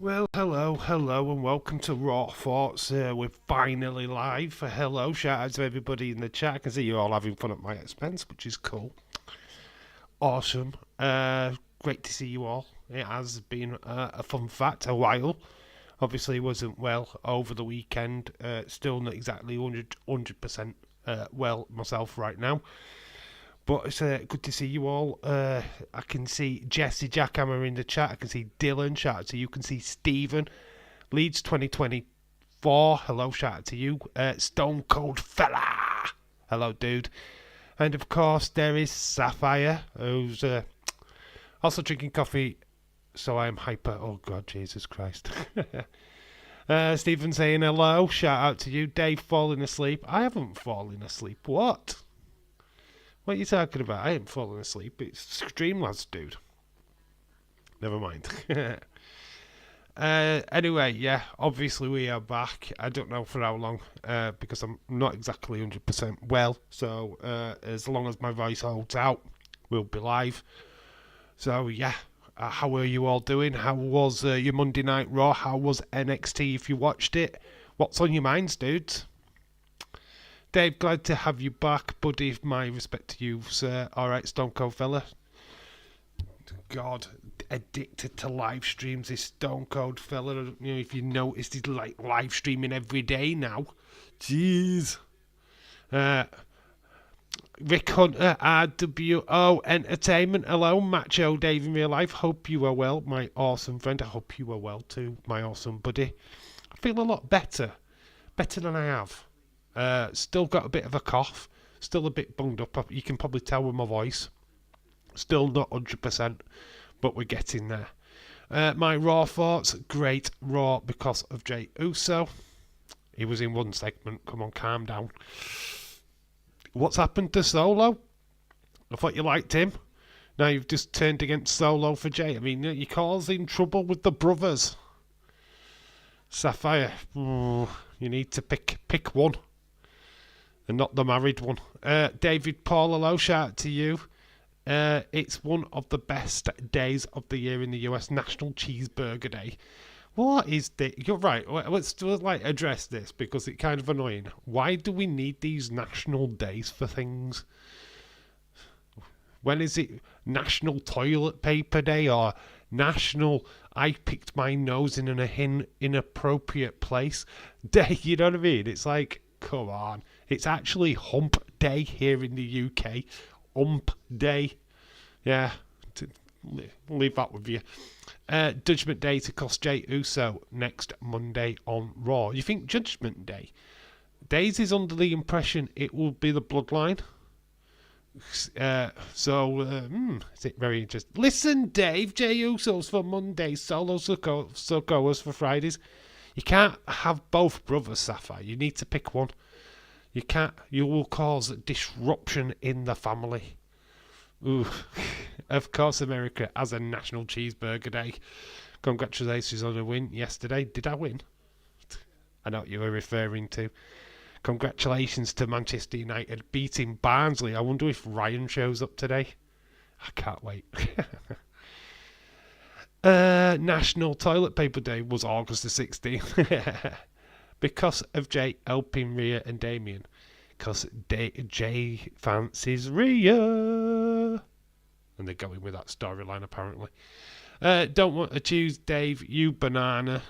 Well, hello, and welcome to Raw Thoughts. We're finally live. Hello, shout out to everybody in the chat. I can see you all having fun at my expense, which is cool. Awesome. Great to see you all. It has been a fun fact, a while. Obviously, wasn't well over the weekend. Still not exactly 100% well myself right now. But it's good to see you all. I can see Jesse Jackhammer in the chat. I can see Dylan. Shout out to you. You can see Stephen. Leeds 2024. Hello, shout out to you. Stone Cold Fella. Hello, dude. And of course, there is Sapphire, who's also drinking coffee. So I'm hyper. Oh, God, Jesus Christ. Stephen saying hello. Shout out to you. Dave falling asleep. I haven't fallen asleep. What? What are you talking about? I ain't falling asleep. It's Streamlabs, dude. Never mind. Anyway, yeah, obviously we are back. I don't know for how long, because I'm not exactly 100% well. So as long as my voice holds out, we'll be live. So yeah, how are you all doing? How was your Monday Night Raw? How was NXT if you watched it? What's on your minds, dudes? Dave, glad to have you back, buddy. My respect to you, sir. Alright, Stone Cold Fella. God, addicted to live streams, this Stone Cold Fella. You know, if you noticed, he's like live streaming every day now. Jeez. Rick Hunter, RWO Entertainment. Hello, Macho Dave in real life. Hope you are well, my awesome friend. I hope you are well too, my awesome buddy. I feel a lot better. Better than I have. Still got a bit of a cough. Still a bit bunged up. You can probably tell with my voice. Still not 100%, but we're getting there. My Raw thoughts. Great Raw because of Jey Uso. He was in one segment. Come on, calm down. What's happened to Solo? I thought you liked him. Now you've just turned against Solo for Jey. I mean, you're causing trouble with the brothers. Sapphire. You need to pick one. And not the married one. David Paul, hello, shout out to you. It's one of the best days of the year in the US, National Cheeseburger Day. What is this? You're right. Let's address this because it's kind of annoying. Why do we need these national days for things? When is it National Toilet Paper Day or National I picked my nose in an inappropriate place day? You know what I mean? It's like, come on. It's actually Hump Day here in the UK. Hump Day. Yeah, leave that with you. Judgment Day to cost Jey Uso next Monday on Raw. You think Judgment Day? Daisy's under the impression it will be the Bloodline. Is it very interesting? Listen, Dave, Jey Uso's for Mondays, Solo Sikoa's for Fridays. You can't have both brothers, Sapphire. You need to pick one. You can't. You will cause disruption in the family. Ooh. Of course, America has a National Cheeseburger Day. Congratulations on a win yesterday. Did I win? I know what you were referring to. Congratulations to Manchester United beating Barnsley. I wonder if Ryan shows up today. I can't wait. National Toilet Paper Day was August the 16th. Because of Jey helping Rhea and Damien. Because Jey fancies Rhea. And they're going with that storyline, apparently. Don't want to choose Dave, you banana.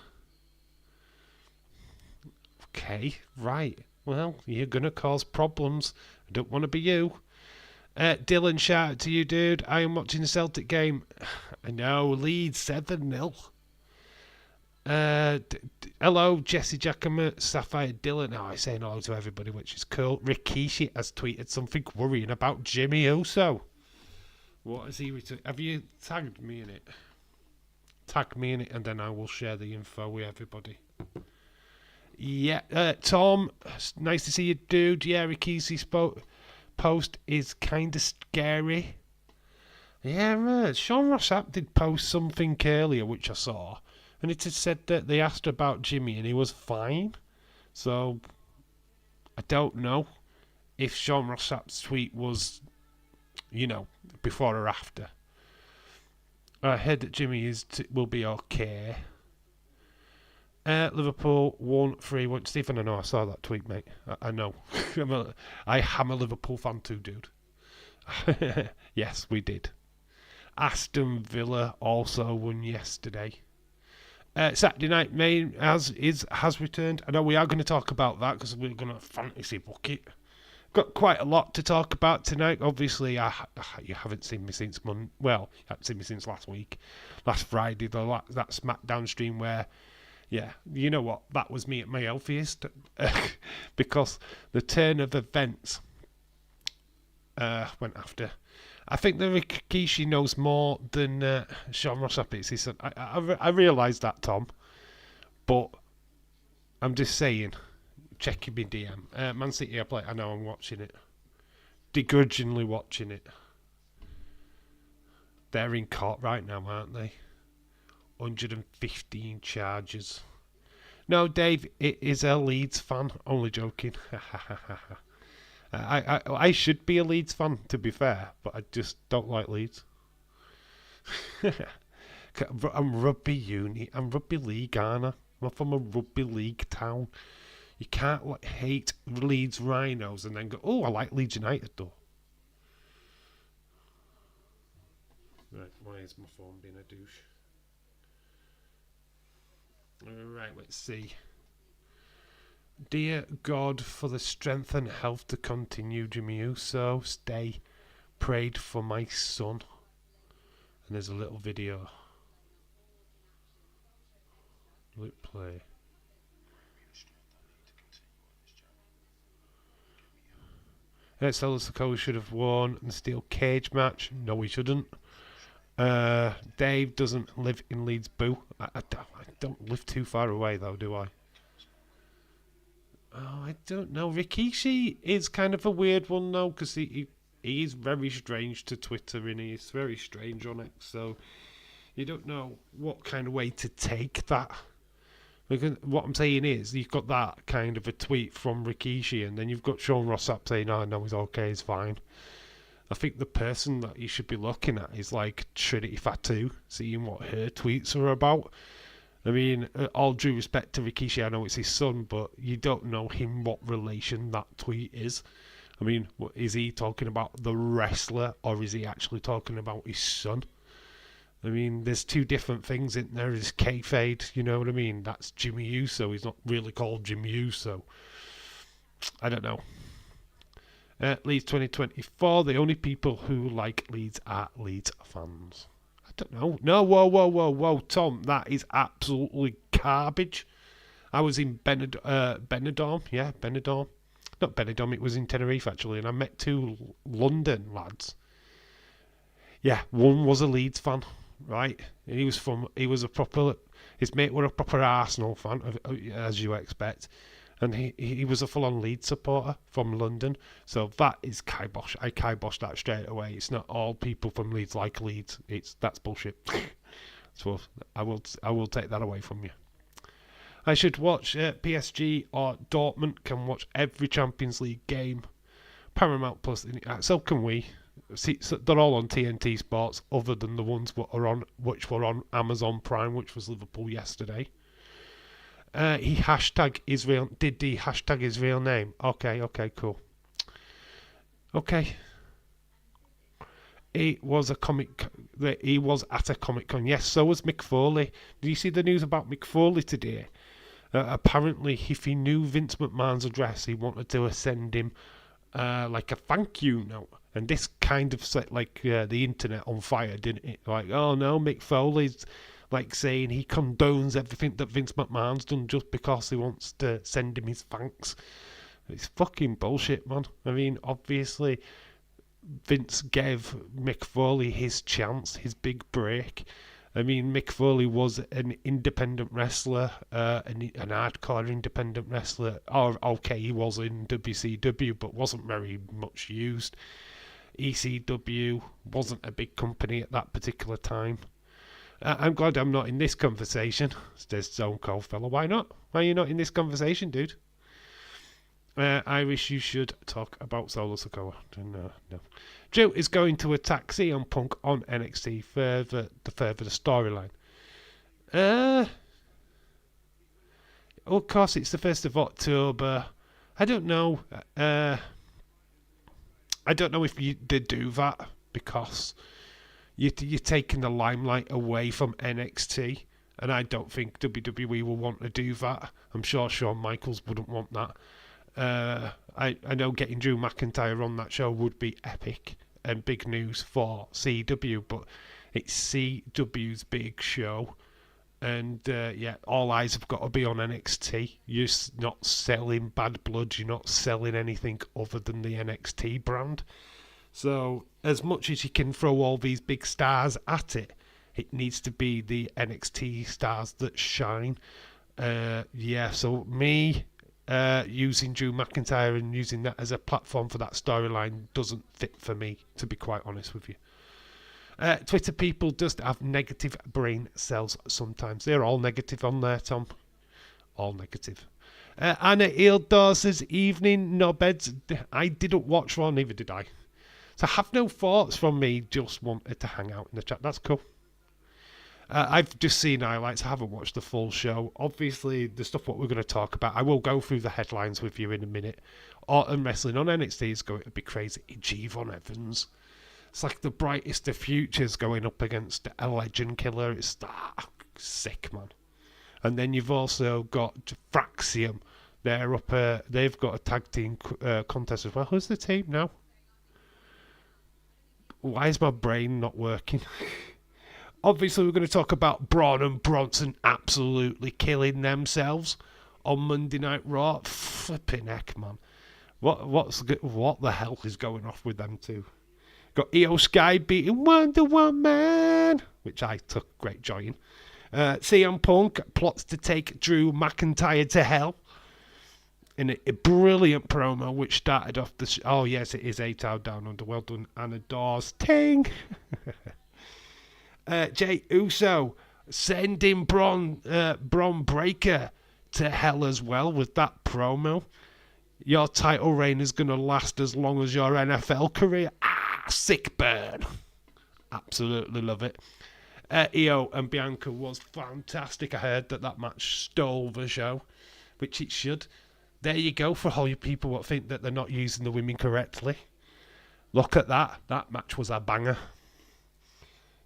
Okay, right. Well, you're going to cause problems. I don't want to be you. Dylan, shout out to you, dude. I am watching the Celtic game. I know, Leeds 7-0. Hello, Jesse Jackhammer, Sapphire Dylan. Oh, I'm saying hello to everybody, which is cool. Rikishi has tweeted something worrying about Jimmy Uso. What has he retweeted? Have you tagged me in it? Tag me in it, and then I will share the info with everybody. Yeah, Tom, nice to see you, dude. Yeah, Rikishi's post is kind of scary. Yeah, Sean Rossap did post something earlier, which I saw. And it had said that they asked about Jimmy and he was fine. So, I don't know if Sean Rossap's tweet was, before or after. I heard that Jimmy will be okay. Liverpool 1-3-1. Stephen, I know, I saw that tweet, mate. I know. I am a Liverpool fan too, dude. Yes, we did. Aston Villa also won yesterday. Saturday Night Main has returned. I know we are going to talk about that because we're going to fantasy book it. Got quite a lot to talk about tonight. Obviously, you haven't seen me since Monday. Well, you haven't seen me since last week. Last Friday, that SmackDown stream where, yeah, you know what? That was me at my healthiest. Because the turn of events went after. I think that Rikishi knows more than Sean Ross Rapids. He said, I realise that, Tom. But I'm just saying, checking my DM. Man City, I know I'm watching it. Begrudgingly watching it. They're in court right now, aren't they? 115 charges. No, Dave, it is a Leeds fan. Only joking. I should be a Leeds fan, to be fair, but I just don't like Leeds. I'm rugby uni. I'm rugby league, aren't I? I'm from a rugby league town. You can't hate Leeds Rhinos and then go, oh, I like Leeds United, though. Right, why is my phone being a douche? Alright, let's see. Dear God, for the strength and health to continue, Jimmy Uso, stay. Prayed for my son. And there's a little video. Will it play? Solo Sikoa should have won the steel cage match. No, he shouldn't. Dave doesn't live in Leeds. Boo. I don't live too far away, though, do I? Oh, I don't know. Rikishi is kind of a weird one, though, because he is very strange to Twitter, and he's very strange on it. So you don't know what kind of way to take that. Because what I'm saying is, you've got that kind of a tweet from Rikishi, and then you've got Sean Ross Sapp saying, "Oh no, he's okay, he's fine." I think the person that you should be looking at is like Trinity Fatu, seeing what her tweets are about. I mean, all due respect to Rikishi, I know it's his son, but you don't know him what relation that tweet is. I mean, is he talking about the wrestler, or is he actually talking about his son? I mean, there's two different things in there. There's kayfabe, you know what I mean? That's Jimmy Uso. He's not really called Jimmy Uso. I don't know. Leeds 2024, the only people who like Leeds are Leeds fans. I don't know. No, whoa, Tom, that is absolutely garbage. I was in Benidorm, yeah, Benidorm. Not Benidorm, it was in Tenerife actually, and I met two London lads. Yeah, one was a Leeds fan, right? And his mate was a proper Arsenal fan, as you expect. And he was a full-on Leeds supporter from London. So that is kibosh. I kibosh that straight away. It's not all people from Leeds like Leeds. That's bullshit. So I will take that away from you. I should watch PSG or Dortmund. Can watch every Champions League game. Paramount Plus. So can we. See, so they're all on TNT Sports, other than the ones which were on Amazon Prime, which was Liverpool yesterday. He hashtag Israel. Did he hashtag his real name? Okay, cool. Okay. He was at a Comic Con. Yes, so was Mick Foley. Did you see the news about Mick Foley today? Apparently, if he knew Vince McMahon's address, he wanted to send him like a thank you note. And this kind of set the internet on fire, didn't it? Like, oh no, Mick Foley's like saying he condones everything that Vince McMahon's done just because he wants to send him his thanks. It's fucking bullshit, man. I mean, obviously, Vince gave Mick Foley his chance, his big break. I mean, Mick Foley was an independent wrestler, an hardcore independent wrestler. Or, okay, he was in WCW, but wasn't very much used. ECW wasn't a big company at that particular time. I'm glad I'm not in this conversation, says Stone Cold Fella. Why not? Why are you not in this conversation, dude? Irish, you should talk about Solo Sikoa. No. Drew is going to attack CM Punk on NXT further the storyline. of course, it's the 1st of October. I don't know. I don't know if they do that because you're taking the limelight away from NXT, and I don't think WWE will want to do that. I'm sure Shawn Michaels wouldn't want that. I know getting Drew McIntyre on that show would be epic and big news for CW, but it's CW's big show. And all eyes have got to be on NXT. You're not selling bad blood. You're not selling anything other than the NXT brand. So as much as you can throw all these big stars at it, it needs to be the NXT stars that shine. So me using Drew McIntyre and using that as a platform for that storyline doesn't fit for me, to be quite honest with you. Twitter people just have negative brain cells sometimes. They're all negative on there, Tom. All negative. Anna Eildor says, evening, no beds. I didn't watch Raw, neither did I. So have no thoughts from me, just wanted to hang out in the chat. That's cool. I've just seen highlights. I haven't watched the full show. Obviously, the stuff what we're going to talk about, I will go through the headlines with you in a minute. Autumn Wrestling on NXT is going to be crazy. Javon Evans. It's like the brightest of futures going up against a legend killer. It's sick, man. And then you've also got Fraxium. They're up. They've got a tag team contest as well. Who's the team now? Why is my brain not working? Obviously, we're going to talk about Braun and Bronson absolutely killing themselves on Monday Night Raw. Flipping heck, man. What the hell is going off with them two? Got Io Sky beating Wonder Woman, which I took great joy in. CM Punk plots to take Drew McIntyre to hell in a brilliant promo, which started off the... oh, yes, it is 8 Hour Down Under. Well done, Anna Dawes. Ting! Jay Uso sending Braun Breaker to hell as well with that promo. Your title reign is going to last as long as your NFL career. Sick burn. Absolutely love it. Io and Bianca was fantastic. I heard that match stole the show, which it should. There you go for all you people that think that they're not using the women correctly. Look at that. That match was a banger.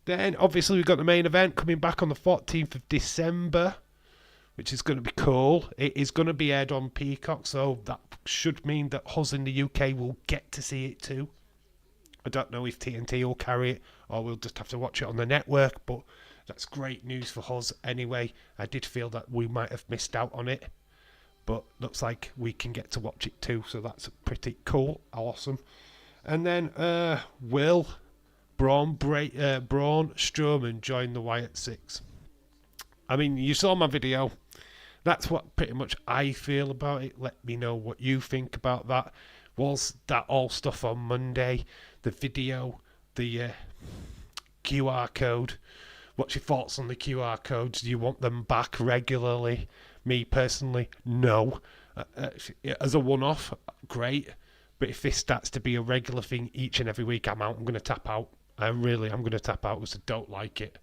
Then, obviously, we've got the main event coming back on the 14th of December, which is going to be cool. It is going to be aired on Peacock, so that should mean that us in the UK will get to see it too. I don't know if TNT will carry it or we'll just have to watch it on the network, but that's great news for us anyway. I did feel that we might have missed out on it, but looks like we can get to watch it too, so that's pretty cool. Awesome. And then will Braun Strowman join the Wyatt Six? I mean, you saw my video. That's what pretty much I feel about it. Let me know what you think about that. Was that all stuff on Monday? The video, the QR code. What's your thoughts on the QR codes? Do you want them back regularly? Me personally, no. As a one-off, great. But if this starts to be a regular thing each and every week, I'm out. I'm going to tap out. I'm going to tap out because I don't like it.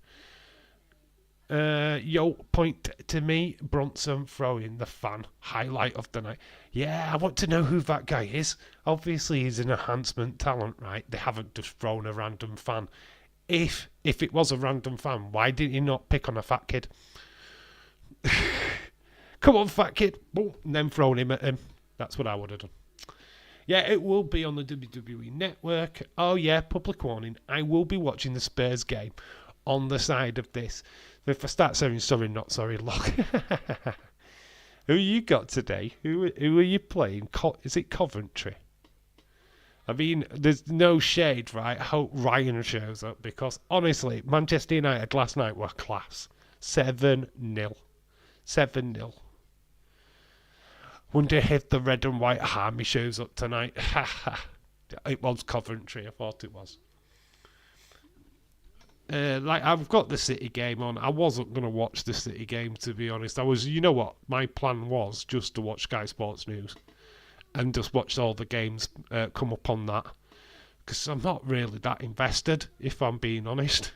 Point to me, Bronson throwing the fan highlight of the night. Yeah, I want to know who that guy is. Obviously, he's an enhancement talent, right? They haven't just thrown a random fan. If it was a random fan, why did he not pick on a fat kid? Come on, fat kid. Boom, and then thrown him at him. That's what I would have done. Yeah, it will be on the WWE Network. Oh, yeah, public warning. I will be watching the Spurs game on the side of this. So if I start saying sorry, not sorry, look. Who you got today? Who are you playing? Is it Coventry? I mean, there's no shade, right? I hope Ryan shows up because, honestly, Manchester United last night were class. 7-0. 7-0. Wonder if the red and white army shows up tonight. It was Coventry, I thought it was. I've got the City game on. I wasn't going to watch the City game, to be honest. You know what? My plan was just to watch Sky Sports News and just watch all the games come up on that. Because I'm not really that invested, if I'm being honest.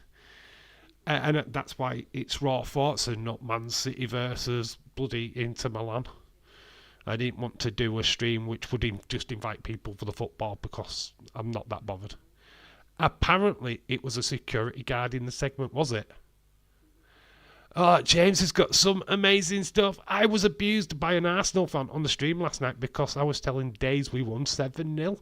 And that's why it's Raw Thoughts and not Man City versus bloody Inter Milan. I didn't want to do a stream which would just invite people for the football because I'm not that bothered. Apparently, it was a security guard in the segment, was it? Oh, James has got some amazing stuff. I was abused by an Arsenal fan on the stream last night because I was telling Days we won 7-0.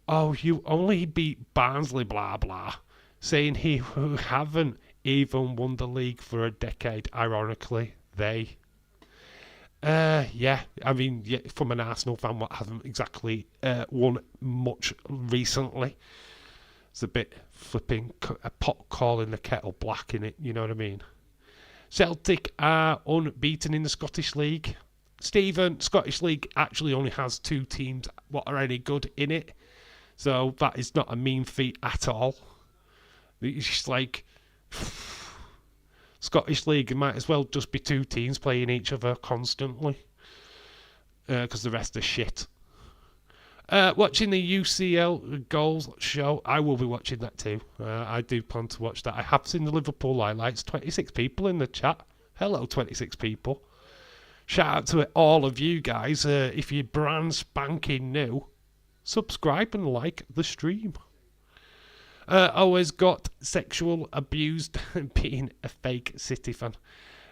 Oh, you only beat Barnsley, blah, blah. Saying he who haven't even won the league for a decade, ironically, they. Yeah, I mean, yeah, from an Arsenal fan, what hasn't exactly won much recently. It's a bit flipping, a pot calling the kettle black in it, you know what I mean? Celtic are unbeaten in the Scottish League. Stephen, Scottish League actually only has 2 teams what are any good in it. So that is not a mean feat at all. It's just like Scottish League, it might as well just be 2 teams playing each other constantly. Because the rest are shit. Watching the UCL goals show, I will be watching that too. I do plan to watch that. I have seen the Liverpool highlights. 26 people in the chat. Hello, 26 people. Shout out to all of you guys. If you're brand spanking new, subscribe and like the stream. Always got sexual abused being a fake City fan.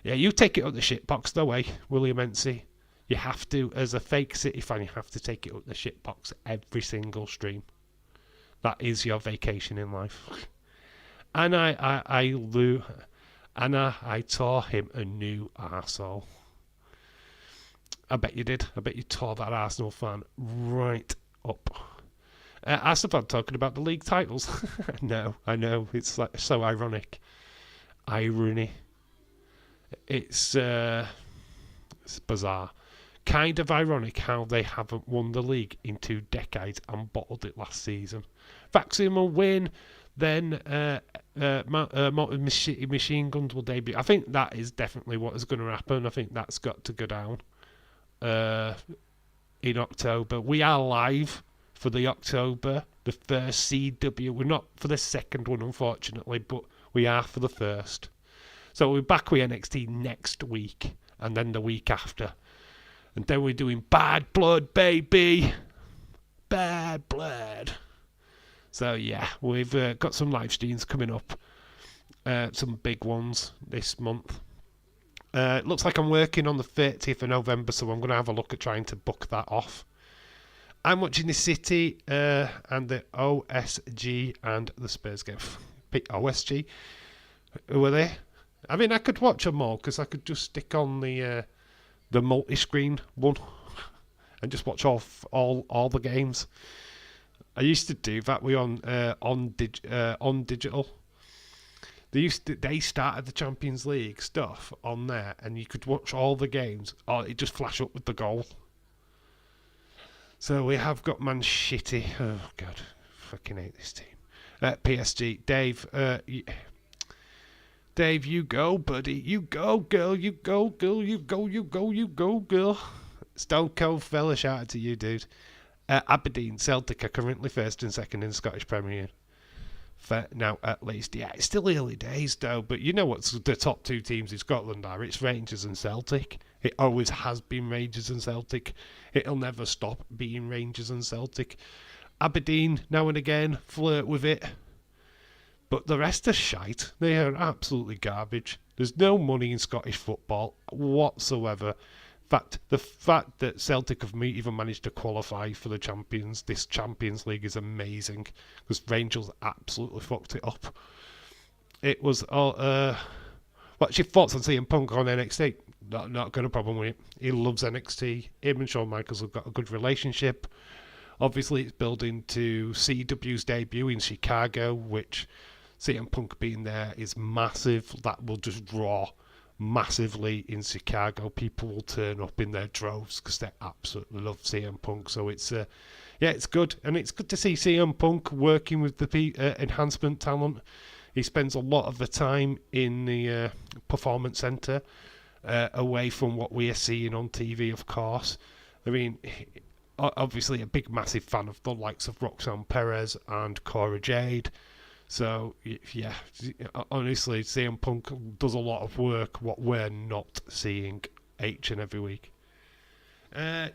Yeah, you take it up the shitbox, no way, William Ency. You have to, as a fake City fan, you have to take it up the shitbox every single stream. That is your vacation in life. And I tore him a new arsehole. I bet you did. I bet you tore that Arsenal fan right up. Arsenal fan talking about the league titles. No, I know. It's like so ironic. Irony. It's bizarre. Kind of ironic how they haven't won the league in 2 decades and bottled it last season. Vaxim will win, then Machine Guns will debut. I think that is definitely what is going to happen. I think that's got to go down in October. We are live for the October, the first CW. We're not for the second one, unfortunately, but we are for the first. So we're back with NXT next week, and then the week after. And then we're doing Bad Blood, baby. Bad Blood. So, yeah, we've got some live streams coming up. Some big ones this month. It looks like I'm working on the 30th of November, so I'm going to have a look at trying to book that off. I'm watching the City and the OSG and the Spurs game. OSG? Who are they? I mean, I could watch them all because I could just stick on the multi-screen one and just watch all the games. I used to do that. We on digital. They started the Champions League stuff on there, and you could watch all the games. Or it just flash up with the goal. So we have got Man City. Oh God, fucking hate this team. PSG. Dave, you go, buddy. You go, girl. You go, girl. You go, you go, you go, girl. Stone Cold fella, shout out to you, dude. Aberdeen, Celtic are currently first and second in the Scottish Premier. For now, at least. Yeah, it's still early days, though. But you know what the top 2 teams in Scotland are? It's Rangers and Celtic. It always has been Rangers and Celtic. It'll never stop being Rangers and Celtic. Aberdeen, now and again, flirt with it. But the rest are shite. They are absolutely garbage. There's no money in Scottish football whatsoever. The fact that Celtic have even managed to qualify for this Champions League is amazing. Because Rangers absolutely fucked it up. It was all... what's your thoughts on CM Punk on NXT? Not got a problem with it. He loves NXT. Him and Shawn Michaels have got a good relationship. Obviously, it's building to CW's debut in Chicago, which... CM Punk being there is massive. That will just draw massively in Chicago. People will turn up in their droves because they absolutely love CM Punk. So it's it's good, and it's good to see CM Punk working with the enhancement talent. He spends a lot of the time in the performance center, away from what we are seeing on TV. Of course, I mean, obviously a big, massive fan of the likes of Roxanne Perez and Cora Jade. So, yeah, honestly, CM Punk does a lot of work what we're not seeing each and every week.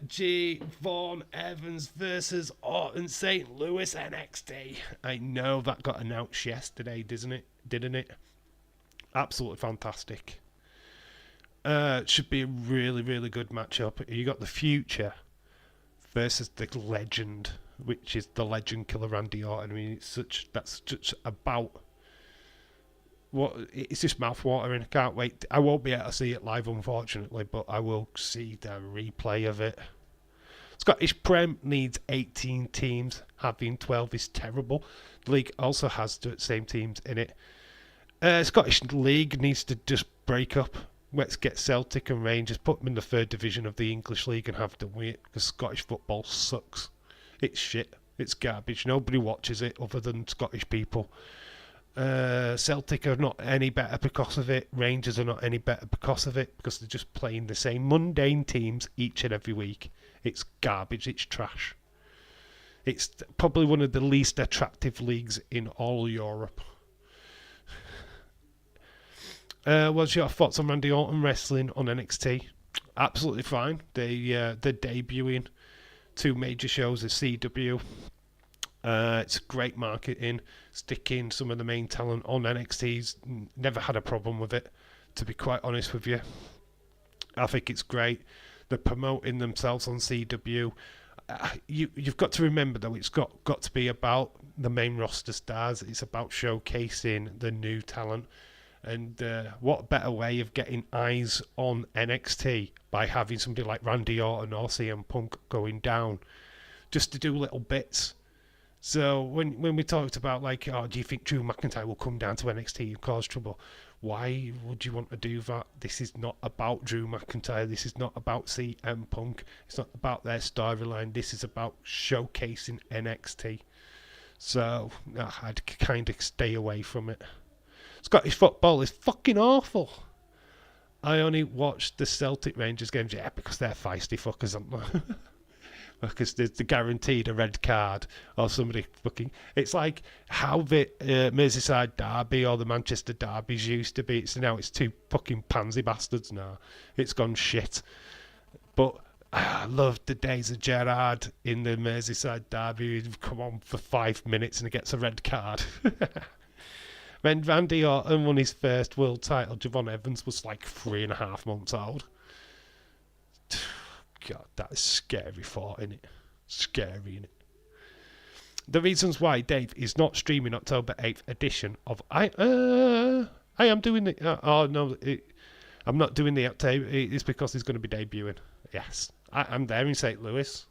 G. Vaughn Evans versus Orton St. Louis NXT. I know that got announced yesterday, didn't it? Absolutely fantastic. Should be a really, really good matchup. You got the Future versus the Legend, which is the Legend Killer Randy Orton. I mean, that's just about it's just mouth-watering. I can't wait. I won't be able to see it live, unfortunately, but I will see the replay of it. Scottish Prem needs 18 teams. Having 12 is terrible. The league also has the same teams in it. Scottish League needs to just break up. Let's get Celtic and Rangers, put them in the third division of the English League and have them win it, because Scottish football sucks. It's shit. It's garbage. Nobody watches it other than Scottish people. Celtic are not any better because of it. Rangers are not any better because of it, because they're just playing the same mundane teams each and every week. It's garbage. It's trash. It's probably one of the least attractive leagues in all Europe. What's your thoughts on Randy Orton wrestling on NXT? Absolutely fine. They're debuting 2 major shows at CW. It's great marketing. Sticking some of the main talent on NXT's never had a problem with it, to be quite honest with you. I think it's great. They're promoting themselves on CW. You've got to remember, though, it's got to be about the main roster stars. It's about showcasing the new talent. And what better way of getting eyes on NXT by having somebody like Randy Orton or CM Punk going down just to do little bits. So when we talked about, like, oh, do you think Drew McIntyre will come down to NXT and cause trouble? Why would you want to do that? This is not about Drew McIntyre. This is not about CM Punk. It's not about their storyline. This is about showcasing NXT. So I'd kind of stay away from it. Scottish football is fucking awful. I only watched the Celtic Rangers games, because they're feisty fuckers, aren't they? Because they're guaranteed a red card or somebody fucking... It's like how the Merseyside derby or the Manchester derbies used to be. Now it's 2 fucking pansy bastards now. It's gone shit. But I loved the days of Gerrard in the Merseyside derby. He'd come on for 5 minutes and he gets a red card. When Randy Orton won his first world title, Javon Evans was like 3.5 months old. God, that is scary thought, innit? Scary, innit? The reasons why Dave is not streaming October 8th edition of I am doing the I'm not doing the October. It's because he's going to be debuting. Yes, I'm there in St. Louis.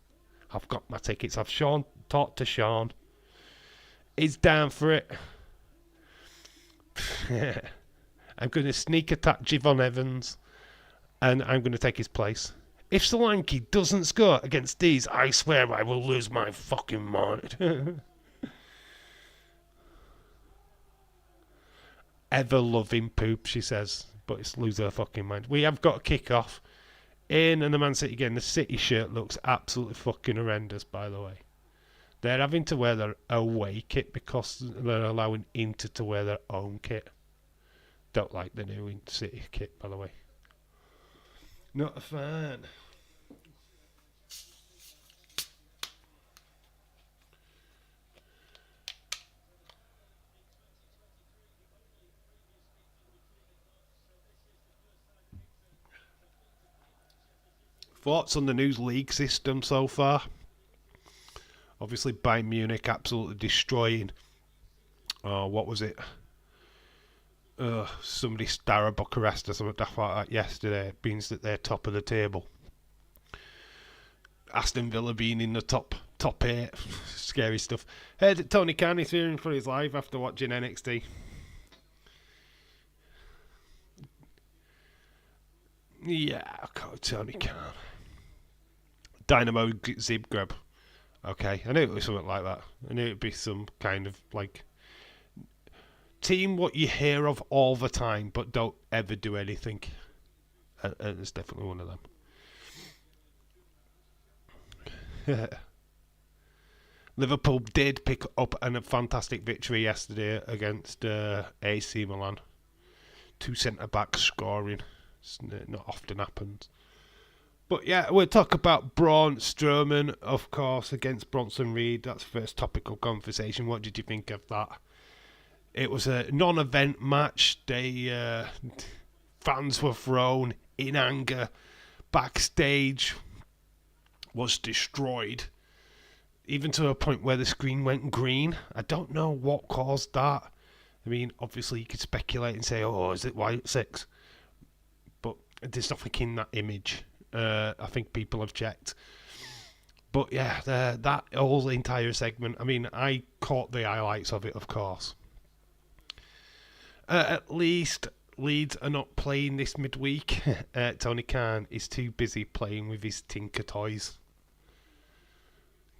I've got my tickets. I've talked to Sean. He's down for it. I'm going to sneak attack Javon Evans, and I'm going to take his place. If Solanke doesn't score against these, I swear I will lose my fucking mind. Ever loving poop, she says, but it's lose her fucking mind. We have got a kick-off in and the Man City game. The City shirt looks absolutely fucking horrendous, by the way. They're having to wear their away kit because they're allowing Inter to wear their own kit. Don't like the new City kit, by the way. Not a fan. Thoughts on the new league system so far? Obviously, Bayern Munich absolutely destroying. What was it? Somebody Stara Bucharest or something like that yesterday. It means that they're top of the table. Aston Villa being in the top 8. Scary stuff. Heard that Tony Khan is fearing for his life after watching NXT. Yeah, I'll call Tony Khan. Dynamo Zagreb. Okay, I knew it was something like that. I knew it'd be some kind of like team what you hear of all the time, but don't ever do anything. And it's definitely one of them. Liverpool did pick up a fantastic victory yesterday against AC Milan. 2 centre backs scoring. It's not often happens. But yeah, we'll talk about Braun Strowman, of course, against Bronson Reed. That's the first topical conversation. What did you think of that? It was a non-event match. Fans were thrown in anger. Backstage was destroyed, even to a point where the screen went green. I don't know what caused that. I mean, obviously you could speculate and say, "Oh, is it White 6?" But there's nothing in that image. I think people have checked. But yeah, that whole entire segment. I mean, I caught the highlights of it, of course. At least Leeds are not playing this midweek. Tony Khan is too busy playing with his Tinker toys.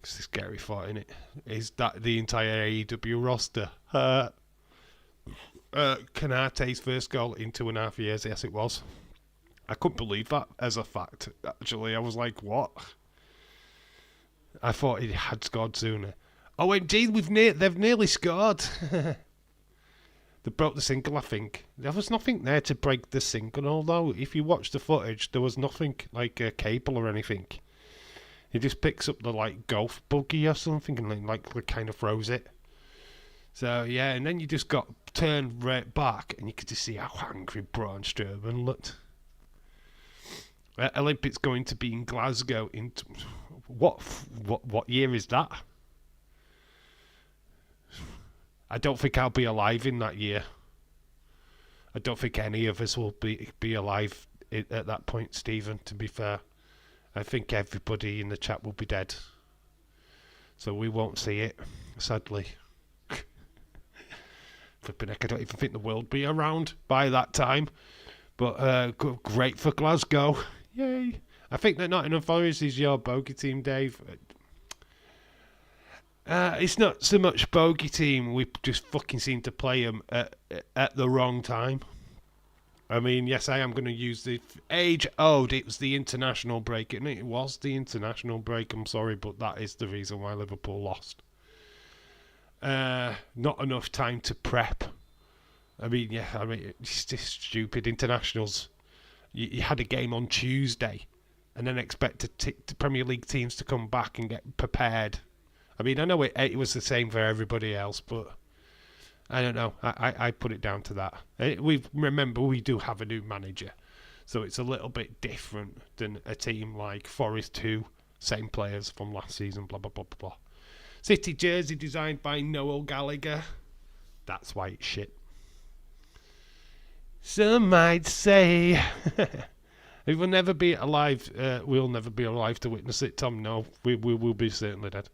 It's a scary thought, isn't it? Is that the entire AEW roster? Kanate's first goal in 2.5 years. Yes, it was. I couldn't believe that as a fact. Actually, I was like, what? I thought he had scored sooner. Oh, indeed, they've nearly scored. They broke the single, I think. There was nothing there to break the single, although if you watch the footage, there was nothing like a cable or anything. He just picks up the golf buggy or something and like kind of throws it. So yeah, and then you just got turned right back and you could just see how angry Braun Strowman looked. Olympics going to be in Glasgow in what year is that? I don't think I'll be alive in that year. I don't think any of us will be alive at that point, Stephen, to be fair. I think everybody in the chat will be dead. So we won't see it, sadly. Flipping heck, I don't even think the world will be around by that time. But great for Glasgow. Yay. I think that Nottingham Forest is your bogey team, Dave. It's not so much bogey team. We just fucking seem to play them at the wrong time. I mean, yes, I am going to use the age-old. It was the international break. It was the international break. I'm sorry, but that is the reason why Liverpool lost. Not enough time to prep. I mean, it's just stupid. Internationals. You had a game on Tuesday and then expect the Premier League teams to come back and get prepared. I mean, I know it was the same for everybody else, but I don't know. I put it down to that. Remember, we do have a new manager, so it's a little bit different than a team like Forest 2, same players from last season, blah, blah, blah, blah, blah. City jersey designed by Noel Gallagher. That's why it's shit. Some might say we will never be alive. We'll never be alive to witness it, Tom. No, we will be certainly dead.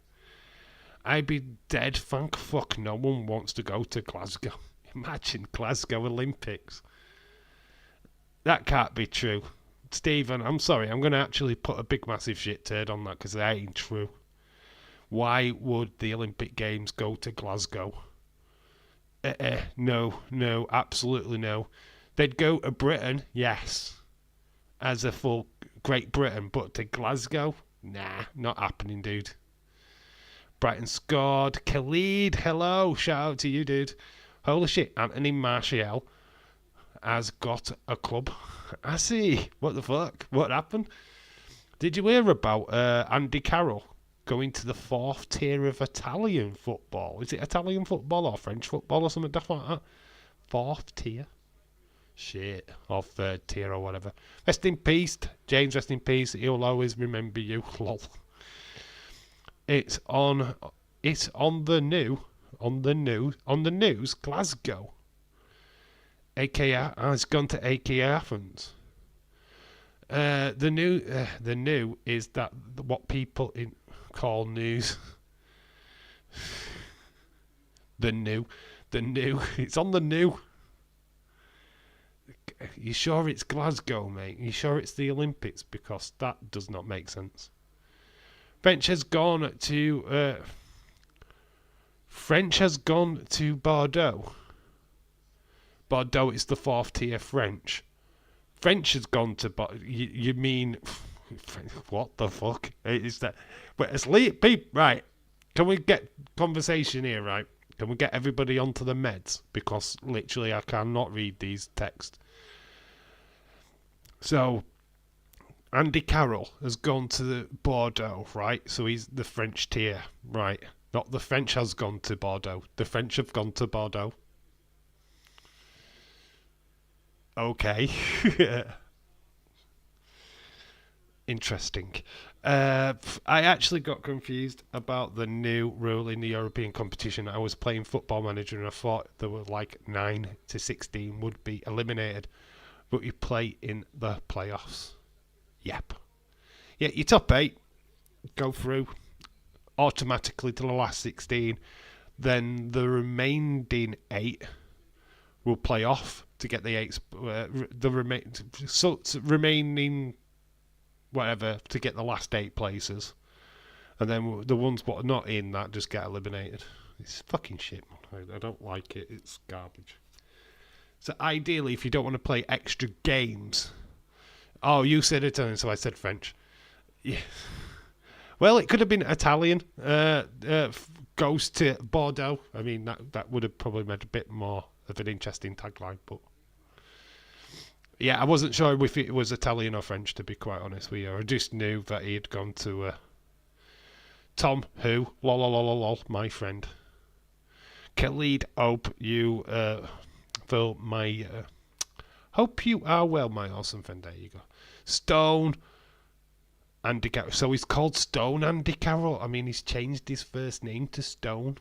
I'd be dead, thank fuck no one wants to go to Glasgow. Imagine Glasgow Olympics. That can't be true. Stephen, I'm sorry, I'm going to actually put a big massive shit turd on that because that ain't true. Why would the Olympic Games go to Glasgow? No, absolutely no. They'd go to Britain, yes, as a full Great Britain, but to Glasgow? Nah, not happening, dude. Brighton scored. Khalid, hello. Shout out to you, dude. Holy shit, Anthony Martial has got a club. I see. What the fuck? What happened? Did you hear about Andy Carroll going to the 4th tier of Italian football? Is it Italian football or French football or something like that? 4th tier? Shit. Or 3rd tier or whatever. Rest in peace, James. Rest in peace. He'll always remember you. Lol. It's on the news. Glasgow. AKA has gone to AKA Athens. The new is that what people call news. the new. It's on the new. You sure it's Glasgow, mate? You sure it's the Olympics? Because that does not make sense. French has gone to Bordeaux. Bordeaux is the 4th tier French. French has gone to you mean what the fuck is that? But it's late, right? Can we get conversation here, right? Can we get everybody onto the meds? Because literally I cannot read these texts. So Andy Carroll has gone to the Bordeaux, right? So he's the French tier, right? Not the French has gone to Bordeaux. The French have gone to Bordeaux. Okay. Interesting. I actually got confused about the new rule in the European competition. I was playing Football Manager and I thought there were like 9 to 16 would be eliminated, but you play in the playoffs. Yep. Yeah, your top 8 go through automatically to the last 16. Then the remaining 8 will play off to get the 8. Remaining whatever to get the last 8 places, and then the ones what are not in that just get eliminated. It's fucking shit, man. I don't like it. It's garbage. So ideally, if you don't want to play extra games, oh, you said Italian, so I said French. Yeah. Well, it could have been Italian. Goes to Bordeaux. I mean, that would have probably made a bit more of an interesting tagline, but. Yeah, I wasn't sure if it was Italian or French, to be quite honest with you. I just knew that he had gone to Tom, who, lol, my friend. Khalid, hope you feel my... hope you are well, my awesome friend. There you go. Stone Andy Carroll. So he's called Stone Andy Carroll. I mean, he's changed his first name to Stone.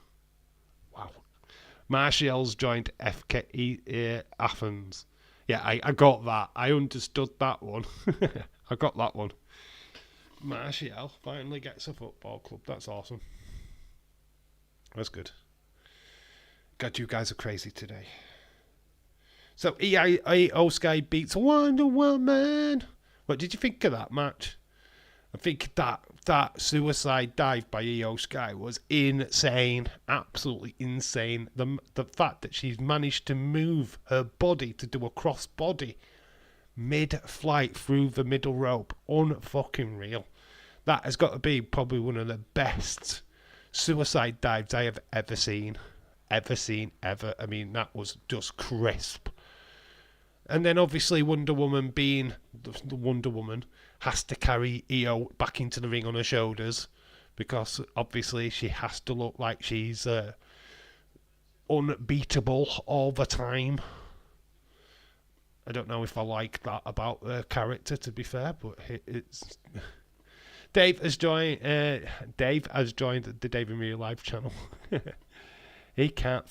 Wow. Martial's joined FK Athens. Yeah, I got that. I understood that one. I got that one. Martial finally gets a football club. That's awesome. That's good. God, you guys are crazy today. So, EIO Sky beats Wonder Woman. What did you think of that match? I think that suicide dive by EO Sky was insane, absolutely insane. The fact that she's managed to move her body to do a cross body mid-flight through the middle rope, unfucking real. That has got to be probably one of the best suicide dives I have ever seen. Ever. I mean, that was just crisp. And then obviously Wonder Woman being the Wonder Woman has to carry EO back into the ring on her shoulders because obviously she has to look like she's unbeatable all the time. I don't know if I like that about her character, to be fair, but it's... Dave has joined the Dave in Real Life channel. He can't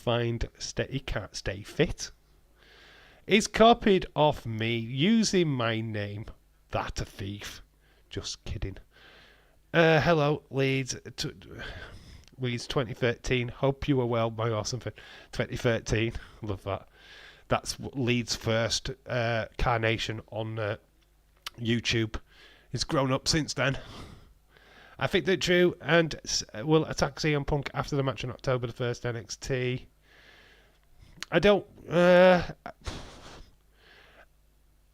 stay fit. He's copied off me using my name. That a thief. Just kidding. Hello, Leeds. Leeds 2013. Hope you are well, my awesome friend. 2013. Love that. That's Leeds' first carnation on YouTube. He's grown up since then. I think that Drew and will attack CM Punk after the match on October the 1st NXT. I don't...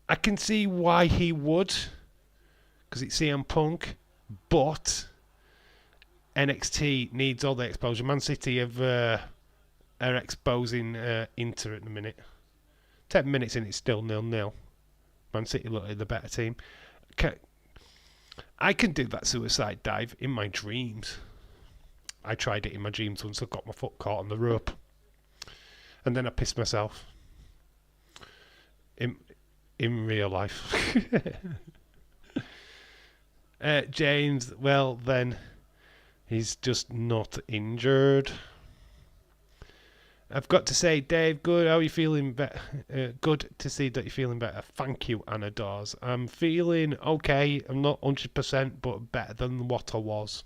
I can see why he would, because it's CM Punk, but NXT needs all the exposure. Man City are exposing Inter at the minute. 10 minutes in, it's still 0-0. Man City look like the better team. I can do that suicide dive in my dreams. I tried it in my dreams once I got my foot caught on the rope. And then I pissed myself. In real life. James, well then, he's just not injured. I've got to say, Dave, good. How are you feeling? Good to see that you're feeling better. Thank you, Anna Dawes. I'm feeling okay. I'm not 100%, but better than what I was.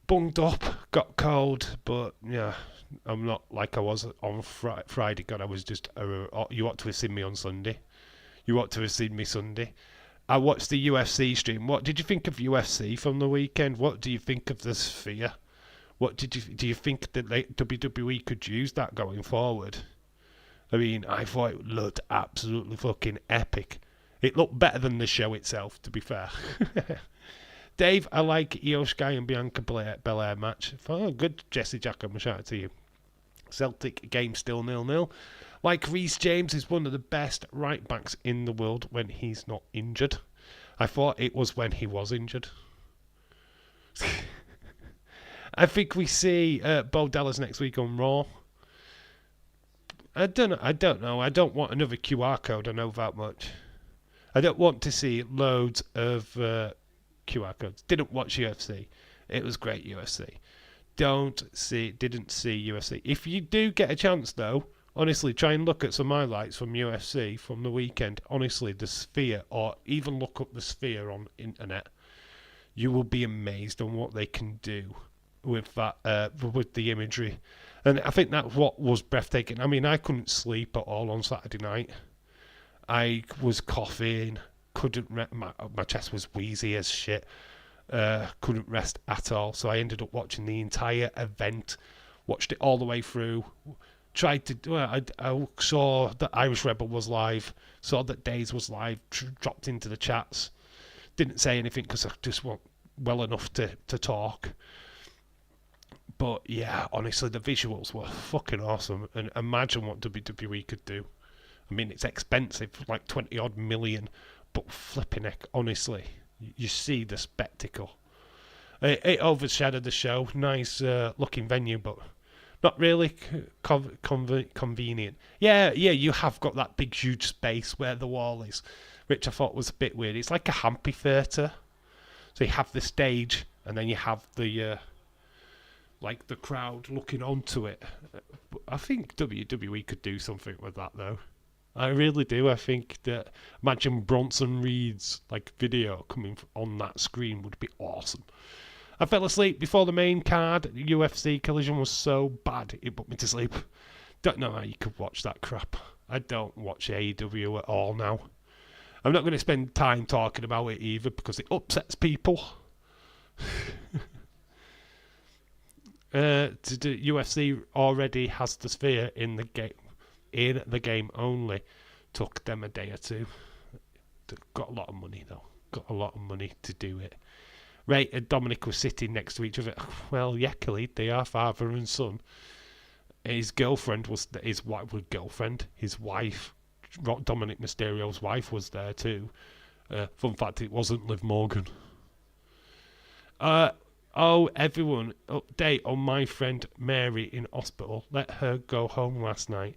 Bunged up, got cold, but yeah, I'm not like I was on Friday. God, I was just... you ought to have seen me on Sunday. You ought to have seen me Sunday. I watched the UFC stream. What did you think of UFC from the weekend? What do you think of the Sphere? What do you think that WWE could use that going forward? I mean, I thought it looked absolutely fucking epic. It looked better than the show itself, to be fair. Dave, I like Io Sky and Bianca Belair match. Oh, good, Jesse Jack. I'm shout out to you. Celtic game still 0-0. Like Reece James is one of the best right backs in the world when he's not injured. I thought it was when he was injured. I think we see Bo Dallas next week on Raw. I don't know. I don't want another QR code. I know that much. I don't want to see loads of QR codes. Didn't watch UFC. It was great UFC. Didn't see UFC. If you do get a chance though, honestly, try and look at some highlights from UFC from the weekend. Honestly, the Sphere, or even look up the Sphere on internet. You will be amazed on what they can do with that, with the imagery. And I think that's what was breathtaking. I mean, I couldn't sleep at all on Saturday night. I was coughing, my chest was wheezy as shit. Couldn't rest at all. So I ended up watching the entire event, watched it all the way through. I saw that Irish Rebel was live, saw that Days was live, dropped into the chats. Didn't say anything because I just wasn't well enough to talk. But yeah, honestly, the visuals were fucking awesome. And imagine what WWE could do. I mean, it's expensive, like 20 odd million, but flipping heck, honestly, you see the spectacle. It overshadowed the show. Nice looking venue, but not really convenient. Yeah, you have got that big, huge space where the wall is, which I thought was a bit weird. It's like a amphitheatre. So you have the stage, and then you have the like the crowd looking onto it. I think WWE could do something with that, though. I really do. I think that imagine Bronson Reed's like video coming on that screen would be awesome. I fell asleep before the main card. The UFC Collision was so bad it put me to sleep. Don't know how you could watch that crap. I don't watch AEW at all now. I'm not going to spend time talking about it either because it upsets people. The UFC already has the Sphere in the game only. Took them a day or two. Got a lot of money though. Got a lot of money to do it. Ray and Dominic were sitting next to each other. Well, yeah, Khalid, they are father and son. His girlfriend was his wife, Dominic Mysterio's wife, was there too. Fun fact, it wasn't Liv Morgan. Everyone, update on my friend Mary in hospital. Let her go home last night.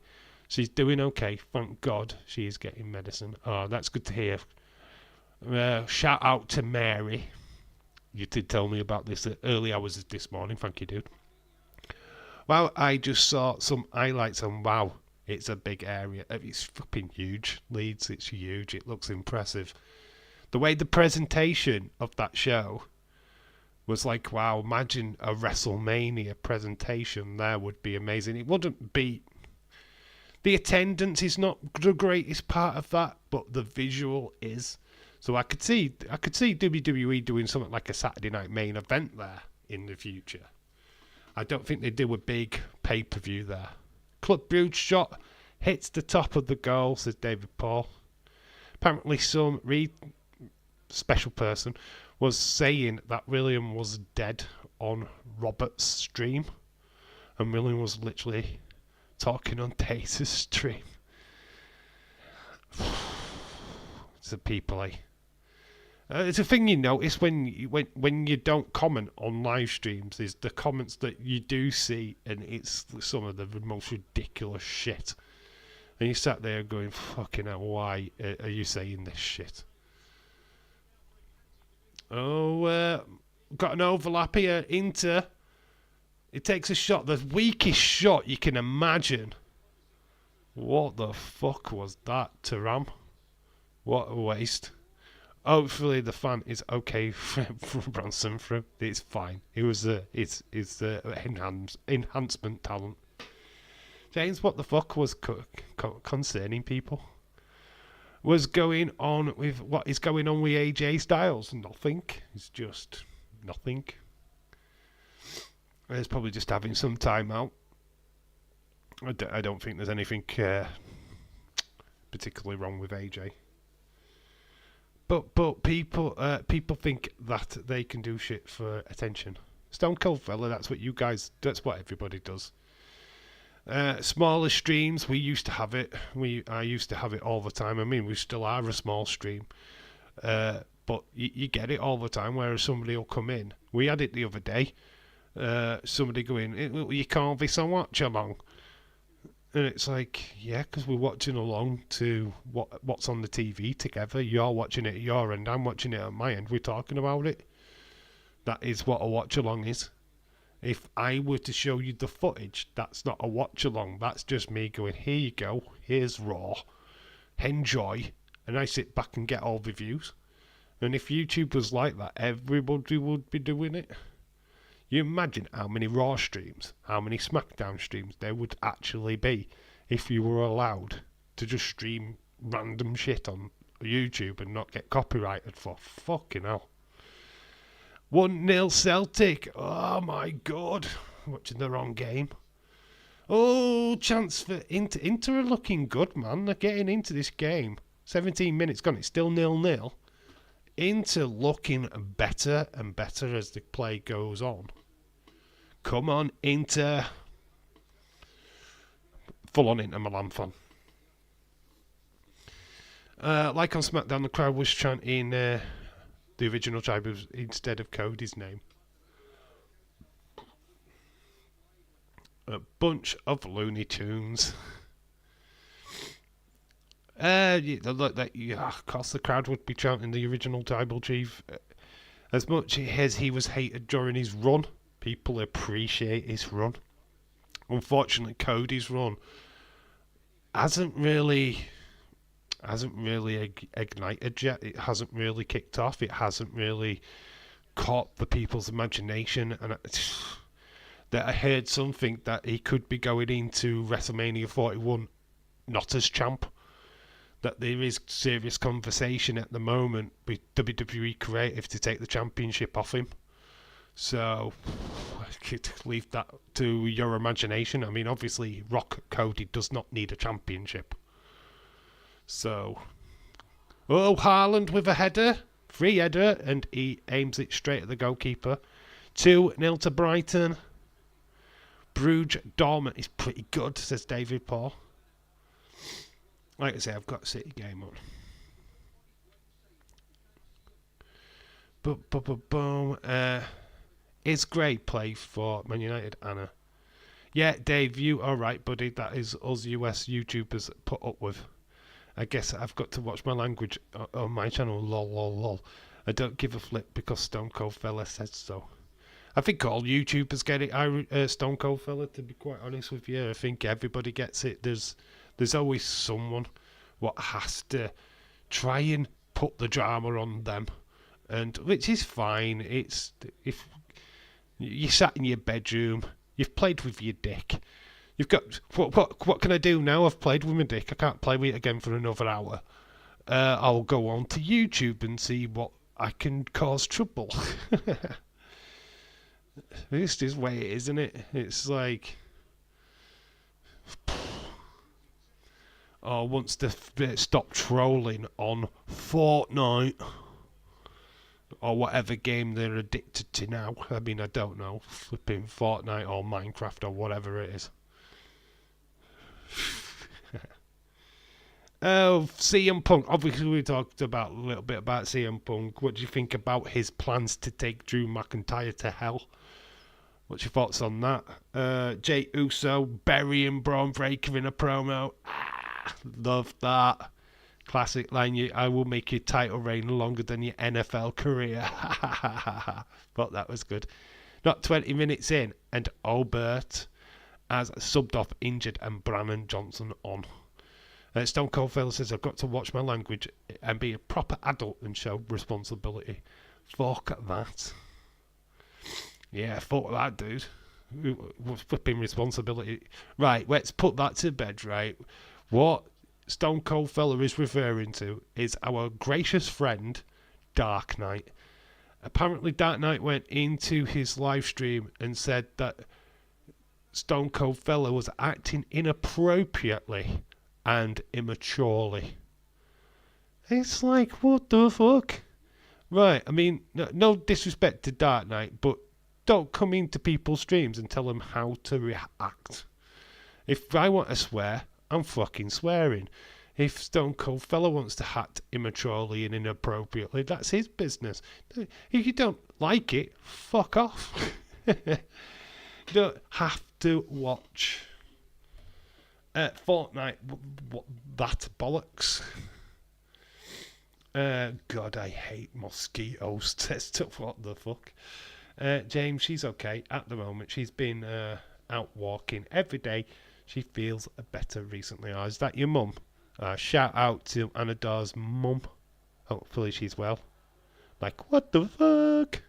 She's doing okay, thank God. She is getting medicine. Oh, that's good to hear. Shout out to Mary. You did tell me about this at early hours this morning. Thank you, dude. Well, I just saw some highlights and wow, it's a big area. It's fucking huge. Leeds, it's huge. It looks impressive. The way the presentation of that show was like, wow, imagine a WrestleMania presentation there would be amazing. It wouldn't be... The attendance is not the greatest part of that, but the visual is. So I could see WWE doing something like a Saturday night main event there in the future. I don't think they do a big pay-per-view there. Club Brugge shot hits the top of the goal, says David Paul. Apparently some special person was saying that William was dead on Robert's stream. And William was literally talking on Taser's stream. It's the people, eh? It's a thing you notice when you don't comment on live streams is the comments that you do see, and it's some of the most ridiculous shit. And you sat there going, fucking hell, why are you saying this shit? Oh, got an overlap here. Inter. It takes a shot, the weakest shot you can imagine. What the fuck was that, Taram? What a waste. Hopefully the fan is okay for Bronson through. It's fine. It was it's enhancement talent. James, what the fuck was concerning people? Was going on with what is going on with AJ Styles? Nothing. It's just nothing. It's probably just having some time out. I don't think there's anything particularly wrong with AJ. But people think that they can do shit for attention. Stone Cold fella, that's what everybody does. Smaller streams, we used to have it. I used to have it all the time. I mean, we still are a small stream. But you get it all the time, whereas somebody will come in. We had it the other day. Somebody going, you call this a watch along? And it's like, yeah, because we're watching along to what's on the TV together. You're watching it at your end, I'm watching it at my end. We're talking about it. That is what a watch along is. If I were to show you the footage, that's not a watch along. That's just me going, here you go, here's Raw, enjoy, and I sit back and get all the views. And if YouTube was like that, everybody would be doing it. You imagine how many Raw streams, how many SmackDown streams there would actually be if you were allowed to just stream random shit on YouTube and not get copyrighted for fucking hell. 1-0 Celtic. Oh my god. Watching the wrong game. Oh, chance for Inter. Inter are looking good, man. They're getting into this game. 17 minutes gone. It's still 0-0. Inter looking better and better as the play goes on. Come on, Inter. Full on Inter Milan fan. Like on SmackDown, the crowd was chanting the original tribe instead of Cody's name. A bunch of Looney Tunes. Of course, the crowd would be chanting the original tribal chief. As much as he was hated during his run, people appreciate his run. Unfortunately, Cody's run hasn't really ignited yet. It hasn't really kicked off. It hasn't really caught the people's imagination. And that I heard something that he could be going into WrestleMania 41 not as champ. That there is serious conversation at the moment with WWE Creative to take the championship off him. So, I could leave that to your imagination. I mean, obviously, Rock Cody does not need a championship. So, Haaland with a header, free header, and he aims it straight at the goalkeeper. 2-0 to Brighton. Bruges Dortmund is pretty good, says David Paul. Like I say, I've got a City game on. Boom. It's great play for Man United, Anna. Yeah, Dave, you are right, buddy. That is us US YouTubers put up with. I guess I've got to watch my language on my channel. Lol. I don't give a flip because Stone Cold Fella says so. I think all YouTubers get it, Stone Cold Fella, to be quite honest with you. I think everybody gets it. There's always someone what has to try and put the drama on them, and which is fine. It's if you sat in your bedroom, you've played with your dick. You've got what can I do now? I've played with my dick. I can't play with it again for another hour. I'll go on to YouTube and see what I can cause trouble. This is the way it is, isn't it? It's like, wants to stop trolling on Fortnite or whatever game they're addicted to now. I mean, I don't know, flipping Fortnite or Minecraft or whatever it is. CM Punk. Obviously, we talked about a little bit about CM Punk. What do you think about his plans to take Drew McIntyre to hell? What's your thoughts on that? Jey Uso burying Braun Breaker in a promo. Love that. Classic line, I will make your title reign longer than your NFL career. Thought that was good. Not 20 minutes in, and Albert has subbed off injured and Brannon Johnson on. Stone Cold Fella says, I've got to watch my language and be a proper adult and show responsibility. Fuck that. Yeah, fuck that, dude. Flipping responsibility. Right, let's put that to bed, right? What Stone Cold Fella is referring to is our gracious friend, Dark Knight. Apparently, Dark Knight went into his live stream and said that Stone Cold Fella was acting inappropriately and immaturely. It's like, what the fuck? Right, I mean, no disrespect to Dark Knight, but don't come into people's streams and tell them how to react. If I want to swear, I'm fucking swearing. If Stone Cold Fella wants to act immaturely and inappropriately, that's his business. If you don't like it, fuck off. You don't have to watch Fortnite. What that bollocks. God, I hate mosquitoes. What the fuck? James, she's okay at the moment. She's been out walking every day. She feels better recently. Oh, is that your mum? Shout out to Anadar's mum. Hopefully she's well. Like, what the fuck?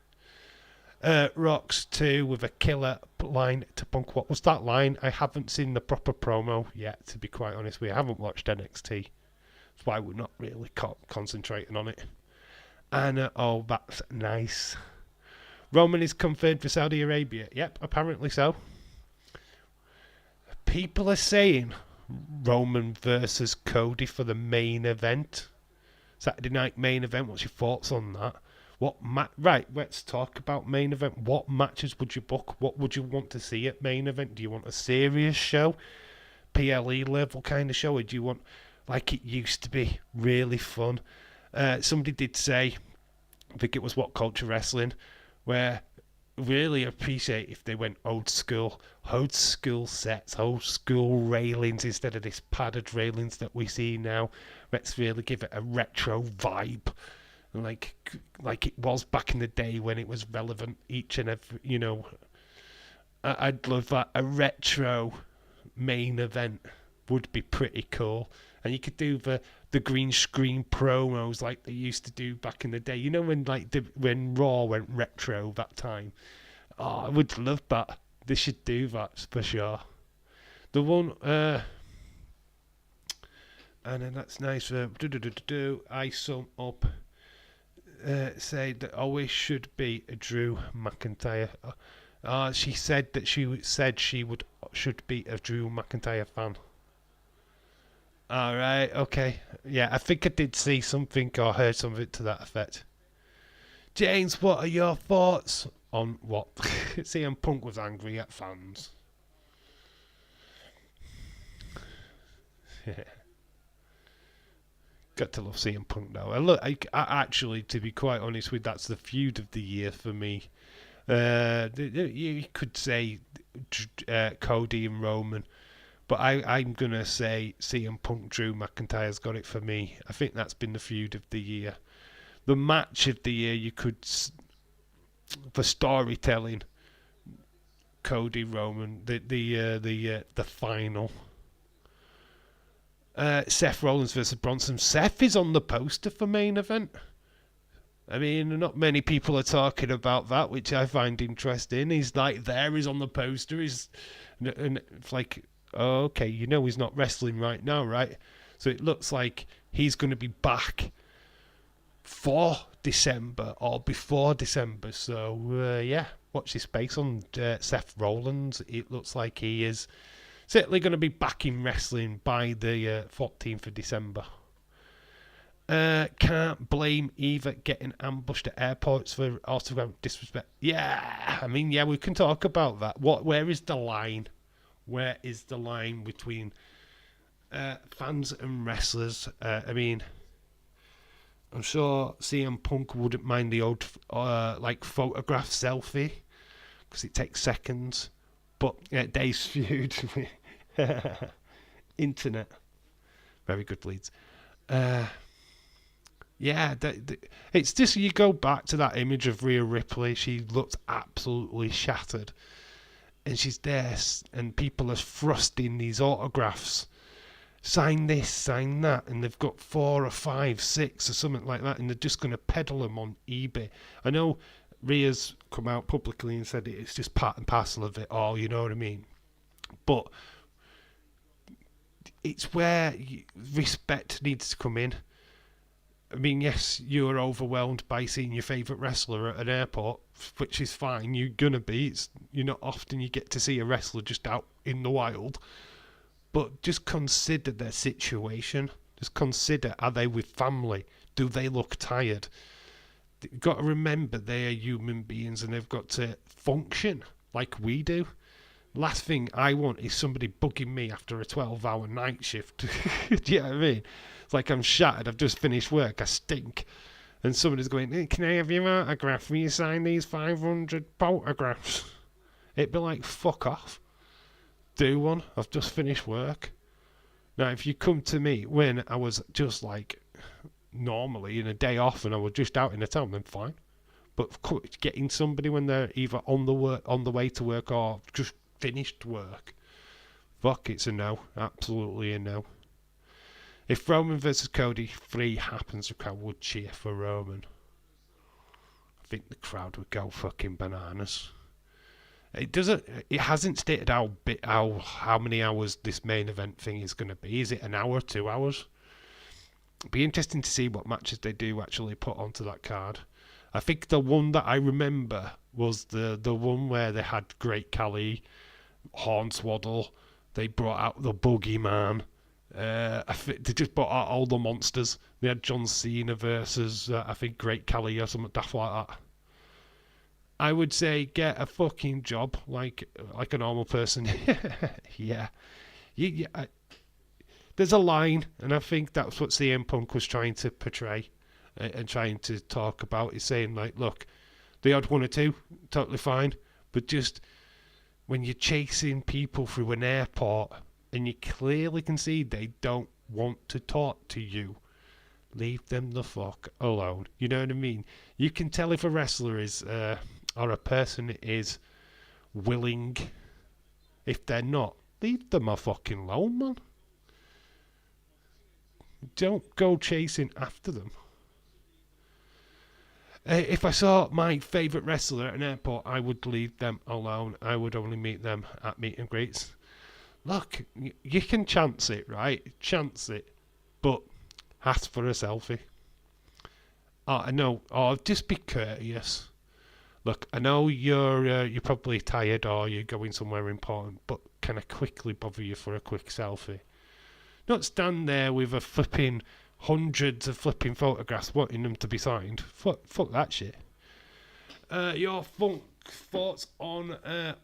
Rocks 2 with a killer line to Punk. What was that line? I haven't seen the proper promo yet, to be quite honest with you. I haven't watched NXT. That's why we're not really concentrating on it. And, oh, that's nice. Roman is confirmed for Saudi Arabia. Yep, apparently so. People are saying Roman versus Cody for the main event. Saturday night main event. What's your thoughts on that? Right, let's talk about main event. What matches would you book? What would you want to see at main event? Do you want a serious show? PLE level kind of show? Or do you want, like it used to be, really fun? Somebody did say, I think it was What Culture Wrestling, where really appreciate if they went old school sets, old school railings instead of this padded railings that we see now. Let's really give it a retro vibe, like it was back in the day when it was relevant. Each and every, I'd love that. A retro main event would be pretty cool, and you could do the green screen promos like they used to do back in the day. When Raw went retro that time. Oh, I would love that. They should do that for sure. The one, and then that's nice. I sum up. Say that always should be a Drew McIntyre. She said that should be a Drew McIntyre fan. All right, okay, yeah, I think I did see something or heard something to that effect. James, what are your thoughts on what CM Punk was angry at fans? Got to love CM Punk now. I actually, to be quite honest with, that's the feud of the year for me. You could say Cody and Roman, but I'm going to say CM Punk, Drew McIntyre's got it for me. I think that's been the feud of the year. The match of the year, you could, for storytelling, Cody Roman, the final. Seth Rollins versus Bronson. Seth is on the poster for main event. I mean, not many people are talking about that, which I find interesting. He's on the poster. And it's like, oh, okay, he's not wrestling right now, right? So it looks like he's going to be back for December or before December. So, yeah, watch this space on Seth Rollins. It looks like he is certainly going to be back in wrestling by the 14th of December. Can't blame either getting ambushed at airports for autograph disrespect. Yeah, I mean, yeah, we can talk about that. Where is the line? Where is the line between fans and wrestlers? I mean, I'm sure CM Punk wouldn't mind the old photograph selfie because it takes seconds. But Dave's feud, internet, very good leads. Yeah, it's just, you go back to that image of Rhea Ripley. She looked absolutely shattered, and she's there, and people are thrusting these autographs. Sign this, sign that, and they've got 4 or 5, 6 or something like that, and they're just going to peddle them on eBay. I know Rhea's come out publicly and said it's just part and parcel of it all, you know what I mean? But it's where respect needs to come in. I mean, yes, you're overwhelmed by seeing your favourite wrestler at an airport, which is fine. You're going to be. You're not often you get to see a wrestler just out in the wild. But just consider their situation. Just consider, are they with family? Do they look tired? You've got to remember they are human beings and they've got to function like we do. Last thing I want is somebody bugging me after a 12-hour night shift. Do you know what I mean? It's like I'm shattered. I've just finished work. I stink. And somebody's going, hey, can I have your autograph? Will you sign these 500 photographs? It'd be like, fuck off. Do one. I've just finished work. Now, if you come to me when I was just like normally in a day off and I was just out in the town, then fine. But getting somebody when they're either on the way to work or just finished work, fuck, it's a no. Absolutely a no. If Roman versus Cody 3 happens, the crowd would cheer for Roman. I think the crowd would go fucking bananas. It hasn't stated how many hours this main event thing is going to be. Is it an hour, 2 hours? It'd be interesting to see what matches they do actually put onto that card. I think the one that I remember was the one where they had Great Khali, Hornswoggle. They brought out the Boogeyman. They just brought out all the monsters. They had John Cena versus I think Great Khali or something daft like that. I would say get a fucking job like a normal person. Yeah. There's a line, and I think that's what CM Punk was trying to portray and trying to talk about. Is saying like, look, the odd one or two, totally fine, but just when you're chasing people through an airport and you clearly can see they don't want to talk to you, leave them the fuck alone. You know what I mean? You can tell if a wrestler is or a person is willing. If they're not, leave them a fucking alone, man. Don't go chasing after them. If I saw my favourite wrestler at an airport, I would leave them alone. I would only meet them at meet and greets. Look, you can chance it, right? Chance it. But ask for a selfie. I know. Or just be courteous. Look, I know you're probably tired or you're going somewhere important, but can I quickly bother you for a quick selfie? Not stand there with a flipping hundreds of flipping photographs wanting them to be signed. Fuck that shit. Your thoughts on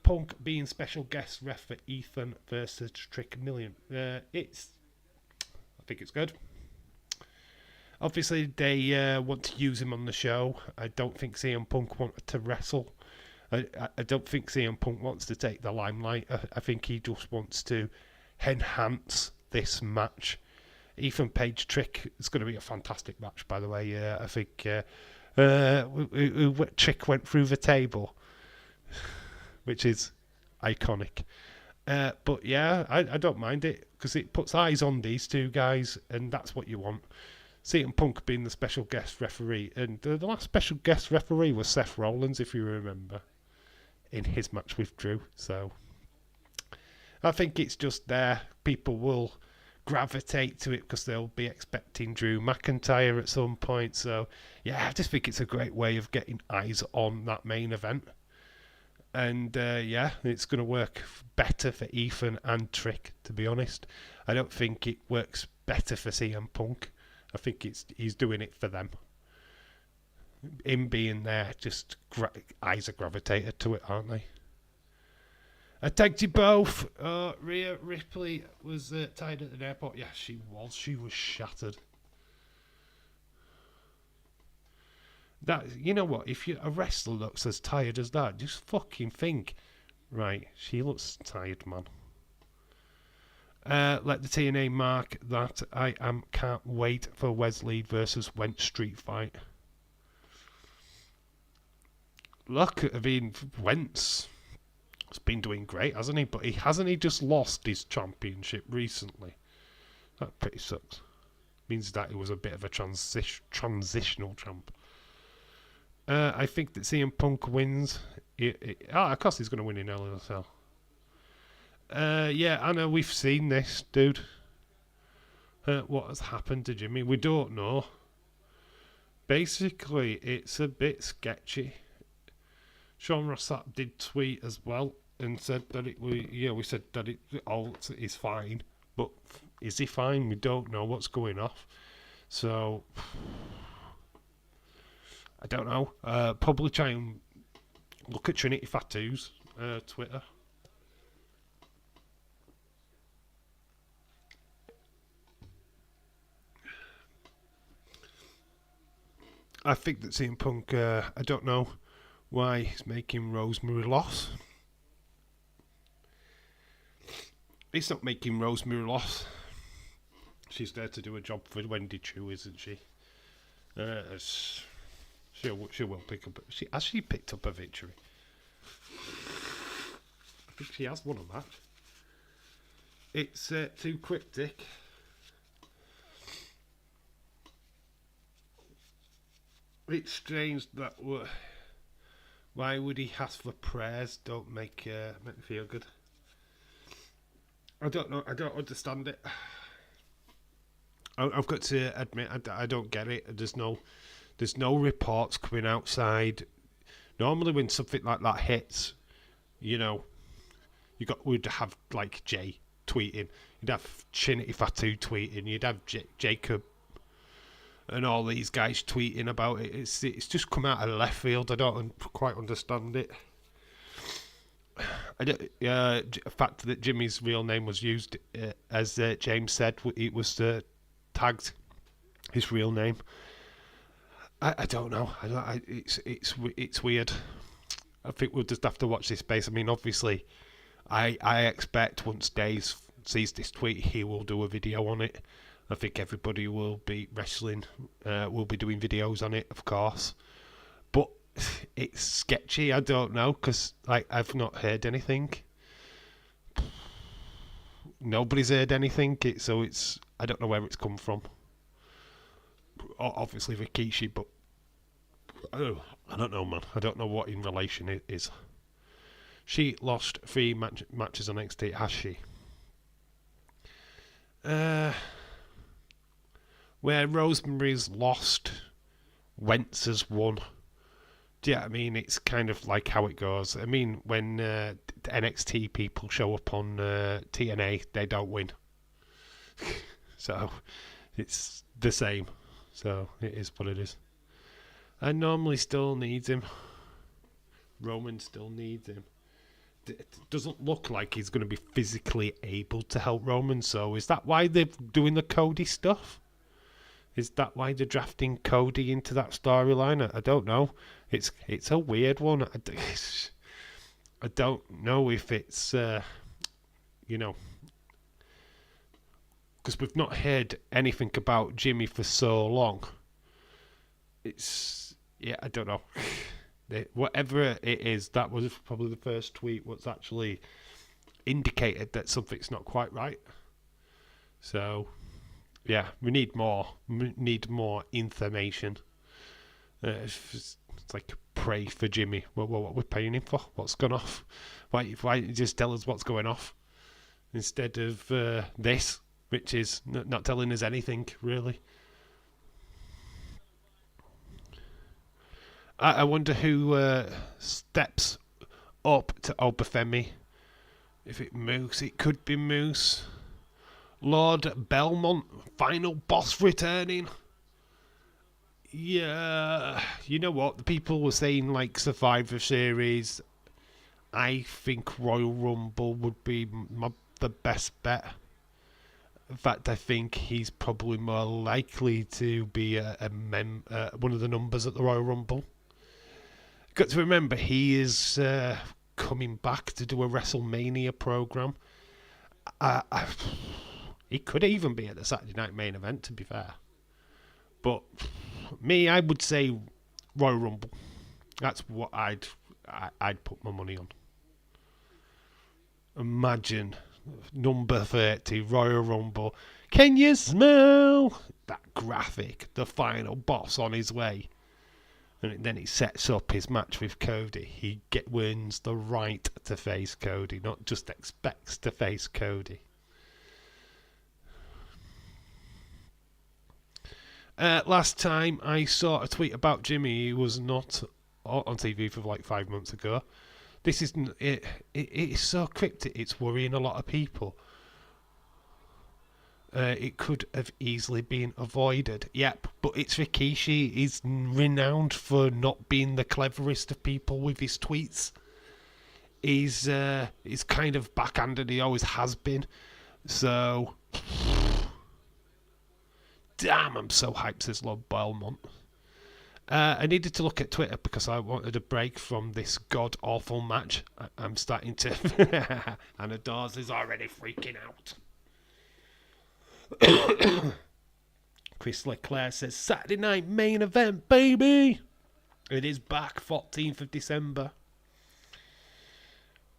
Punk being special guest ref for Ethan versus Trick Million? I think it's good. Obviously, they want to use him on the show. I don't think CM Punk wanted to wrestle. I don't think CM Punk wants to take the limelight. I think he just wants to enhance this match. Ethan Page Trick is going to be a fantastic match, by the way. I think Trick went through the table, which is iconic. But yeah, I don't mind it because it puts eyes on these two guys, and that's what you want. CM Punk being the special guest referee, and the last special guest referee was Seth Rollins, if you remember, in his match with Drew. So I think it's just there. People will gravitate to it because they'll be expecting Drew McIntyre at some point. So yeah, I just think it's a great way of getting eyes on that main event. And yeah, it's going to work better for Ethan and Trick, to be honest. I don't think it works better for CM Punk. I think he's doing it for them. Him being there, just eyes are gravitated to it, aren't they? I tagged you both. Rhea Ripley was tied at an airport. Yeah, she was. She was shattered. That, you know what? If a wrestler looks as tired as that, just fucking think, right? She looks tired, man. Let the TNA mark that I can't wait for Wesley versus Wentz street fight. Look, I mean, Wentz has been doing great, hasn't he? But hasn't he just lost his championship recently? That pretty sucks. Means that he was a bit of a transitional champ. I think that CM Punk wins. Of course he's going to win in Hell in a Cell. Yeah, Anna, we've seen this, dude. What has happened to Jimmy? We don't know. Basically, it's a bit sketchy. Sean Rossap did tweet as well and said that we said that it all is fine, but is he fine? We don't know what's going off. So I don't know. Probably try and look at Trinity Fatu's Twitter. I think that CM Punk, I don't know why he's making Rosemary loss. He's not making Rosemary loss. She's there to do a job for Wendy Chu, isn't she? She will pick up. Has she picked up a victory? I think she has won a match. It's too cryptic. It's strange that why would he ask for prayers? Don't make me feel good. I don't know. I don't understand it. I've got to admit I don't get it. There's no reports coming outside. Normally when something like that hits, we'd have like Jay tweeting, you'd have Trinity Fatu tweeting, you'd have Jacob and all these guys tweeting about it. It's just come out of left field. I don't quite understand it. The fact that Jimmy's real name was used, as James said, it was tagged his real name. I don't know. It's weird. I think we'll just have to watch this space. I mean, obviously, I expect once Dave sees this tweet, he will do a video on it. I think everybody will be wrestling, will be doing videos on it, of course. But it's sketchy. I don't know, because I've not heard anything. Nobody's heard anything. So I don't know where it's come from. Obviously Rikishi, but I don't know, man. I don't know what in relation it is. She lost 3 matches on NXT, has she? Where Rosemary's lost, Wentz has won. Yeah, I mean, it's kind of like how it goes. I mean, when NXT people show up on TNA, they don't win. So, it's the same. So, it is what it is. And normally still needs him. Roman still needs him. It doesn't look like he's going to be physically able to help Roman. So, is that why they're doing the Cody stuff? Is that why they're drafting Cody into that storyline? I don't know. It's a weird one. I don't know if it's because we've not heard anything about Jimmy for so long. I don't know. Whatever it is, that was probably the first tweet what's actually indicated that something's not quite right. So, yeah, we need more. We need more information. It's like pray for Jimmy. What we're paying him for? What's gone off? Why don't you just tell us what's going off instead of this, which is not telling us anything really. I wonder who steps up to Obafemi. If it Moose, it could be Moose. Lord Belmont, final boss returning. Yeah, you know what? The people were saying like Survivor Series. I think Royal Rumble would be the best bet. In fact, I think he's probably more likely to be one of the numbers at the Royal Rumble. Got to remember, he is coming back to do a WrestleMania program. He could even be at the Saturday Night Main Event, to be fair. But I would say Royal Rumble. That's what I'd put my money on. Imagine number 30 Royal Rumble. Can you smell that graphic? The final boss on his way. And then he sets up his match with Cody. He wins the right to face Cody, not just expects to face Cody. Last time I saw a tweet about Jimmy, he was not on TV for like 5 months ago. This isn't it. It is so cryptic. It's worrying a lot of people. It could have easily been avoided. Yep, but it's Rikishi. He's renowned for not being the cleverest of people with his tweets. He's kind of backhanded. He always has been. So, damn, I'm so hyped, says Lord Belmont. I needed to look at Twitter because I wanted a break from this god-awful match. I'm starting to... Anna Dawes is already freaking out. Chris Leclerc says, Saturday night main event, baby! It is back, 14th of December.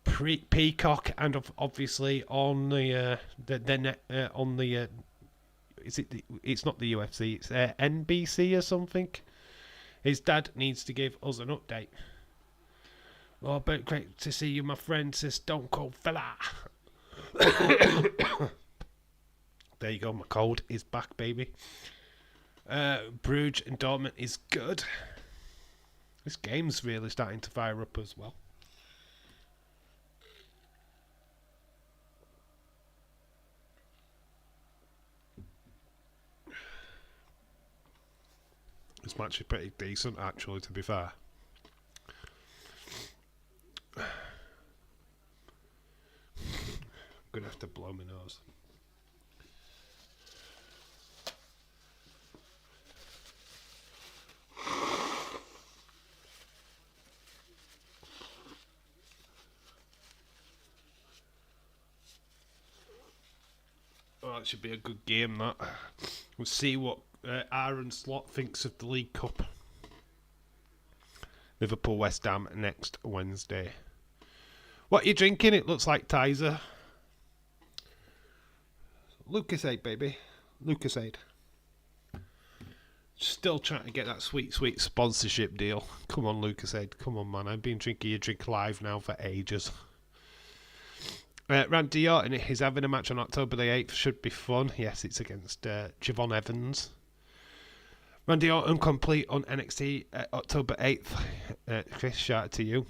Peacock, and obviously on the it's not the UFC, it's NBC or something. His dad needs to give us an update. Oh, but great to see you, my friend, says Stone Cold Fella. There you go, my cold is back, baby. Bruges and Dortmund is good. This game's really starting to fire up as well. This match is pretty decent, actually, to be fair. I'm going to have to blow my nose. Oh, it should be a good game, that. We'll see what Aaron Slot thinks of the League Cup. Liverpool West Ham next Wednesday. What are you drinking? It looks like Tizer. Lucasade, baby. Lucasade. Still trying to get that sweet, sweet sponsorship deal. Come on, Lucasade. Come on, man. I've been drinking your drink live now for ages. Randy Orton is having a match on October the 8th. Should be fun. Yes, it's against Javon Evans. Randy Orton complete on NXT October 8th. Chris, shout out to you.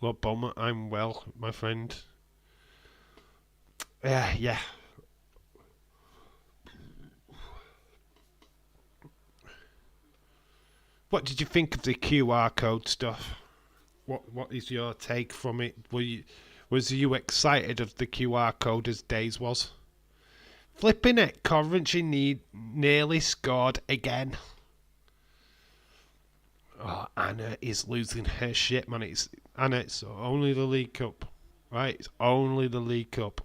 Lord Bowman, I'm well, my friend. Yeah. What did you think of the QR code stuff? What is your take from it? Was you excited of the QR code as Days was? Flipping it, Coventry nearly scored again. Oh, Anna is losing her shit, man. It's only the League Cup, right? It's only the League Cup.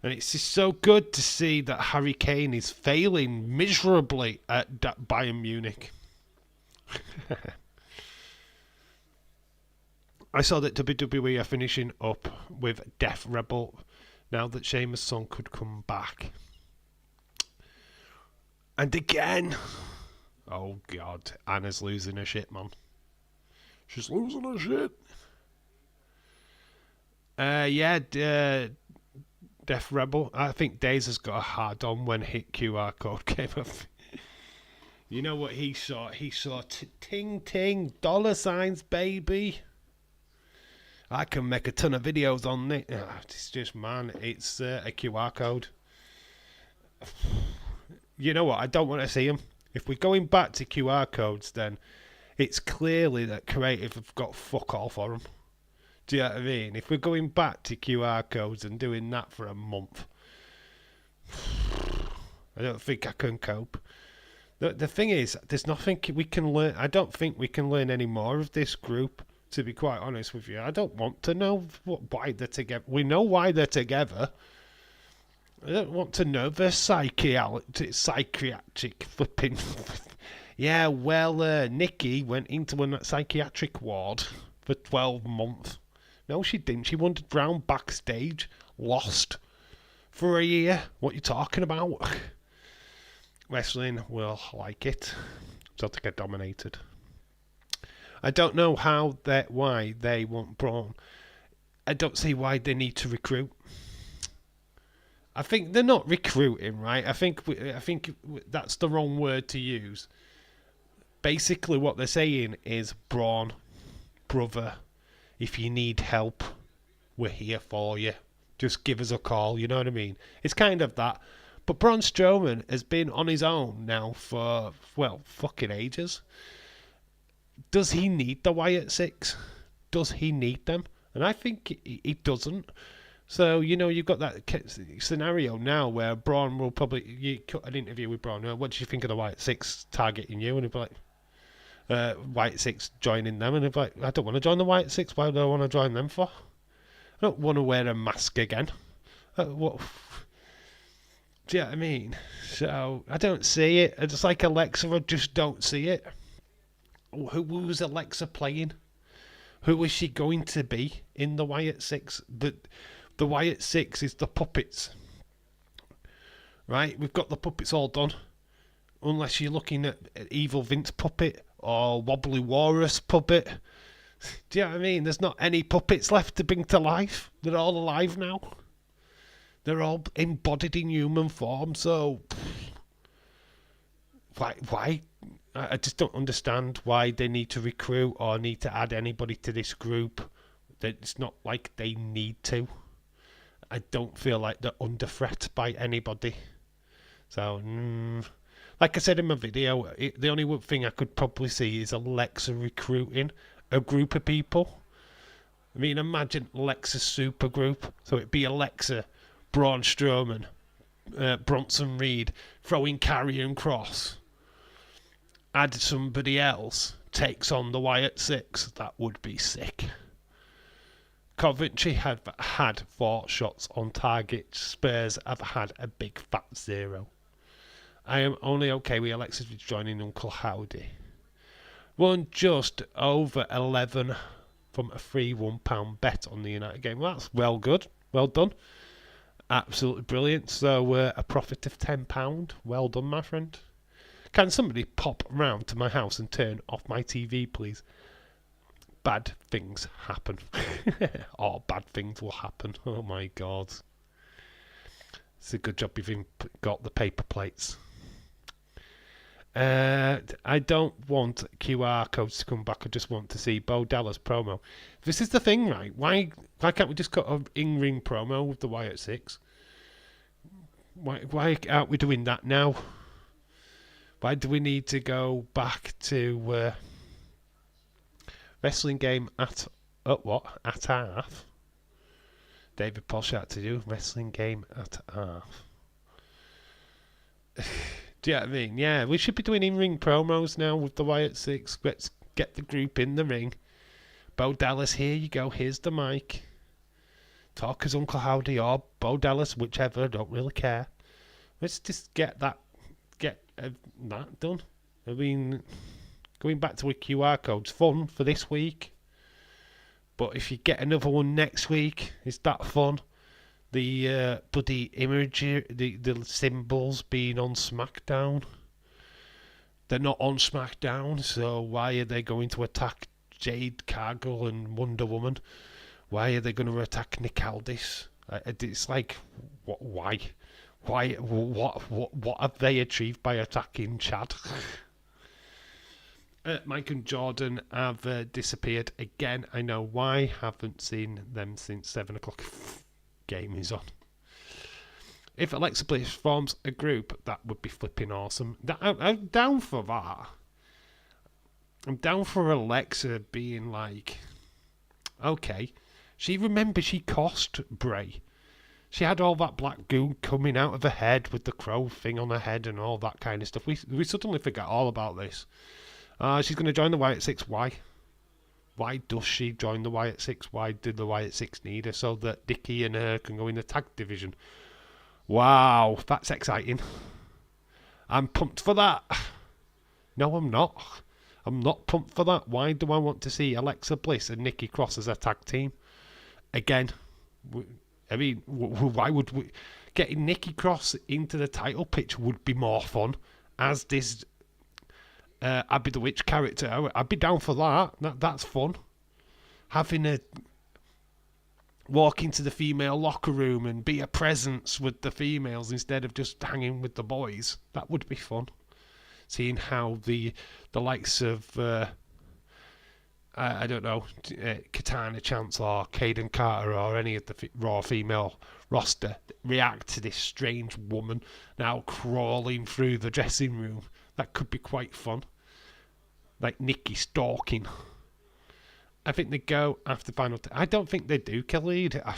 And it's just so good to see that Harry Kane is failing miserably at Bayern Munich. I saw that WWE are finishing up with Death Rebel now that Sheamus' son could come back. And again, oh God, Anna's losing her shit, man. She's losing her shit. Death Rebel. I think Days has got a hard on when hit QR code came up. You know what he saw? He saw ting ting $signs, baby. I can make a ton of videos on it. It's just, man, it's a QR code. You know what? I don't want to see them. If we're going back to QR codes, then it's clearly that creative have got fuck all for them. Do you know what I mean? If we're going back to QR codes and doing that for a month, I don't think I can cope. The thing is, there's nothing we can learn. I don't think we can learn any more of this group. To be quite honest with you, I don't want to know why they're together. We know why they're together. I don't want to know their psychiatric flipping. Yeah, well, Nikki went into a psychiatric ward for 12 months. No, she didn't. She wandered round backstage, lost for a year. What are you talking about? Wrestling will like it, so to get dominated. I don't know why they want Braun. I don't see why they need to recruit. I think they're not recruiting, right? I think that's the wrong word to use. Basically, what they're saying is, Braun, brother, if you need help, we're here for you. Just give us a call. You know what I mean? It's kind of that. But Braun Strowman has been on his own now for, well, fucking ages. Does he need the Wyatt Six? Does he need them? And I think he doesn't. So, you know, you've got that scenario now where Braun will probably... You cut an interview with Braun. What do you think of the Wyatt Six targeting you? And he'll be like, White Six joining them, and if I don't want to join the White Six, why do I want to join them for? I don't want to wear a mask again. What? Do you know what I mean? So I don't see it. It's like Alexa, I just don't see it. Who was Alexa playing? Who is she going to be in the Wyatt Six? The Wyatt Six is the puppets. Right? We've got the puppets all done. Unless you're looking at Evil Vince puppet or Wobbly Walrus puppet. Do you know what I mean? There's not any puppets left to bring to life. They're all alive now. They're all embodied in human form, so why? I just don't understand why they need to recruit or need to add anybody to this group. It's not like they need to. I don't feel like they're under threat by anybody. So, like I said in my video, the only thing I could probably see is Alexa recruiting a group of people. I mean, imagine Alexa's super group. So it'd be Alexa, Braun Strowman, Bronson Reed, throwing Karrion Kross. Add somebody else, takes on the Wyatt Six. That would be sick. Coventry have had 4 shots on target. Spurs have had a big fat 0. I am only okay with Alexis joining Uncle Howdy. Won just over 11 from a free £1 bet on the United game. Well, that's well good. Well done. Absolutely brilliant. So a profit of £10. Well done, my friend. Can somebody pop round to my house and turn off my TV, please? Bad things happen. Or bad things will happen. Oh my God. It's a good job you've even got the paper plates. I don't want QR codes to come back. I just want to see Bo Dallas promo. This is the thing, right? Why can't we just cut an in-ring promo with the Wyatt Six? Why aren't we doing that now? Why do we need to go back to wrestling game at what? At half? David Paul shout to you. Wrestling game at half. Do you know what I mean? Yeah, we should be doing in-ring promos now with the Wyatt Six. Let's get the group in the ring. Bo Dallas, here you go. Here's the mic. Talk as Uncle Howdy or Bo Dallas, whichever. I don't really care. Let's just get that done. I mean, going back to a QR code's fun for this week. But if you get another one next week, is that fun? The bloody imagery, the symbols being on SmackDown. They're not on SmackDown, so why are they going to attack Jade Cargill and Wonder Woman? Why are they going to attack Nick Aldis? It's like, why? What have they achieved by attacking Chad? Mike and Jordan have disappeared again. I know why. Haven't seen them since 7 o'clock. Game is on. If Alexa Bliss forms a group, that would be flipping awesome. I'm down for that. I'm down for Alexa being like, okay, she cost Bray. She had all that black goo coming out of her head with the crow thing on her head and all that kind of stuff. We suddenly forget all about this. She's going to join the Wyatt Six. Why? Why does she join the Wyatt Six? Why did the Wyatt Six need her? So that Dickie and her can go in the tag division. Wow, that's exciting. I'm pumped for that. No, I'm not. I'm not pumped for that. Why do I want to see Alexa Bliss and Nikki Cross as a tag team? Again, I mean, why would we... Getting Nikki Cross into the title pitch would be more fun, as this Abby the Witch character. I'd be down for that. That's fun. Having a walk into the female locker room and be a presence with the females instead of just hanging with the boys. That would be fun. Seeing how the likes of I don't know, Katana Chance or Caden Carter or any of the Raw female roster react to this strange woman now crawling through the dressing room. That could be quite fun. Like Nikki stalking. I think they go after Final... I don't think they do, Khalid. I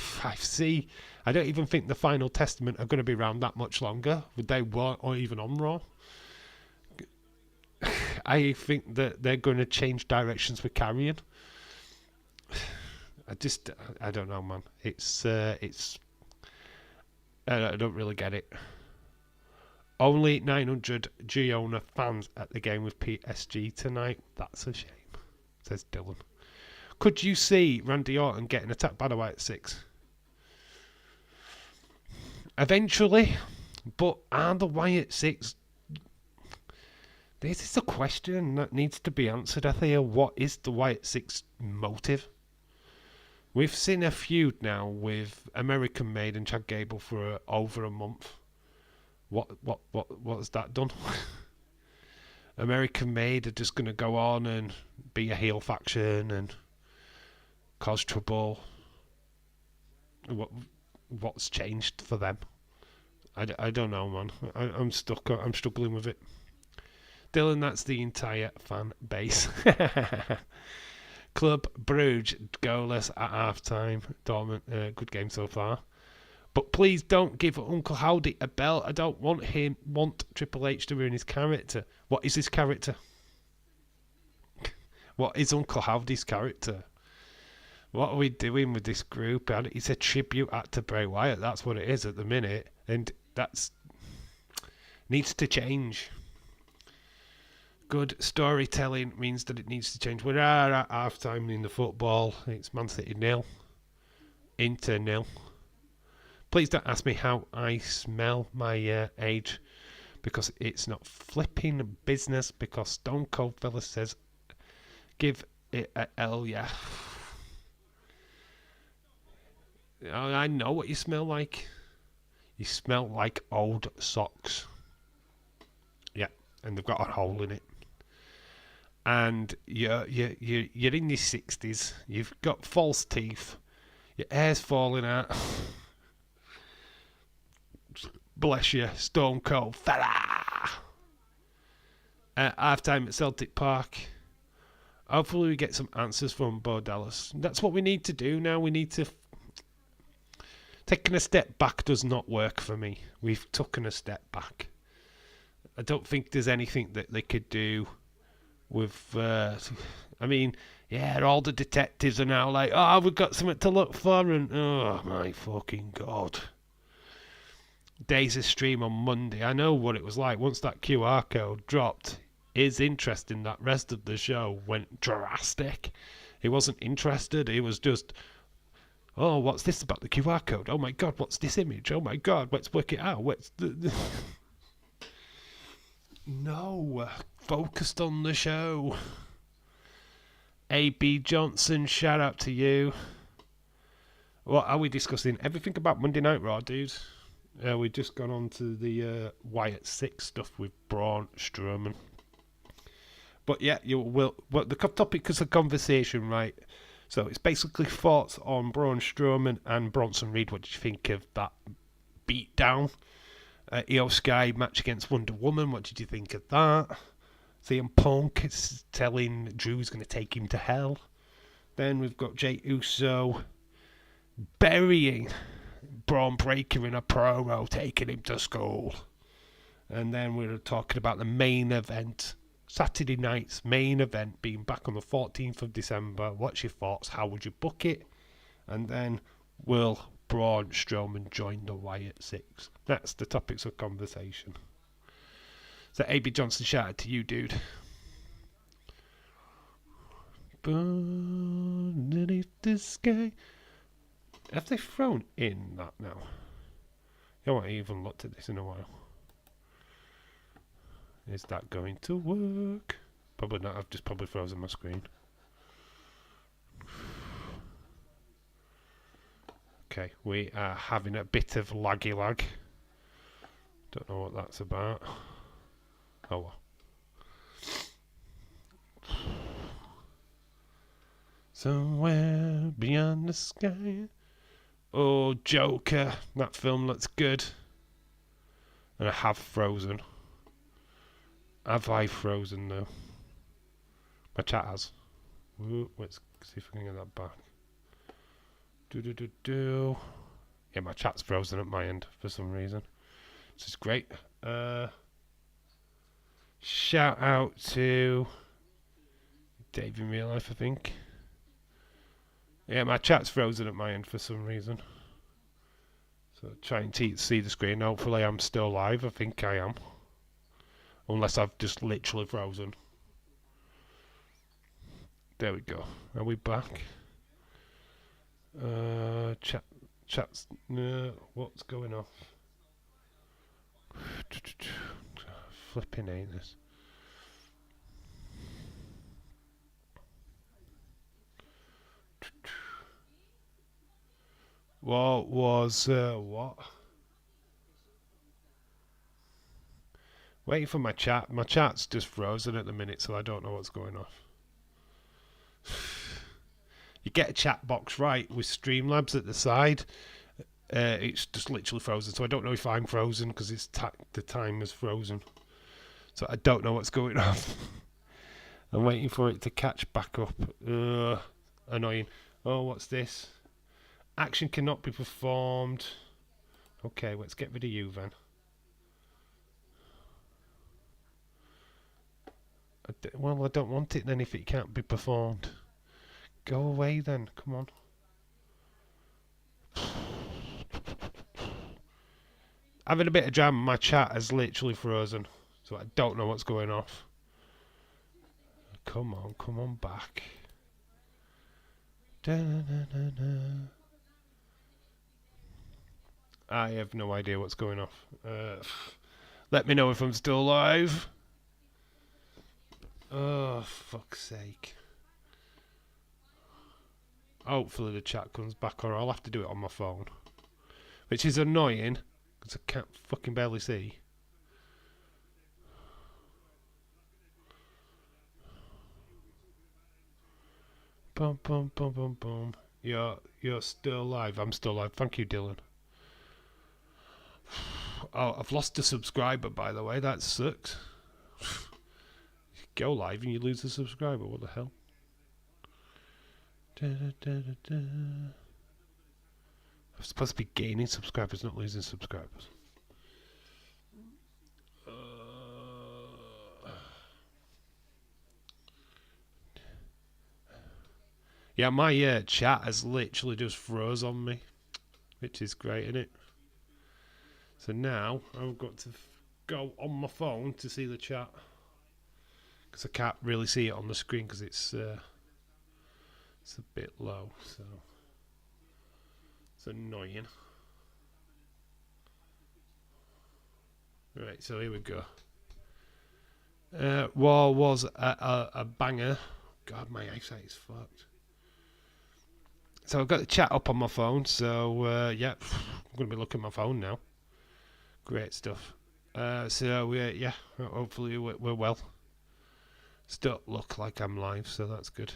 don't even think the Final Testament are going to be around that much longer. Would they weren't or even on Raw? I think that they're going to change directions with Carrion. I don't know, man. I don't really get it. Only 900 Giona fans at the game with PSG tonight. That's a shame, says Dylan. Could you see Randy Orton getting attacked by the White Six? Eventually, but are the Wyatt Six? This is a question that needs to be answered, I think. What is the Wyatt Six motive? We've seen a feud now with American Made and Chad Gable for over a month. What has that done? American Made are just going to go on and be a heel faction and cause trouble. What's changed for them? I don't know, man. I'm stuck. I'm struggling with it. Dylan, that's the entire fan base. Club Brugge goalless at half time. Dortmund, good game so far. But please don't give Uncle Howdy a bell. I don't want Triple H to ruin his character. What is his character? What is Uncle Howdy's character? What are we doing with this group? It's a tribute act to Bray Wyatt. That's what it is at the minute. And that's needs to change. Good storytelling means that it needs to change. We're at half time in the football. It's Man City 0, Inter 0. Please don't ask me how I smell my age, because it's not flipping business, because Stone Cold Fella says give it a L, yeah. I know what you smell like. You smell like old socks. Yeah, and they've got a hole in it. And you're in your 60s. You've got false teeth. Your hair's falling out. Bless you, Stone Cold Fella. Half time at Celtic Park. Hopefully we get some answers from Bo Dallas. That's what we need to do now. We need to... Taking a step back does not work for me. We've taken a step back. I don't think there's anything that they could do with... I mean, yeah, all the detectives are now like, oh, we've got something to look for, and oh my fucking God. Days of stream on Monday. I know what it was like once that QR code dropped. His interest in that rest of the show went drastic. He wasn't interested. He was just, oh, what's this about the QR code? Oh my God, what's this image? Oh my God, let's work it out. What's the... No, focused on the show. A.B. Johnson, shout out to you. What are we discussing? Everything about Monday Night Raw, dude. We've just gone on to the Wyatt Six stuff with Braun Strowman. But yeah, you will. Well, the topic is a conversation, right? So it's basically thoughts on Braun Strowman and Bronson Reed. What did you think of that beatdown? Io Sky match against Wonder Woman. What did you think of that? CM Punk is telling Drew he's going to take him to hell. Then we've got Jey Uso burying Braun Breaker in a promo, taking him to school. And then we're talking about the main event, Saturday night's main event being back on the 14th of December. What's your thoughts? How would you book it? And then will Braun Strowman join the Wyatt Six? That's the topics of conversation. So A.B. Johnson, shout out to you, dude. Beneath the sky. Have they thrown in that now? I haven't even looked at this in a while. Is that going to work? Probably not. I've just probably frozen my screen. Okay, we are having a bit of laggy lag. Don't know what that's about. Oh well. Somewhere beyond the sky. Oh, Joker. That film looks good. And I have frozen. Have I frozen though? My chat has. Ooh, let's see if I can get that back. Yeah, my chat's frozen at my end for some reason. This is great. shout out to Dave in real life, I think. Yeah, my chat's frozen at my end for some reason. So try and see the screen. Hopefully I'm still live. I think I am. Unless I've just literally frozen. There we go. Are we back? Chat's... what's going off? Flipping anus. What was... what? Waiting for my chat. My chat's just frozen at the minute, so I don't know what's going on. You get a chat box right with Streamlabs at the side. It's just literally frozen, so I don't know if I'm frozen because it's the timer's frozen. So I don't know what's going on. I'm waiting for it to catch back up. Annoying. Oh, what's this? Action cannot be performed. Okay, let's get rid of you then. Well, I don't want it then if it can't be performed. Go away then, come on. Having a bit of jam, my chat has literally frozen. So I don't know what's going off. Come on back. I have no idea what's going off. Let me know if I'm still alive. Oh, fuck's sake. Hopefully the chat comes back, or I'll have to do it on my phone. Which is annoying, because I can't fucking barely see. Boom, boom, boom, boom, boom. You're still alive. I'm still alive. Thank you, Dylan. Oh, I've lost a subscriber, by the way. That sucks. Go live and you lose a subscriber. What the hell? I'm supposed to be gaining subscribers, not losing subscribers. Yeah, my chat has literally just froze on me, which is great, isn't it? So now I've got to go on my phone to see the chat, because I can't really see it on the screen because it's a bit low, so it's annoying. Right, so here we go. War was a banger. God, my eyesight is fucked. So I've got the chat up on my phone, so yeah, I'm going to be looking at my phone now. Great stuff. So yeah, hopefully we're well. Still look like I'm live, so that's good.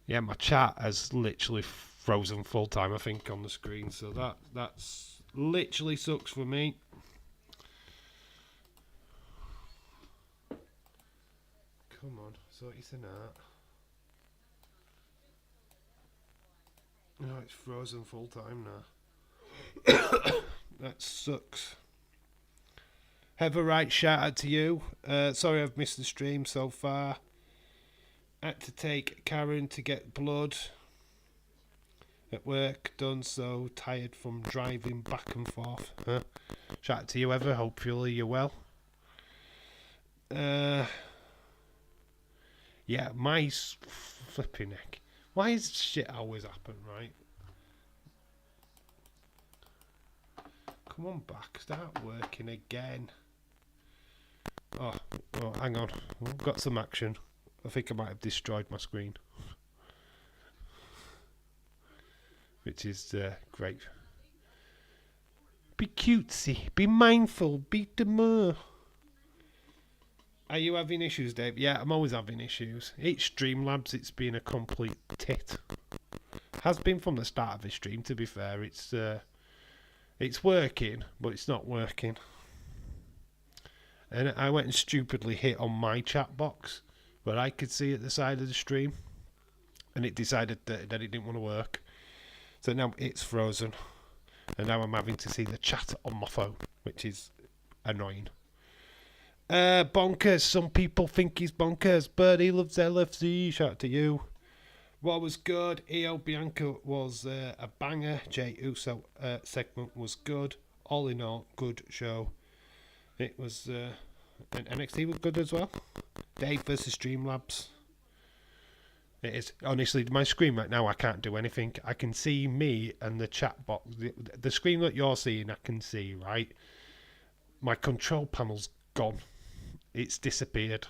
Yeah, my chat has literally frozen full time, I think, on the screen, so that's literally sucks for me. Come on, sort this out. No, it's frozen full time now. That sucks. Heather Wright, shout out to you. Sorry I've missed the stream so far. Had to take Karen to get blood at work done, so tired from driving back and forth. Shout out to you, Heather. Hopefully you're well. Yeah, my flipping neck. Why is shit always happen, right? Come on back, start working again. Oh, hang on. I've got some action. I think I might have destroyed my screen. Which is great. Be cutesy, be mindful, be demure. Are you having issues, Dave? Yeah, I'm always having issues. Each Streamlabs, it's been a complete tit. Has been from the start of the stream, to be fair. It's working, but it's not working. And I went and stupidly hit on my chat box, where I could see at the side of the stream, and it decided that it didn't want to work. So now it's frozen, and now I'm having to see the chat on my phone, which is annoying. Bonkers. Some people think he's bonkers, but he loves LFC. Shout out to you. What was good? EO Bianca was a banger. Jay Uso segment was good. All in all, good show. It was, and NXT was good as well. Dave versus Streamlabs. It is. Honestly, my screen right now, I can't do anything. I can see me and the chat box. The screen that you're seeing, I can see, right? My control panel's gone. It's disappeared.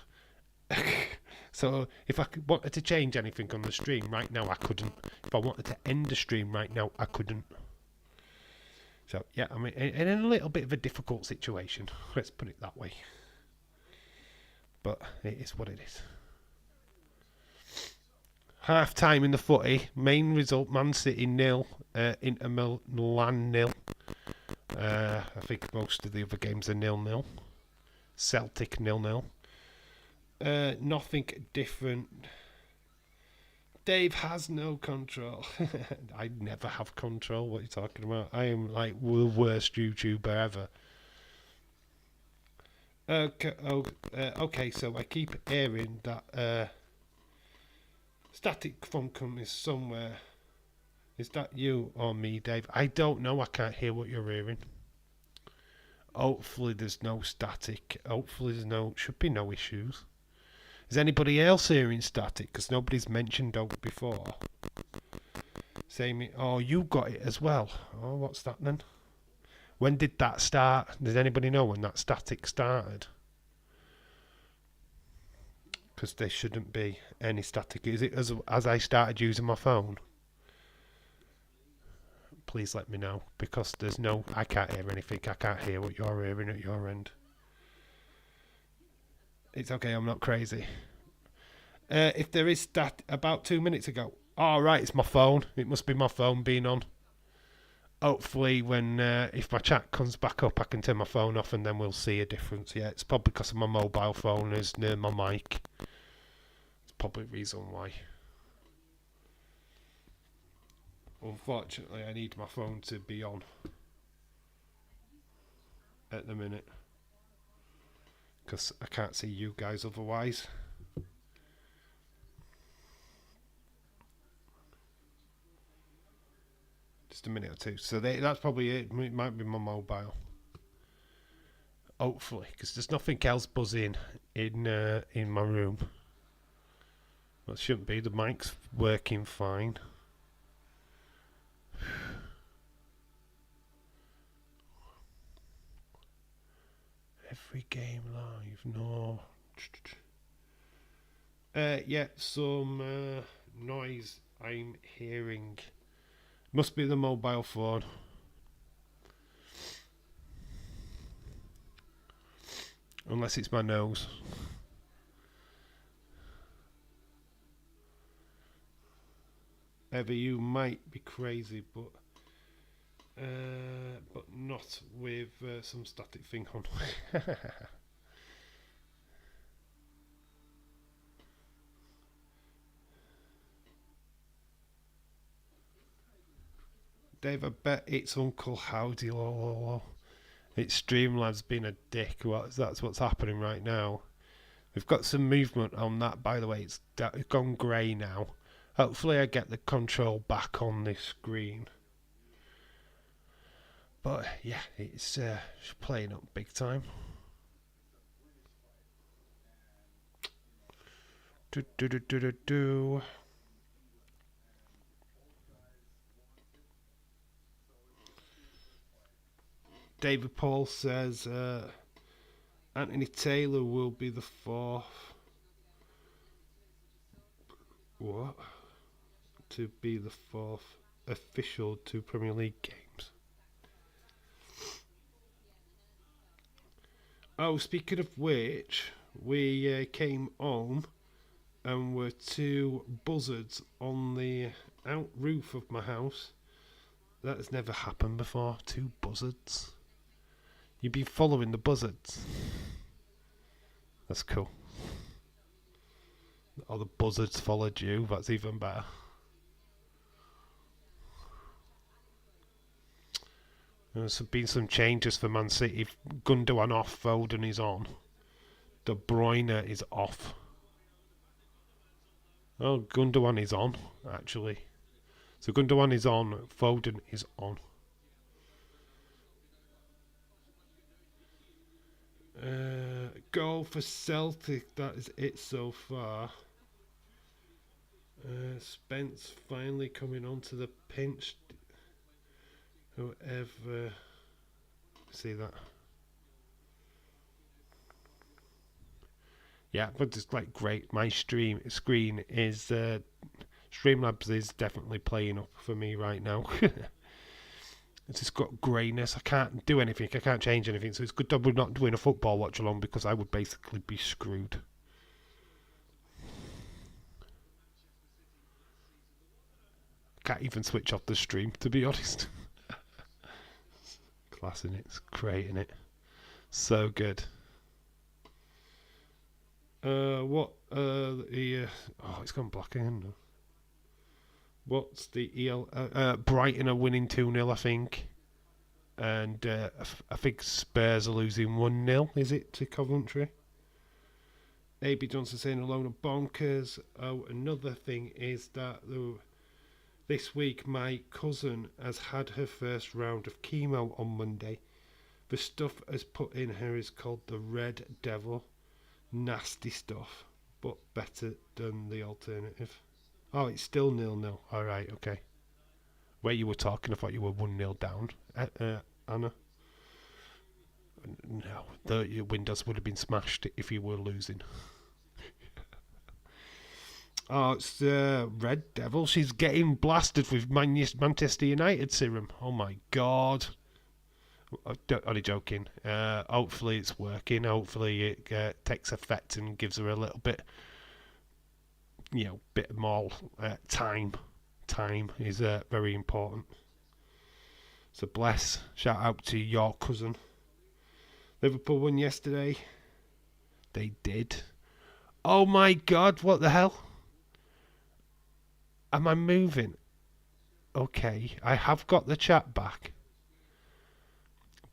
So if I wanted to change anything on the stream right now, I couldn't. If I wanted to end the stream right now, I couldn't. So yeah, I mean, in a little bit of a difficult situation. Let's put it that way. But it is what it is. Half time in the footy. Main result: Man City 0, Inter Milan 0. I think most of the other games are 0-0. Celtic 0-0. Nothing different. Dave has no control. I never have control. What are you talking about? I am like the worst YouTuber ever. Okay, so I keep hearing that static phone company is somewhere. Is that you or me, Dave? I don't know. I can't hear what you're hearing. Hopefully there's no static. Hopefully should be no issues. Is anybody else hearing static? Because nobody's mentioned Oak before. Saying, oh, you got it as well. Oh, what's that then? When did that start? Does anybody know when that static started? Because there shouldn't be any static. Is it as I started using my phone? Please let me know. Because I can't hear anything. I can't hear what you're hearing at your end. It's okay, I'm not crazy. If there is about 2 minutes ago. Oh, right, it's my phone. It must be my phone being on. Hopefully, if my chat comes back up, I can turn my phone off and then we'll see a difference. Yeah, it's probably because my mobile phone is near my mic. It's probably the reason why. Unfortunately, I need my phone to be on at the minute. Because I can't see you guys otherwise. Just a minute or two. So that's probably it. It might be my mobile. Hopefully, because there's nothing else buzzing in my room. Well, it shouldn't be. The mic's working fine. Every game live, no. Yeah, some noise I'm hearing. Must be the mobile phone. Unless it's my nose. Ever, you might be crazy, but not with some static thing on. Dave, I bet it's Uncle Howdy. Lol. It's Streamlad's been a dick. That's what's happening right now. We've got some movement on that, by the way. It's gone grey now. Hopefully I get the control back on this screen. But yeah, it's playing up big time. David Paul says Anthony Taylor will be the fourth. What? To be the fourth official to Premier League games. Oh, speaking of which, we came home and were two buzzards on the out roof of my house. That has never happened before. Two buzzards. You've been following the buzzards. That's cool. Or the buzzards followed you. That's even better. There's been some changes for Man City. Gundogan off, Foden is on. De Bruyne is off. Oh, Gundogan is on, actually. So Gundogan is on, Foden is on. Goal for Celtic, that is it so far. Spence finally coming onto the pinch. Whoever. See that? Yeah, but it's like great. My screen is Streamlabs is definitely playing up for me right now. It's just got greyness. I can't do anything. I can't change anything. So it's good that we're not doing a football watch along because I would basically be screwed. Can't even switch off the stream, to be honest. Class in it. It's great, in it. So good. Oh, it's gone black again now. What's the EL? Brighton are winning 2-0, I think. And I think Spurs are losing 1-0, is it, to Coventry? A.B. Johnson saying alone are bonkers. Oh, another thing is that this week my cousin has had her first round of chemo on Monday. The stuff has put in her is called the Red Devil. Nasty stuff, but better than the alternative. Oh, it's still 0-0. Alright, okay. Where you were talking, I thought you were 1-0 down, Anna. No, your windows would have been smashed if you were losing. Oh, it's Red Devil. She's getting blasted with Manchester United serum. Oh my god. Only joking. Hopefully it's working. Hopefully it takes effect and gives her a little bit, bit more time. Time is very important. So bless. Shout out to your cousin. Liverpool won yesterday. They did. Oh my god! What the hell? Am I moving? Okay, I have got the chat back.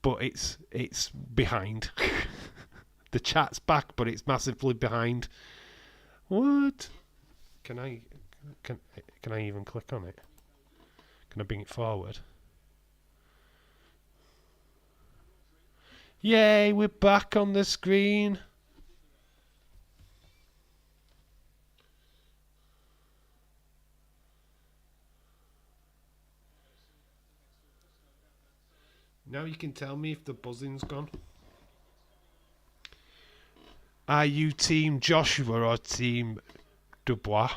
But it's behind. The chat's back, but it's massively behind. What? Can I even click on it? Can I bring it forward? Yay, we're back on the screen. Now you can tell me if the buzzing's gone. Are you team Joshua or team Dubois?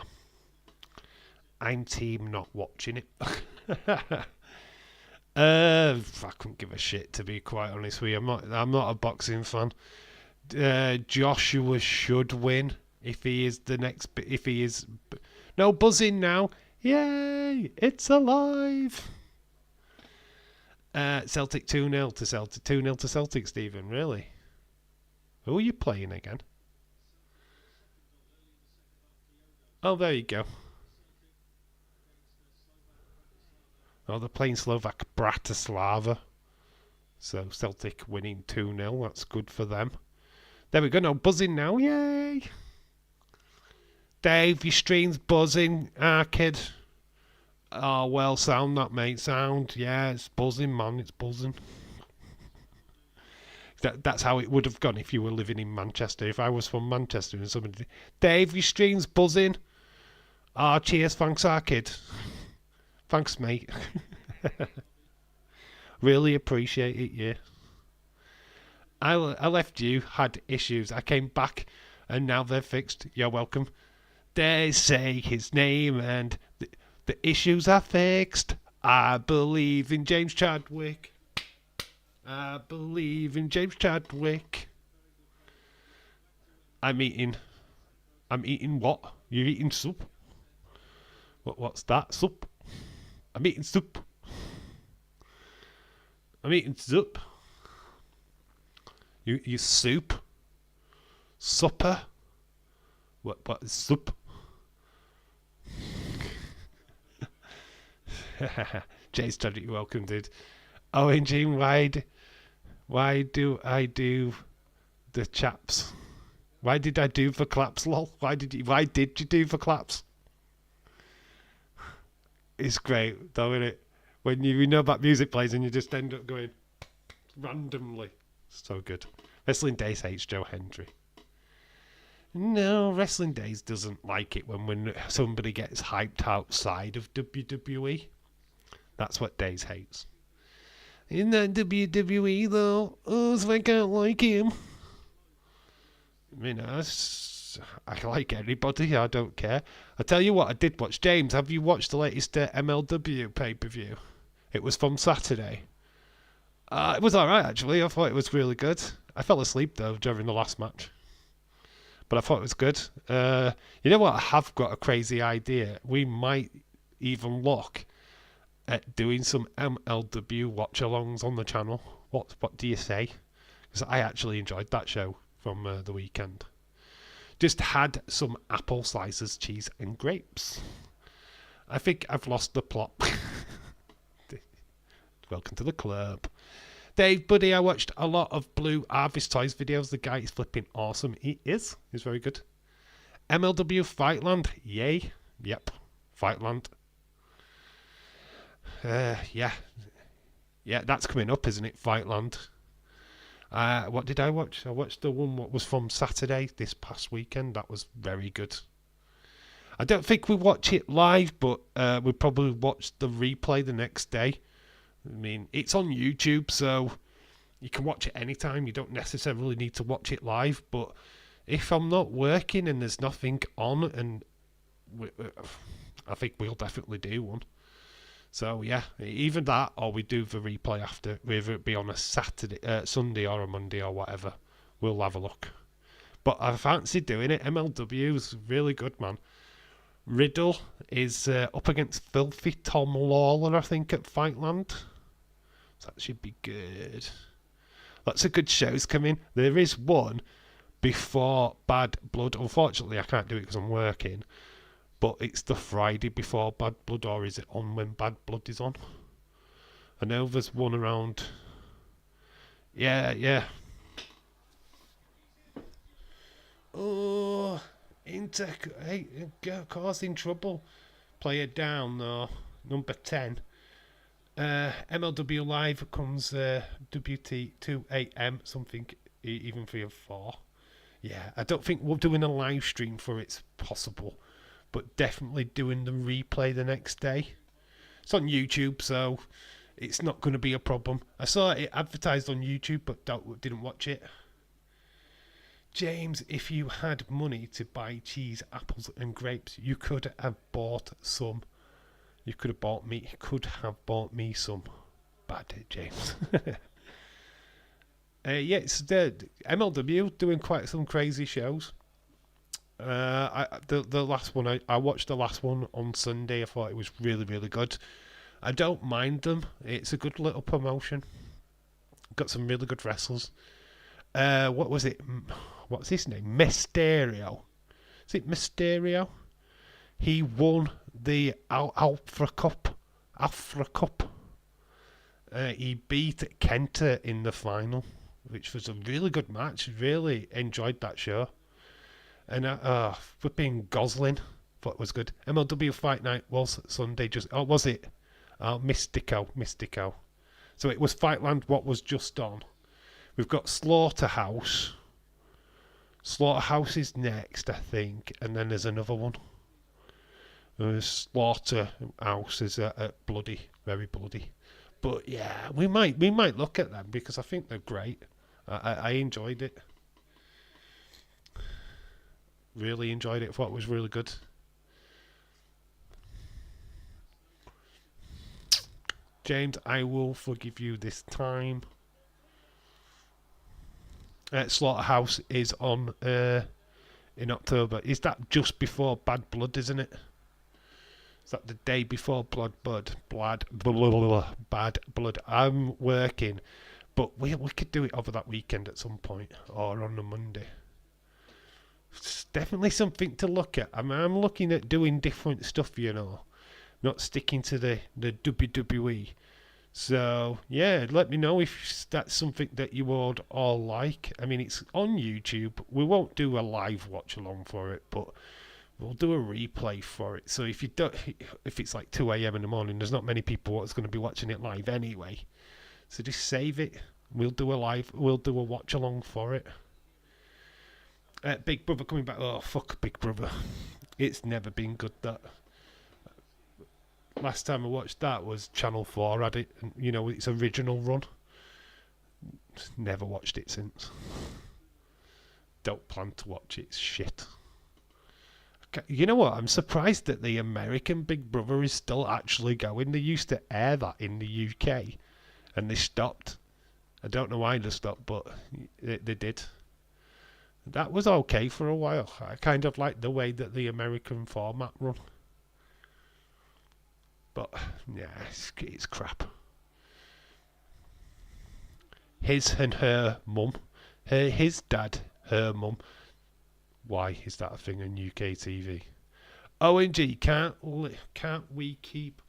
I'm team not watching it. I couldn't give a shit, to be quite honest with you. I'm not a boxing fan. Joshua should win if he is the next. If he is, no buzzing now. Yay! It's alive. Celtic 2-0 to Celtic. 2-0 to Celtic, Stephen. Really? Who are you playing again? Oh, there you go. Oh, they're playing Slovak Bratislava. So Celtic winning 2-0. That's good for them. There we go. No buzzing now. Yay! Dave, your stream's buzzing. Kid. Oh, well, sound that, mate. Sound. Yeah, it's buzzing, man. It's buzzing. That's how it would have gone if you were living in Manchester. If I was from Manchester and somebody... Dave, your stream's buzzing. Ah, cheers. Thanks, kid. Thanks, mate. Really appreciate it, yeah. I left you, had issues. I came back, and now they're fixed. You're welcome. They say his name, and the issues are fixed. I believe in James Chadwick. I believe in James Chadwick. I'm eating what? You're eating soup? What's that? Soup? I'm eating soup. I'm eating soup. You soup? Supper? What is soup? Jay's Tragic, you're welcome, dude. Owen Jean, why do I do the chaps? Why did I do for claps, lol? Why did you do for claps? It's great, though, isn't it? When you know that music plays and you just end up going randomly. So good. Wrestling Days hates Joe Hendry. No, Wrestling Days doesn't like it when somebody gets hyped outside of WWE. That's what Days hates. In that WWE, though, so I can't like him. I mean, I like anybody, I don't care. I tell you what, I did watch. James, have you watched the latest MLW pay-per-view? It was from Saturday. It was alright, actually. I thought it was really good. I fell asleep, though, during the last match. But I thought it was good. You know what? I have got a crazy idea. We might even look at doing some MLW watch-alongs on the channel. What do you say? Because I actually enjoyed that show from the weekend. Just had some apple slices, cheese and grapes. I think I've lost the plot. Welcome to the club. Dave, buddy, I watched a lot of Blue Harvest Toys videos. The guy is flipping awesome. He is. He's very good. MLW Fightland. Yay. Yep. Fightland. Yeah. Yeah, that's coming up, isn't it? Fightland. What did I watch? I watched the one what was from Saturday this past weekend. That was very good. I don't think we watch it live, but we probably watch the replay the next day. I mean, it's on YouTube, so you can watch it anytime. You don't necessarily need to watch it live, but if I'm not working and there's nothing on, and I think we'll definitely do one. So yeah, either that or we do the replay after, whether it be on a Saturday, Sunday or a Monday or whatever. We'll have a look. But I fancy doing it. MLW is really good, man. Riddle is up against Filthy Tom Lawler, I think, at Fightland. So that should be good. Lots of good shows coming. There is one before Bad Blood. Unfortunately, I can't do it because I'm working. But it's the Friday before Bad Blood, or is it on when Bad Blood is on? I know there's one around. Yeah. Oh, Inter causing trouble. Player down though. Number 10. MLW Live comes WT 2 AM something, even 3 or 4. Yeah, I don't think we're doing a live stream for it's possible, but definitely doing the replay the next day. It's on YouTube, so it's not going to be a problem. I saw it advertised on YouTube, but didn't watch it. James, if you had money to buy cheese, apples and grapes, you could have bought some. You could have bought me some. Bad, James. Yeah, it's the MLW doing quite some crazy shows. The last one I watched the last one on Sunday. I thought it was really, really good. I don't mind them. It's a good little promotion. Got some really good wrestlers. What was it? What's his name? Mysterio. Is it Mysterio? He won the Alpha Cup. He beat Kenta in the final, which was a really good match. Really enjoyed that show. And flipping Gosling, thought it was good. MLW Fight Night was Sunday. Was it? Mystico. So it was Fightland. What was just on? We've got Slaughterhouse. Slaughterhouse is next, I think, and then there's another one. Slaughterhouse is bloody, very bloody. But yeah, we might look at them because I think they're great. I enjoyed it. Really enjoyed it. Thought it was really good. James, I will forgive you this time. Slaughterhouse is on in October. Is that just before Bad Blood, isn't it? Is that the day before Bad Blood? I'm working, but we could do it over that weekend at some point or on a Monday. It's definitely something to look at. I mean, I'm looking at doing different stuff, not sticking to the WWE. So, yeah, let me know if that's something that you would all like. I mean, it's on YouTube. We won't do a live watch along for it, but we'll do a replay for it. So if you don't, if it's like 2 a.m. in the morning, there's not many people that's going to be watching it live anyway. So just save it. We'll do a watch along for it. Big Brother coming back. Oh, fuck Big Brother. It's never been good, that. Last time I watched that was Channel 4 had it, and, its original run. Never watched it since. Don't plan to watch it. It's shit. You know what? I'm surprised that the American Big Brother is still actually going. They used to air that in the UK, and they stopped. I don't know why they stopped, but they did. That was okay for a while. I kind of like the way that the American format run. But, yeah, it's crap. His and her mum. His dad, her mum. Why is that a thing on UK TV? OMG, can't we keep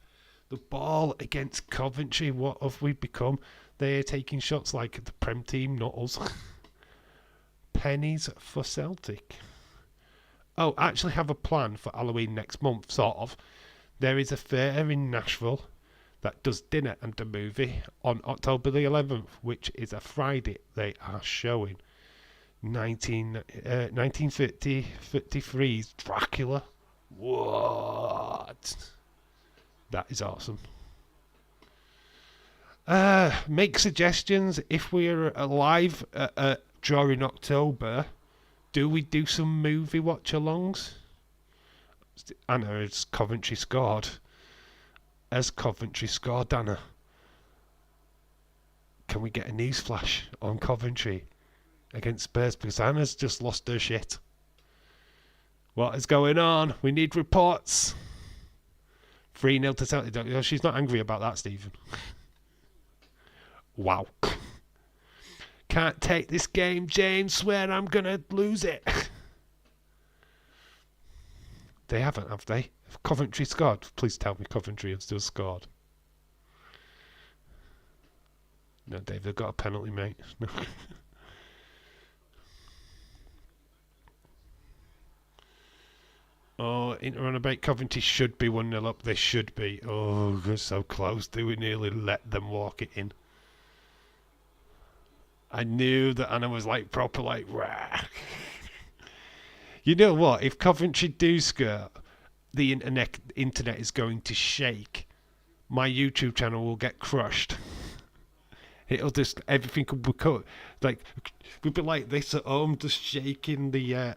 the ball against Coventry? What have we become? They're taking shots like the Prem team, not us. Pennies for Celtic. Oh, actually have a plan for Halloween next month, sort of. There is a fair in Nashville that does dinner and a movie on October the 11th, which is a Friday. They are showing 1953's Dracula. What? That is awesome. Make suggestions if we're alive during October. Do we do some movie watch-alongs? Anna, has Coventry scored? Has Coventry scored, Anna? Can we get a news flash on Coventry against Spurs? Because Anna's just lost her shit. What is going on? We need reports. 3-0 to Celtic. She's not angry about that, Stephen. Wow. Can't take this game, James. Swear I'm going to lose it. They haven't, have they? Have Coventry scored? Please tell me Coventry have still scored. No, Dave, they've got a penalty, mate. No. Oh, Inter on about Coventry should be 1-0 up. They should be. Oh, we're so close. Do we nearly let them walk it in? I knew that Anna was like proper like rah. You know what? If Coventry do score, the internet is going to shake. My YouTube channel will get crushed. It'll just everything could be cut. Like we'd be like this at home, just shaking the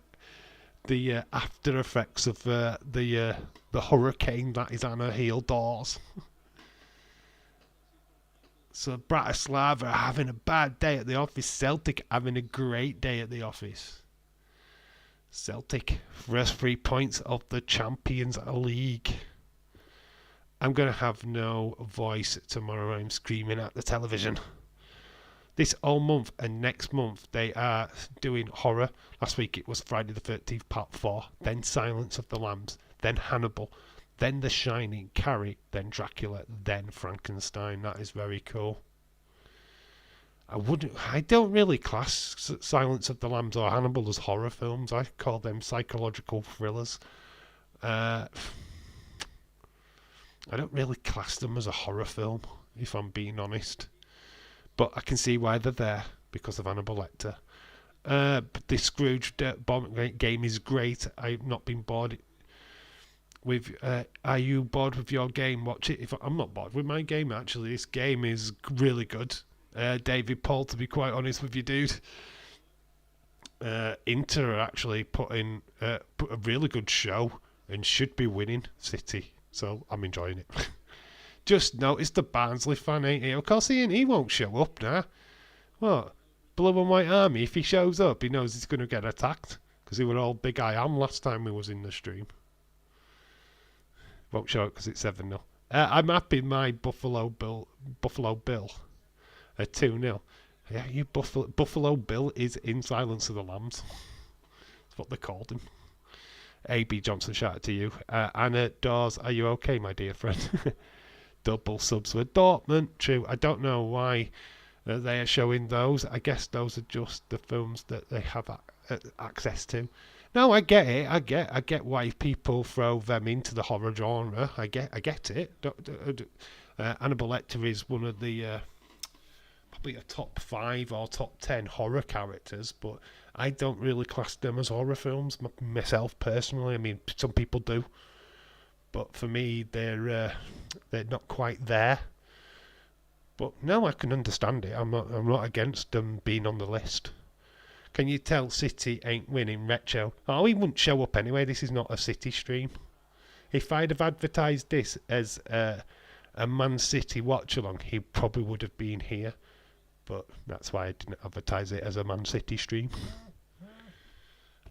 after effects of the hurricane that is Anna heel doors. So Bratislava are having a bad day at the office. Celtic having a great day at the office. Celtic, first 3 points of the Champions League. I'm going to have no voice tomorrow. I'm screaming at the television. This whole month and next month they are doing horror. Last week it was Friday the 13th part 4, then Silence of the Lambs, then Hannibal, then The Shining, Carrie, then Dracula, then Frankenstein. That is very cool. I don't really class Silence of the Lambs or Hannibal as horror films. I call them psychological thrillers. I don't really class them as a horror film, if I'm being honest. But I can see why they're there, because of Hannibal Lecter. But this Scrooge game is great. I've not been bored with... are you bored with your game? Watch it. I'm not bored with my game, actually. This game is really good. David Paul, to be quite honest with you, dude. Inter are actually put a really good show and should be winning City. So I'm enjoying it. Just notice the Barnsley fan, ain't he? Of course he won't show up now. What? Blue and White Army, if he shows up, he knows he's going to get attacked. Because he were all big I am last time we was in the stream. Won't show up because it's 7-0. I'm happy my Buffalo Bill at 2-0. Yeah, you Buffalo Bill is in Silence of the Lambs. That's what they called him. A.B. Johnson, shout out to you. Anna Dawes, are you okay, my dear friend? double subs with Dortmund. True, I don't know why they are showing those. I guess those are just the films that they have access to. No, I get it. I get why people throw them into the horror genre. I get it. Hannibal Lecter is one of the probably a top 5 or top 10 horror characters, but I don't really class them as horror films myself personally. I mean, some people do, but for me, they're not quite there. But no, I can understand it. I'm not against them being on the list. Can you tell City ain't winning retro? Oh, he wouldn't show up anyway. This is not a City stream. If I'd have advertised this as a Man City watch along, he probably would have been here. But that's why I didn't advertise it as a Man City stream.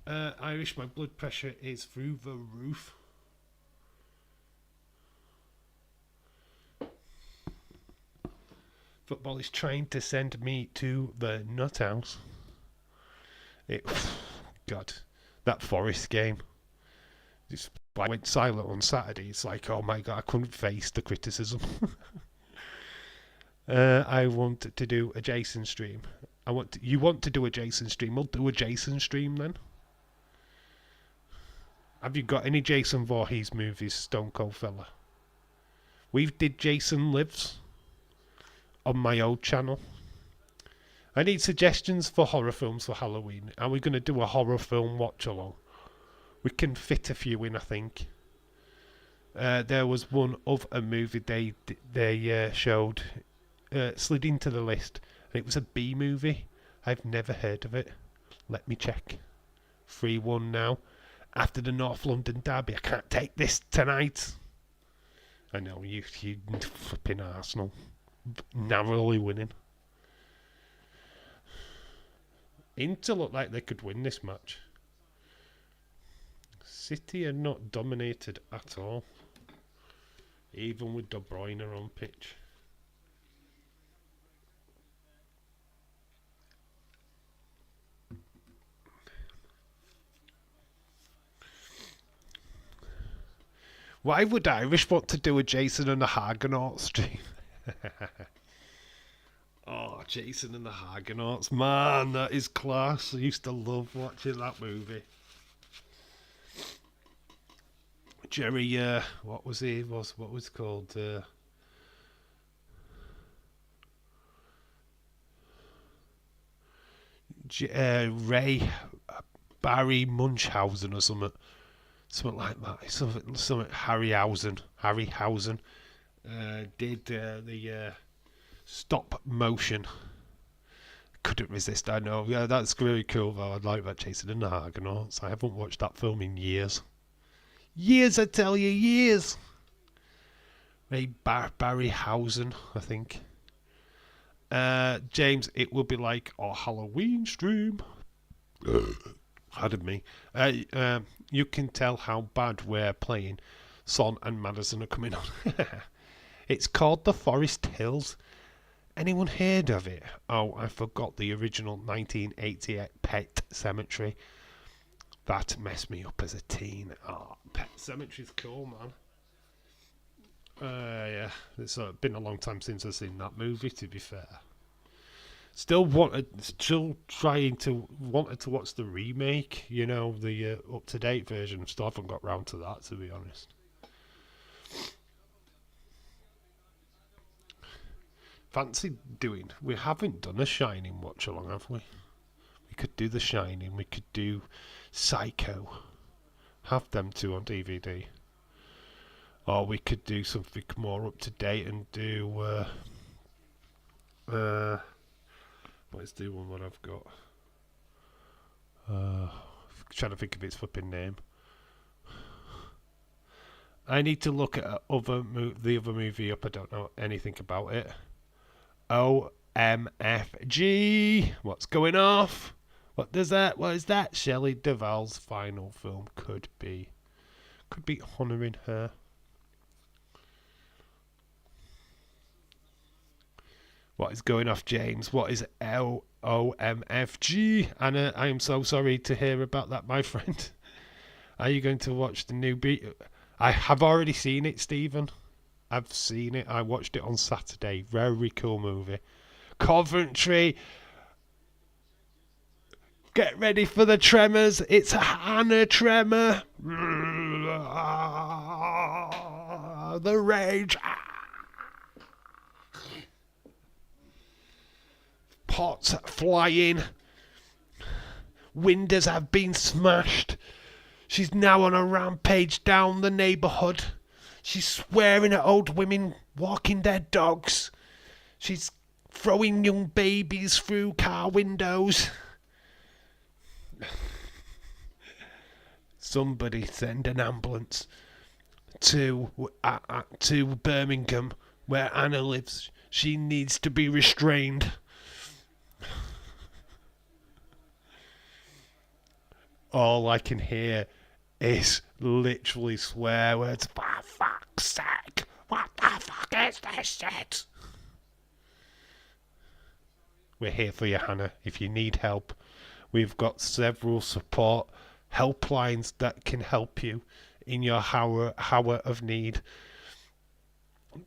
Irish, my blood pressure is through the roof. Football is trying to send me to the nut house. God, that Forest game. I went silent on Saturday. It's like, oh my God, I couldn't face the criticism. I want to do a Jason stream. You want to do a Jason stream? We'll do a Jason stream then. Have you got any Jason Voorhees movies, Stone Cold Fella? We did Jason Lives on my old channel. I need suggestions for horror films for Halloween. Are we going to do a horror film watch along? We can fit a few in, I think. There was one of a movie they showed, slid into the list, and it was a B movie. I've never heard of it. Let me check. 3-1 now. After the North London derby, I can't take this tonight. I know, you flipping Arsenal. Narrowly winning. Inter look like they could win this match. City are not dominated at all. Even with De Bruyne on pitch. Why would Irish want to do a Jason and the Argonauts stream? Oh, Jason and the Argonauts. Man, that is class. I used to love watching that movie. Jerry, what was he? What was called? Ray Barry Munchausen or something. Something like that. Something Harryhausen did the stop motion. Couldn't resist, I know. Yeah, that's really cool though. I like that Jason and the Argonauts. I haven't watched that film in years. Years, I tell you, years. Ray Barryhausen, I think. James, it will be like our Halloween stream. Pardon me. You can tell how bad we're playing. Son and Madison are coming on. It's called The Forest Hills. Anyone heard of it? Oh, I forgot the original 1988 Pet Cemetery. That messed me up as a teen. Oh, Pet Cemetery's cool, man. Yeah, it's been a long time since I've seen that movie, to be fair. Still wanted to watch the remake, you know, the up-to-date version. Still haven't got round to that, to be honest. Fancy doing... We haven't done a Shining watch-along, have we? We could do The Shining. We could do Psycho. Have them two on DVD. Or we could do something more up-to-date and do... let's do one what I've got. Trying to think of its flipping name. I need to look at the other movie up. I don't know anything about it. OMFG. What's going off? What is that? Shelley Duvall's final film could be honouring her. What is going off, James? What is LOMFG? Anna, I am so sorry to hear about that, my friend. Are you going to watch the new beat? I have already seen it, Stephen. I've seen it. I watched it on Saturday. Very cool movie. Coventry, get ready for the tremors. It's Hannah Tremor. The rage. Pots flying. Windows have been smashed. She's now on a rampage down the neighbourhood. She's swearing at old women walking their dogs. She's throwing young babies through car windows. Somebody send an ambulance to Birmingham, where Anna lives. She needs to be restrained. All I can hear is literally swear words. For fuck's sake, what the fuck is this shit? We're here for you, Hannah. If you need help, we've got several support helplines that can help you in your hour of need.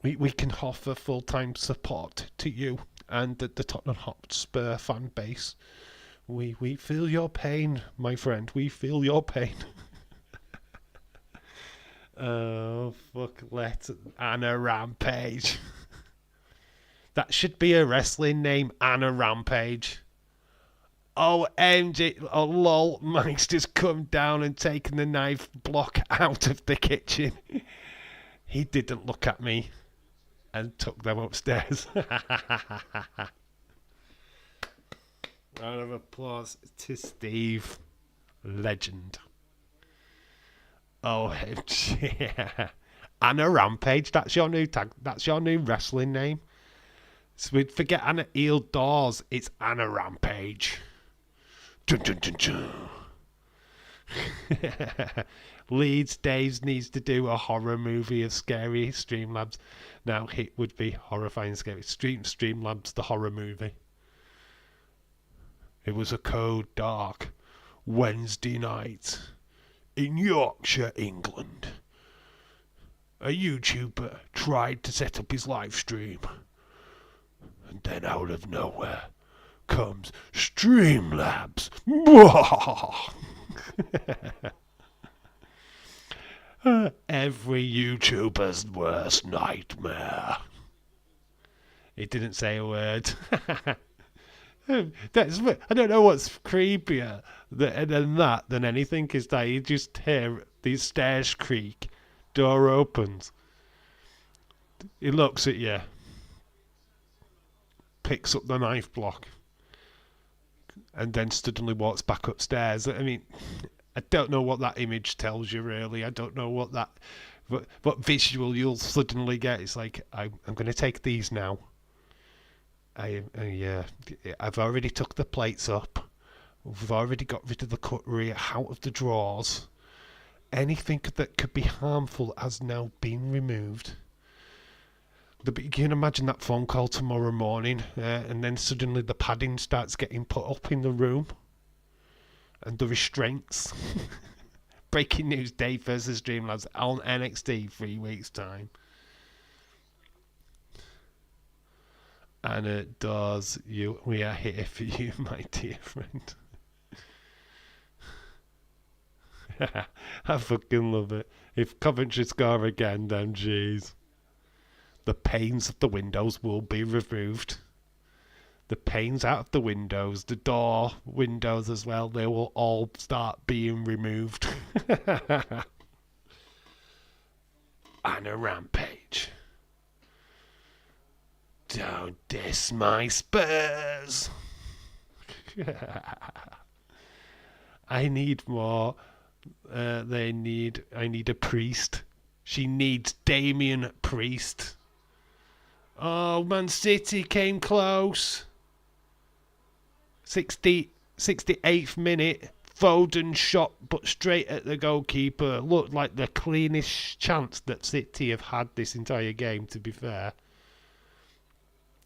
We can offer full-time support to you and the Tottenham Hotspur fan base. We feel your pain, my friend. We feel your pain. Oh, fuck, let Anna Rampage. That should be a wrestling name, Anna Rampage. Oh, MJ, oh, lol, Mike's just come down and taken the knife block out of the kitchen. He didn't look at me and took them upstairs. Round of applause to Steve. Legend. Oh, yeah. Anna Rampage, that's your new tag. That's your new wrestling name. So we'd forget Anna Eel Dawes. It's Anna Rampage. Dun, dun, dun, dun. Leeds Daves needs to do a horror movie of scary Streamlabs. Now it would be horrifying scary. Streamlabs the horror movie. It was a cold, dark Wednesday night in Yorkshire, England. A YouTuber tried to set up his live stream, and then out of nowhere comes Streamlabs. Every YouTuber's worst nightmare. He didn't say a word. I don't know what's creepier than anything is that you just hear these stairs creak, door opens, he looks at you, picks up the knife block, and then suddenly walks back upstairs. I mean, I don't know what that image tells you really. I don't know what visual you'll suddenly get. It's like, I'm going to take these now. I've already took the plates up. We've already got rid of the cutlery out of the drawers. Anything that could be harmful has now been removed. But you can imagine that phone call tomorrow morning, and then suddenly the padding starts getting put up in the room, and the restraints. Breaking news: Dave versus Streamlabs on NXT 3 weeks time. And it does. We are here for you, my dear friend. I fucking love it. If Coventry score again, then jeez. The panes of the windows will be removed. The panes out of the windows, the door windows as well, they will all start being removed. And a rampage. Don't diss my Spurs. I need more. I need a priest. She needs Damien Priest. Oh, Man City came close. 68th minute. Foden shot but straight at the goalkeeper. Looked like the cleanest chance that City have had this entire game, to be fair.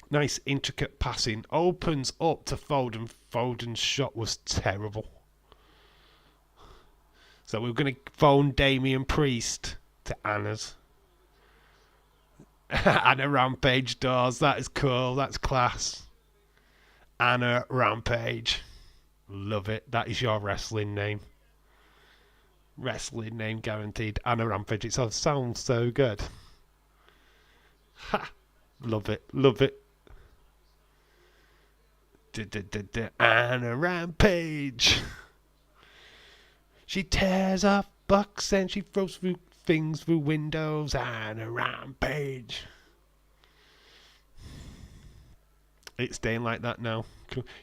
Nice intricate passing. Opens up to Foden. Foden's shot was terrible. So we're going to phone Damien Priest to Anna's. Anna Rampage doors. That is cool. That's class. Anna Rampage. Love it. That is your wrestling name. Wrestling name guaranteed. Anna Rampage. It sounds so good. Ha! Love it. Love it. Anna Rampage. She tears off bucks and she throws things through windows. Anna Rampage. It's staying like that now.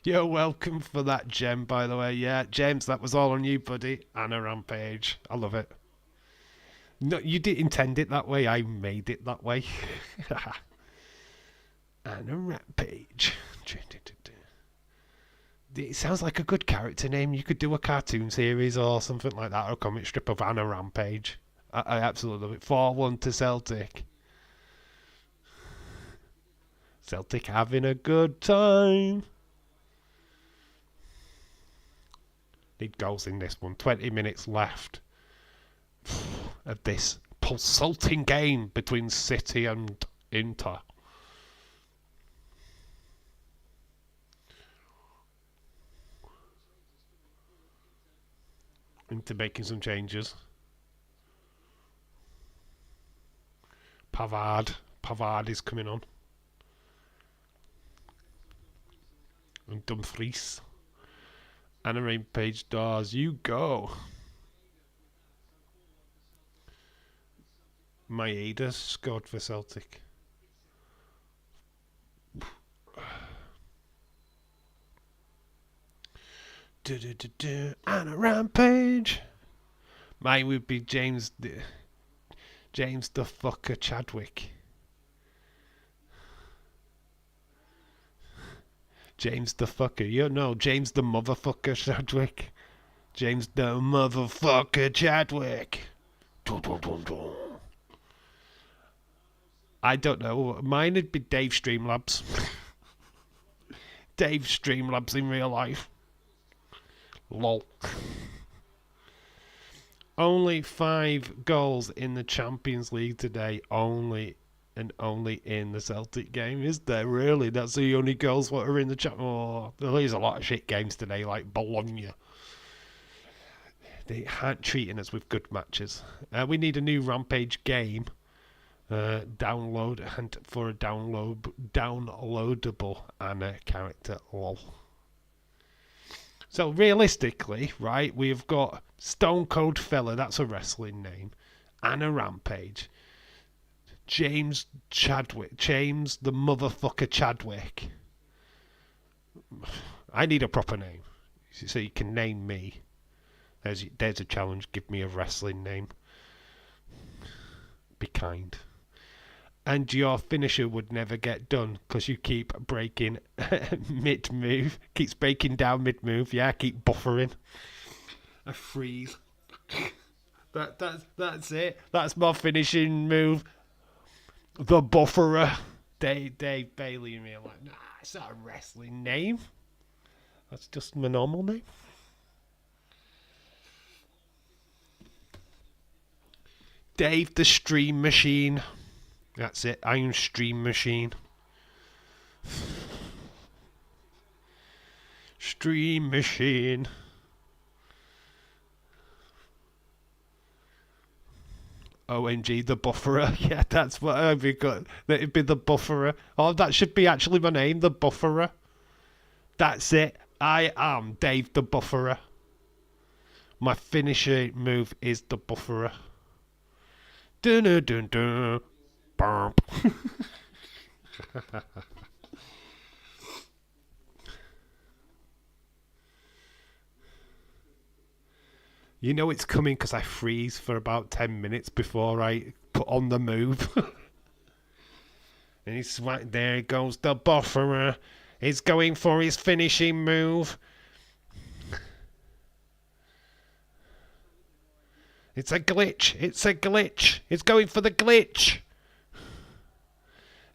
You're welcome for that, Jem, by the way. Yeah, James, that was all on you, buddy. Anna Rampage. I love it. No, you didn't intend it that way. I made it that way. Anna Rampage. It sounds like a good character name. You could do a cartoon series or something like that, or a comic strip of Anna Rampage. I absolutely love it. 4-1 to Celtic. Celtic having a good time. Need goals in this one. 20 minutes left of this pulsating game between City and Inter. Into making some changes. Pavard is coming on. And Dumfries. Anna Rampage doors. You go. Maeda scored for Celtic. Anna Rampage. Mine would be James the fucker Chadwick. James the fucker. You know, James the motherfucker Chadwick. James the motherfucker Chadwick. I don't know. Mine would be Dave Streamlabs. Dave Streamlabs in real life. Lol. Only 5 goals in the Champions League today. Only in the Celtic game. Is there really? That's the only goals what are in the chat. Oh, there's a lot of shit games today, like Bologna. They aren't treating us with good matches. We need a new Rampage game. Download and for a downloadable Anna character. Lol. So realistically, right, we've got Stone Cold Fella, that's a wrestling name. Anna Rampage. James Chadwick. James the motherfucker Chadwick. I need a proper name. So you can name me. There's a challenge. Give me a wrestling name. Be kind. And your finisher would never get done because you keep breaking mid-move. Keeps breaking down mid-move. Yeah, keep buffering. I freeze. That's it. That's my finishing move. The Bufferer. Dave Bailey and me are like, nah, it's not a wrestling name. That's just my normal name. Dave the Stream Machine. That's it. I'm Stream Machine. Stream Machine. OMG, the Bufferer. Yeah, that's what I've got. It'd be the Bufferer. Oh, that should be actually my name, the Bufferer. That's it. I am Dave the Bufferer. My finisher move is the Bufferer. Dun dun dun dun. Bump. You know it's coming because I freeze for about 10 minutes before I put on the move. And he's right there. Goes the Bufferer. He's going for his finishing move. It's a glitch. It's a glitch. It's going for the glitch.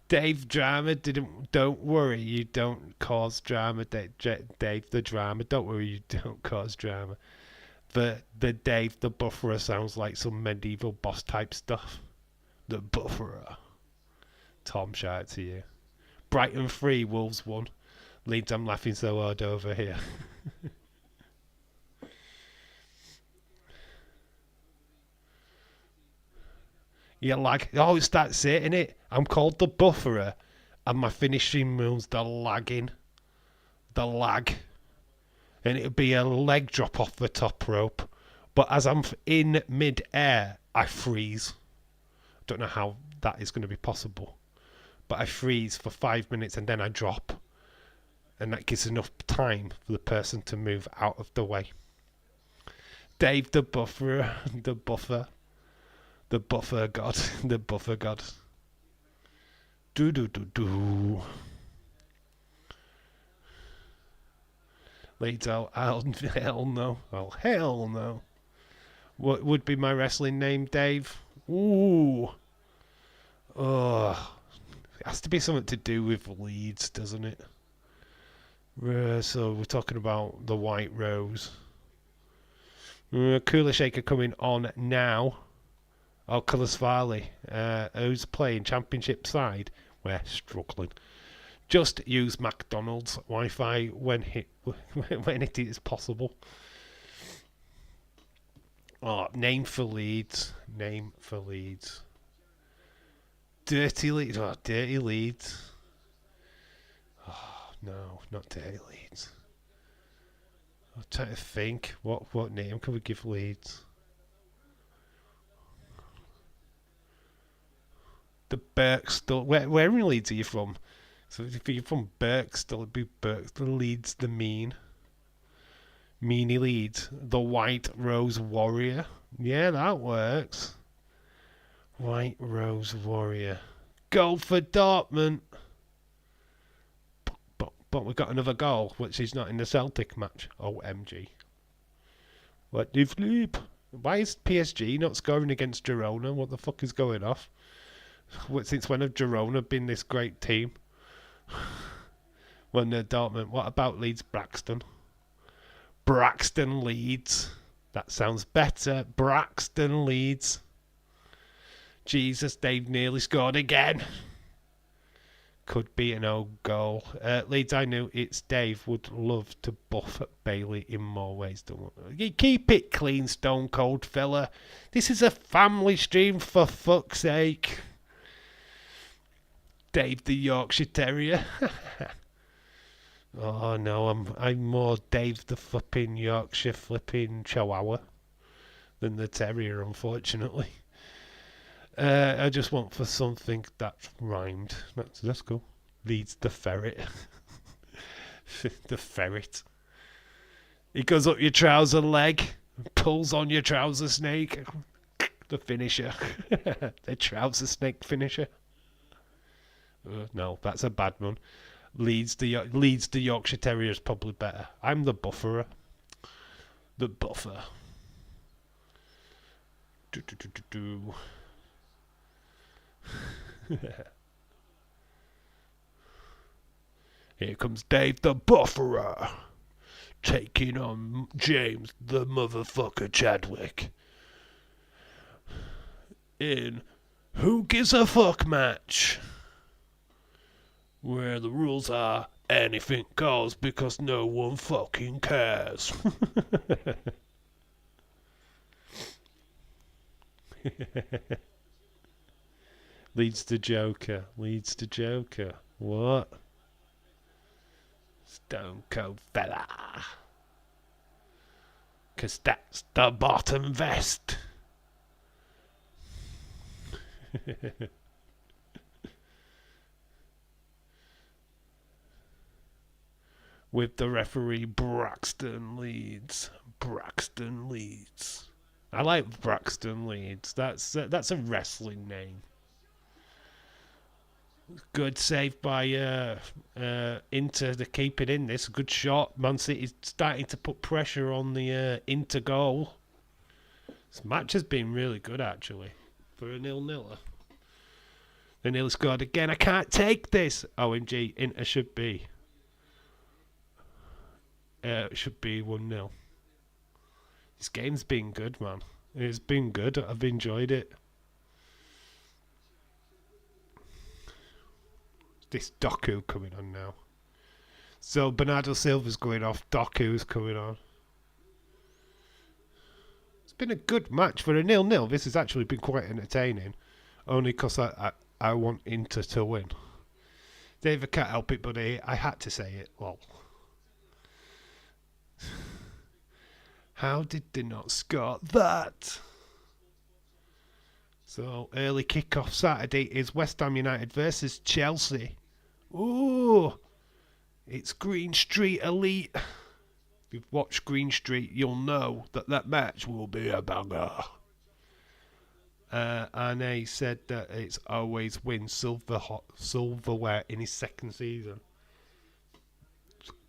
Dave Drama don't worry, you don't cause drama. Dave the Drama, don't worry, you don't cause drama. The Dave the Bufferer sounds like some medieval boss type stuff. The Bufferer. Tom, shout out to you. Brighton 3, Wolves 1. Leeds, I'm laughing so hard over here. You're like, oh, it's that saying it. I'm called the bufferer, and my finishing move's the lagging. The lag. And it'd be a leg drop off the top rope. But as I'm in mid-air, I freeze. Don't know how that is going to be possible. But I freeze for 5 minutes and then I drop. And that gives enough time for the person to move out of the way. Dave the buffer, the buffer god, the buffer god. Do do do do. Leeds out, hell no. Oh, hell no. What would be my wrestling name, Dave? Ooh. Oh. It has to be something to do with Leeds, doesn't it? So we're talking about the White Rose. Cooler Shaker coming on now. Oh, Kulesvali, who's playing Championship side. We're struggling. Just use McDonald's Wi-Fi when it is possible. Oh, name for Leeds. Name for Leeds. Dirty Leeds. Oh, Dirty Leeds. Oh, no, not Dirty Leeds. I'm trying to think. What name can we give Leeds? The Birkstall. Where in Leeds are you from? So if you're from Birkstall, it'd be Birkstall. Leeds the Mean. Meanie Leeds. The White Rose Warrior. Yeah, that works. White Rose Warrior. Goal for Dortmund. But we got another goal, which is not in the Celtic match. OMG. What do you flip? Why is PSG not scoring against Girona? What the fuck is going off? Since when have Girona been this great team? When they're Dortmund. What about Leeds Braxton? Braxton Leeds. That sounds better. Braxton Leeds. Jesus, they've nearly scored again. Could be an old goal. Leeds, I knew it's Dave would love to buff Bailey in more ways than one. You keep it clean, Stone Cold fella. This is a family stream, for fuck's sake. Dave the Yorkshire Terrier. Oh no, I'm more Dave the flipping Yorkshire flipping Chihuahua than the Terrier, unfortunately. I just want for something that rhymed. That's cool. Leads the ferret. The ferret. He goes up your trouser leg, pulls on your trouser snake. The finisher. The trouser snake finisher. No, that's a bad one. Leads the Yorkshire Terrier is probably better. I'm the bufferer. The buffer. Do. Here comes Dave the Bufferer, taking on James the motherfucker Chadwick in Who Gives a Fuck match, where the rules are anything goes because no one fucking cares. Leads to Joker. What? Stone Cold fella. 'Cause that's the bottom vest. With the referee Braxton Leeds. I like Braxton Leeds. That's a wrestling name. Good save by Inter to keep it in this. Good shot. Man City's starting to put pressure on the Inter goal. This match has been really good, actually, for a 0-0. They nearly scored again. I can't take this. OMG, Inter should be. It should be 1-0. This game's been good, man. It's been good. I've enjoyed it. this Doku coming on now. So Bernardo Silva's going off, Doku's coming on. It's been a good match for a 0-0. This has actually been quite entertaining. Only because I want Inter to win. Dave, I can't help it, but I had to say it. Lol. How did they not score that? So, early kickoff Saturday is West Ham United versus Chelsea. Ooh, it's Green Street Elite. If you've watched Green Street, you'll know that match will be a banger. Arne said that it's always wins silverware in his second season.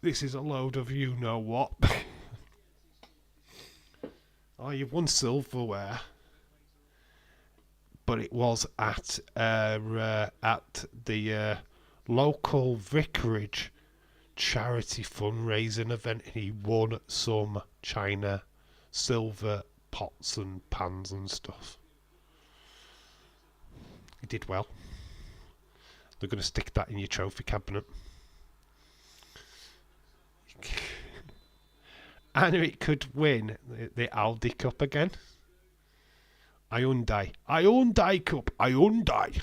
This is a load of you-know-what. Oh, you've won silverware. But it was at the local vicarage charity fundraising event, and he won some china silver pots and pans and stuff. He did well. They're going to stick that in your trophy cabinet. And it could win the Aldi Cup again. Hyundai Cup. Hyundai.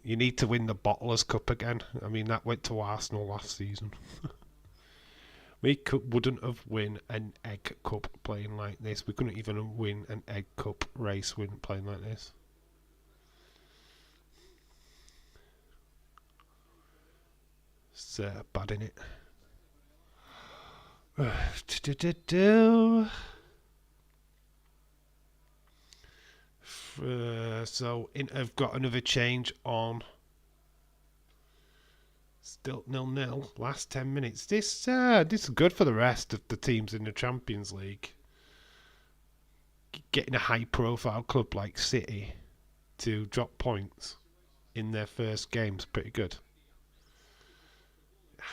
You need to win the Bottlers Cup again. I mean, that went to Arsenal last season. We wouldn't have won an Egg Cup playing like this. We couldn't even win an Egg Cup race playing like this. It's bad, innit? So Inter have got another change on. Still 0-0. Last 10 minutes. This is good for the rest of the teams in the Champions League. Getting a high-profile club like City to drop points in their first game's pretty good.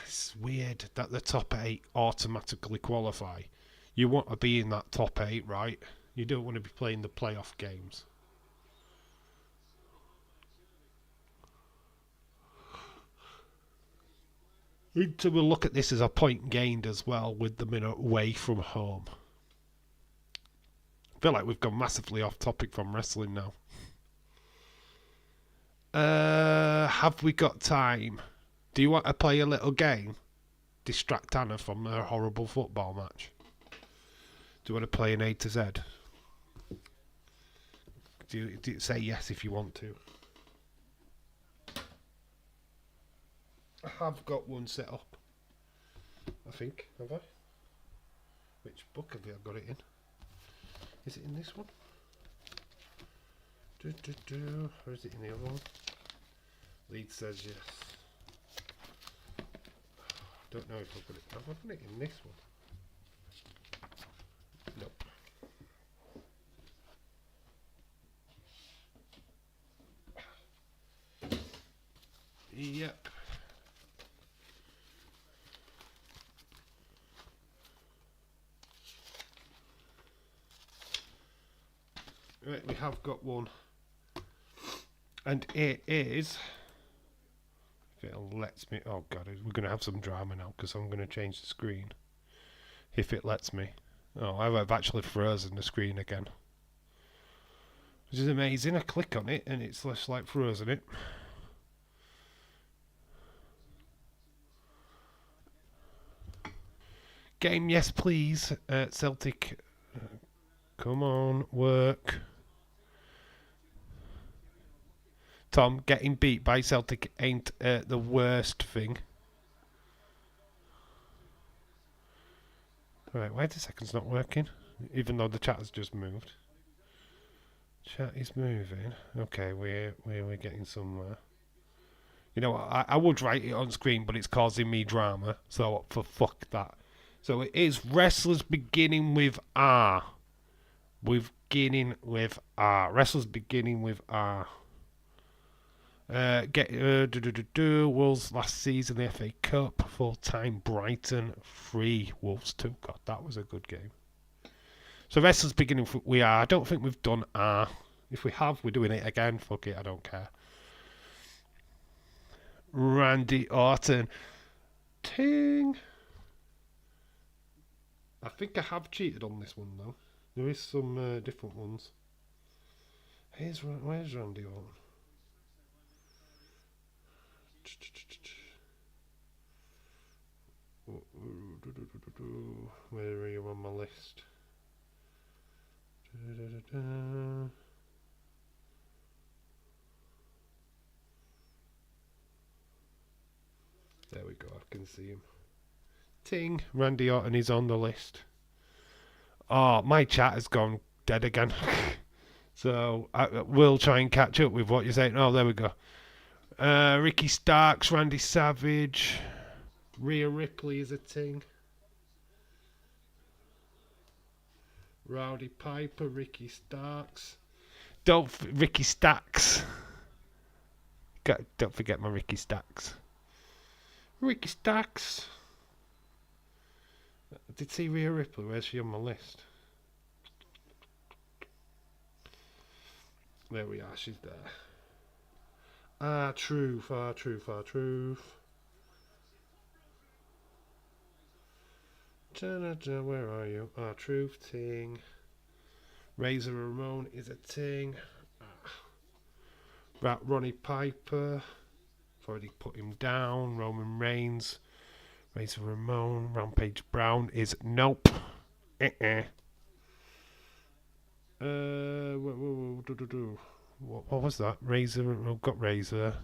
It's weird that the top 8 automatically qualify. You want to be in that top 8, right? You don't want to be playing the playoff games. Inter will look at this as a point gained as well with them away from home. I feel like we've gone massively off topic from wrestling now. Have we got time? Do you want to play a little game? Distract Anna from her horrible football match. Do you want to play an A to Z? Do you say yes if you want to? I have got one set up. I think, have I? Which book have I got it in? Is it in this one? Or is it in the other one? Lead says yes. Don't know if I've got it. Have I got it in this one? Nope. Yep. Right, we have got one. And it is... If it lets me... Oh god, we're going to have some drama now because I'm going to change the screen. If it lets me. Oh, I've actually frozen the screen again. Which is amazing. I click on it and it's just like frozen it. Game, yes please. Celtic. Come on, work. Tom, getting beat by Celtic ain't the worst thing. Right, why are the seconds not working? Even though the chat has just moved. Chat is moving. Okay, we're getting somewhere. You know what? I would write it on screen, but it's causing me drama. So for fuck that. So it is wrestlers beginning with R. Wrestlers beginning with R. Wolves last season, the FA Cup, full-time Brighton, 3, Wolves 2. God, that was a good game. So wrestlers beginning, we are. I don't think we've done R. If we have, we're doing it again. Fuck it, I don't care. Randy Orton. Ting. I think I have cheated on this one though. There is some different ones. Where's Randy Orton? Where are you on my list? There we go, I can see him. Ting, Randy Orton is on the list. Oh, my chat has gone dead again. So I will try and catch up with what you're saying. Oh, there we go. Ricky Starks, Randy Savage, Rhea Ripley is a ting. Rowdy Piper, Ricky Starks. Ricky Stacks. Don't forget my Ricky Stacks. Ricky Stacks. Did see Rhea Ripley? Where's she on my list? There we are. She's there. Truth. Where are you? Truth, ting. Razor Ramon is a ting. Ronnie Piper. I've already put him down. Roman Reigns. Razor Ramon. Rampage Brown is nope. What was that? Razor. I've got Razor.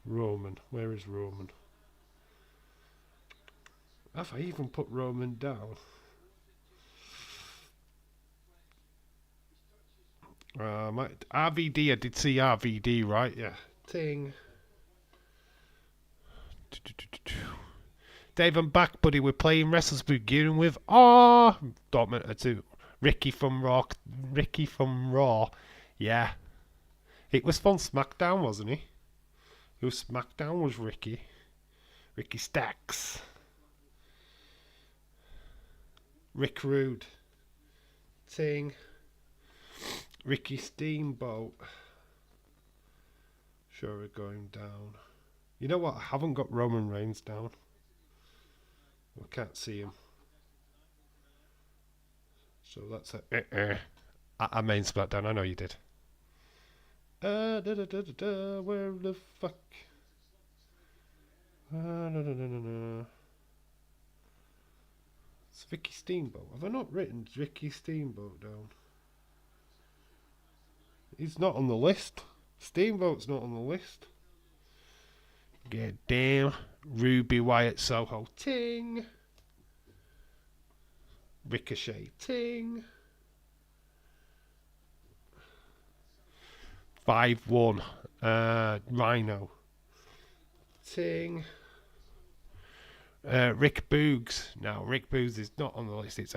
Roman. Where is Roman? Have I even put Roman down? RVD, I did see RVD, right? Yeah. Ting. Dave, I'm back, buddy. We're playing wrestlers beginning with Dortmund 2. Ricky from Raw. Yeah. It was from SmackDown, wasn't he? It was SmackDown was Ricky. Ricky Stacks. Rick Rude. Ting. Ricky Steamboat. Sure, we're going down. You know what? I haven't got Roman Reigns down. I can't see him. So that's a I main SmackDown. I know you did. Where the fuck? It's Ricky Steamboat. Have I not written Ricky Steamboat down? He's not on the list. Steamboat's not on the list. Get damn. Ruby Wyatt Soho. Ting. Ricochet. Ting. 5-1. Rhino. Ting. Rick Boogs. No, Rick Boogs is not on the list. It's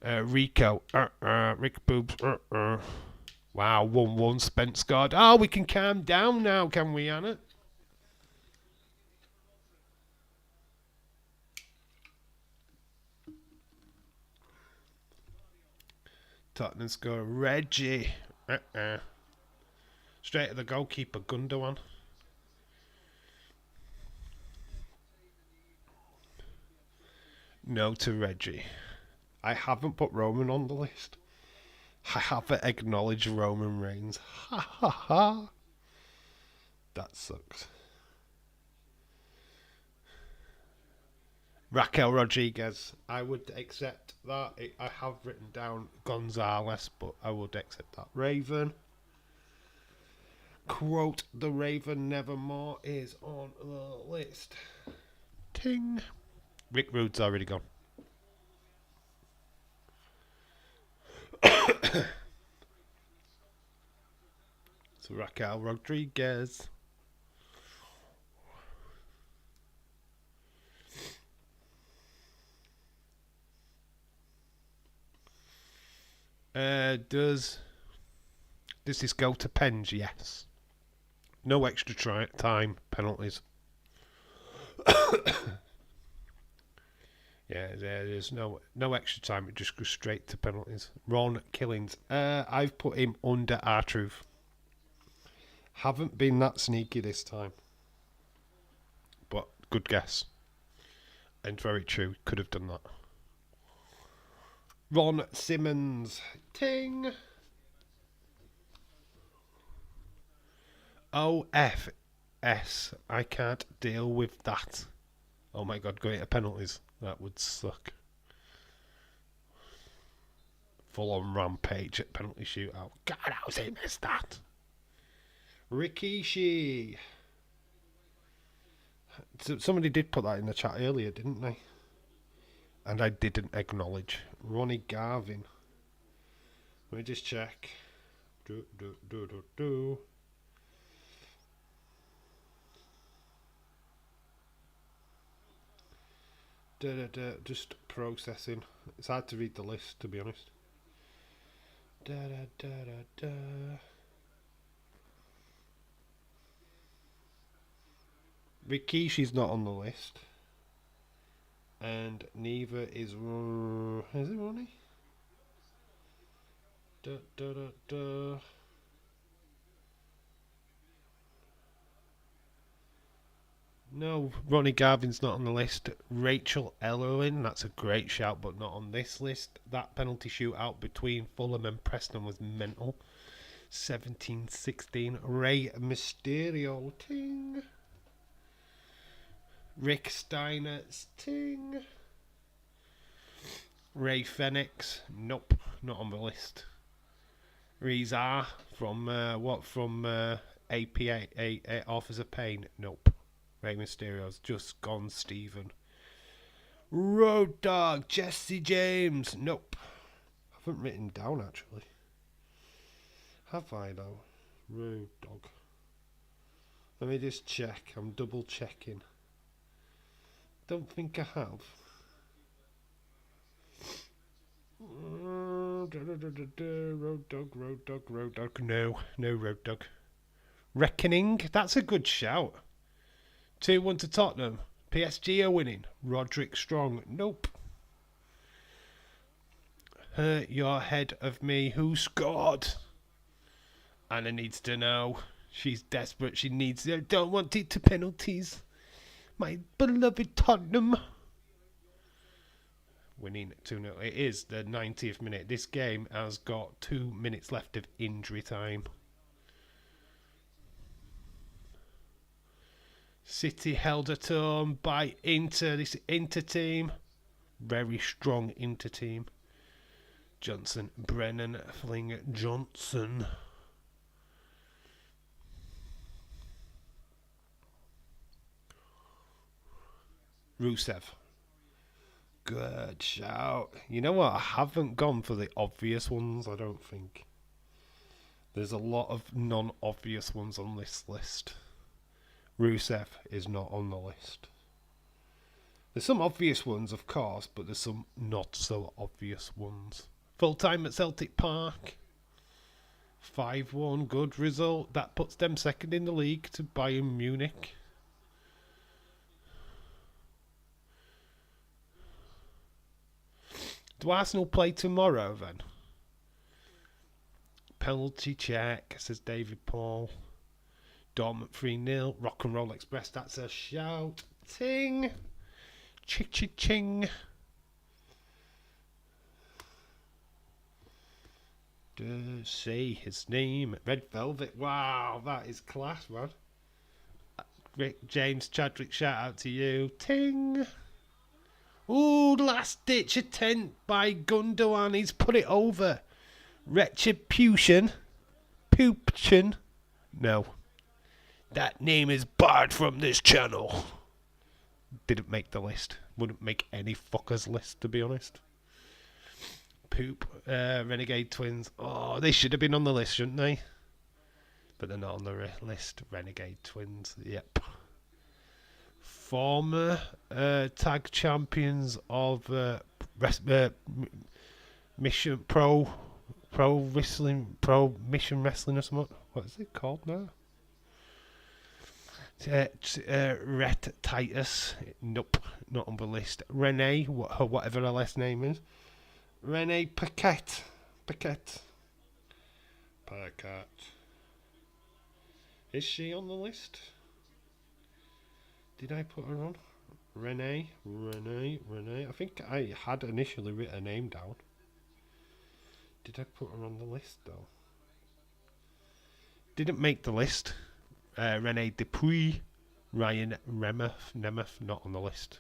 Rico. Rick Boogs. Wow, 1-1 Spence guard. Oh, we can calm down now, can we, Anna? Tottenham score. Reggie. Straight to the goalkeeper, Gundogan. No to Reggie. I haven't put Roman on the list. I haven't acknowledged Roman Reigns. Ha ha ha. That sucks. Raquel Rodriguez. I would accept that. I have written down Gonzalez, but I would accept that. Raven. Quote the Raven Nevermore is on the list. Ting. Rick Rude's already gone. So Raquel Rodriguez. Does this go to Penge? Yes. No extra time penalties. Yeah, there's no extra time. It just goes straight to penalties. Ron Killings. I've put him under R-Truth. Haven't been that sneaky this time. But good guess. And very true. Could have done that. Ron Simmons. Ting. OFS. I can't deal with that. Oh my god, going to penalties. That would suck. Full on rampage at penalty shootout. God, how's he missed that? Rikishi. Somebody did put that in the chat earlier, didn't they? And I didn't acknowledge. Ronnie Garvin. Let me just check. Just processing. It's hard to read the list, to be honest. Rikishi's not on the list. And neither is it Ronnie? No, Ronnie Garvin's not on the list. Rachel Ellerwin, that's a great shout, but not on this list. That penalty shootout between Fulham and Preston was mental. 17-16. Rey Mysterio, ting. Rick Steiner, ting. Ray Fenix, nope, not on the list. Rizar from APA, Authors of Pain, nope. Rey Mysterio's just gone, Stephen. Road Dog, Jesse James, nope. I haven't written down actually. Have I though? Road Dog. Let me just check. I'm double checking. Don't think I have. Road Dog. No Road Dog. Reckoning, that's a good shout. 2-1 to Tottenham. PSG are winning. Roderick Strong. Nope. Hurt your head of me. Who scored? Anna needs to know. She's desperate. She needs it. Don't want it to penalties. My beloved Tottenham. Winning 2-0. It is the 90th minute. This game has got 2 minutes left of injury time. City held at home by Inter. This Inter team. Very strong Inter team. Johnson, Brennan, Fling, Johnson. Rusev. Good shout. You know what? I haven't gone for the obvious ones, I don't think. There's a lot of non-obvious ones on this list. Rusev is not on the list. There's some obvious ones, of course, but there's some not so obvious ones. Full time at Celtic Park. 5-1, good result. That puts them second in the league to Bayern Munich. Do Arsenal play tomorrow then? Penalty check, says David Paul. Dortmund 3-0. Rock and Roll Express, that's a shout. Ting. Ching. See his name. Red Velvet. Wow, that is class, man. Rick James Chadwick, shout out to you. Ting. Ooh, last ditch attempt by Gundogan. He's put it over. Retribution. Pooption. No. That name is barred from this channel. Didn't make the list. Wouldn't make any fuckers list, to be honest. Poop. Renegade Twins. Oh, they should have been on the list, shouldn't they? But they're not on the list. Renegade Twins. Yep. Former tag champions of Mission Pro Wrestling, Pro Mission Wrestling or something. What is it called now? Rhett Titus. Nope, not on the list. Renee, whatever her last name is. Renee Paquette. Paquette. Is she on the list? Did I put her on? Renee. I think I had initially written her name down. Did I put her on the list though? Didn't make the list. Renee Dupuy. Ryan Nemeth, not on the list.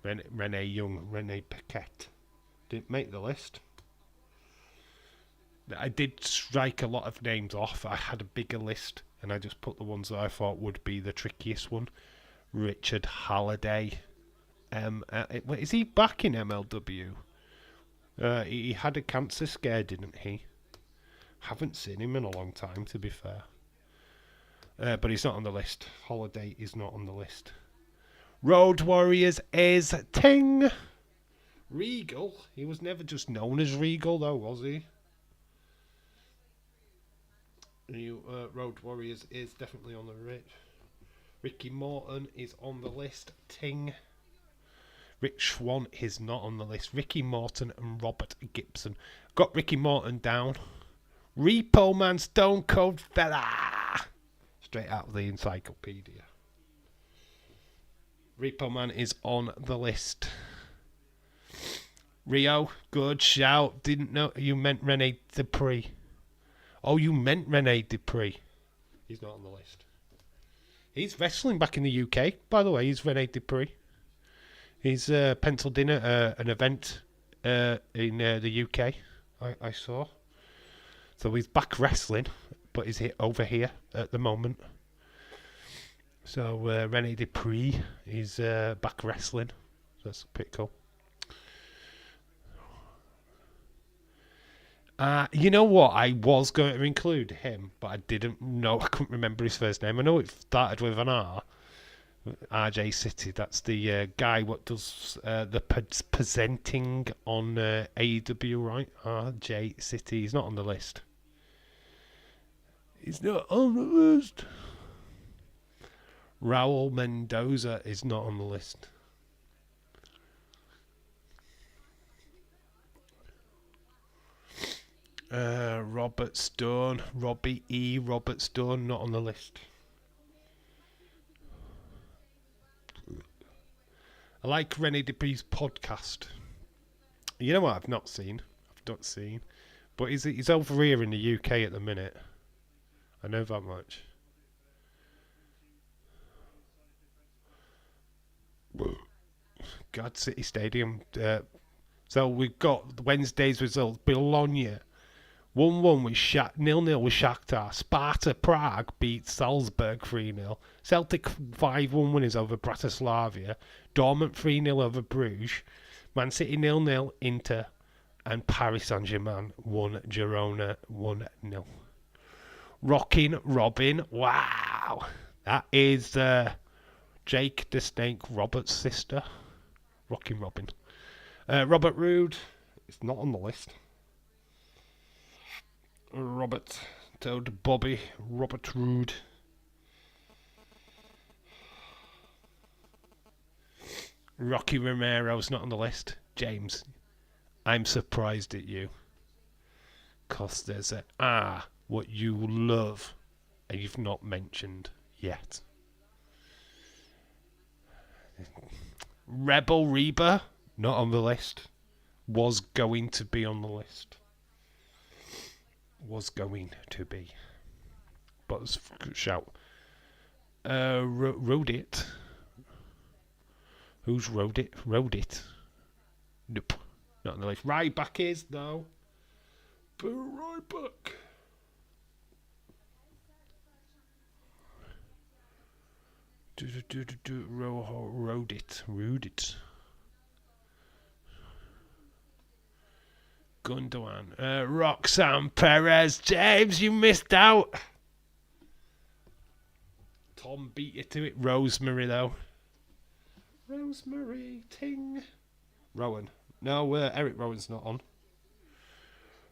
Renee Young, Renee Paquette. Didn't make the list. I did strike a lot of names off. I had a bigger list, and I just put the ones that I thought would be the trickiest one. Richard Halliday. Is he back in MLW? He had a cancer scare, didn't he? Haven't seen him in a long time, to be fair. But he's not on the list. Holiday is not on the list. Road Warriors is Ting. Regal. He was never just known as Regal, though, was he? Road Warriors is definitely on the list. Ricky Morton is on the list. Ting. Rich Swann is not on the list. Ricky Morton and Robert Gibson. Got Ricky Morton down. Repo Man Stone Cold Fella. Straight out of the encyclopedia. Repo Man is on the list. Rio, good shout. Didn't know you meant Rene Dupree. Oh, you meant Rene Dupree. He's not on the list. He's wrestling back in the UK, by the way. He's Rene Dupree. He's penciled in at an event in the UK, I saw. So he's back wrestling, but he's over here at the moment. So Rene Dupree is back wrestling. That's pretty cool. You know what? I was going to include him, but I didn't know. I couldn't remember his first name. I know it started with an R. RJ City. That's the guy what does the presenting on AEW, right? RJ City. He's not on the list. He's not on the list. Raul Mendoza is not on the list. Robert Stone. Robbie E. Robert Stone, not on the list. I like Rene Dupree's podcast. You know what I've not seen? But he's over here in the UK at the minute. I know that much. God, City Stadium. So we've got Wednesday's results. Bologna 1-1 with 0-0 with Shakhtar. Sparta Prague beats Salzburg 3-0. Celtic 5-1 winners over Bratislava. Dortmund 3-0 over Bruges. Man City 0-0 Inter. And Paris Saint-Germain 1 Girona 1-0. Rockin' Robin. Wow. That is Jake the Snake Robert's sister. Rockin' Robin. Robert Roode. It's not on the list. Robert told Bobby. Robert Roode. Rocky Romero's not on the list. James, I'm surprised at you. 'Cause there's what you love and you've not mentioned yet. Rebel Reba, not on the list. Was going to be on the list. Was going to be. But it's a shout. Rode it. Who's rode it? Rode it. Nope. Not on the list. Ryback is, though. But Ryback. Rode it. Gundogan. Roxanne Perez. James, you missed out. Tom beat you to it. Rosemary, though. Rosemary Ting. Rowan. No, Eric Rowan's not on.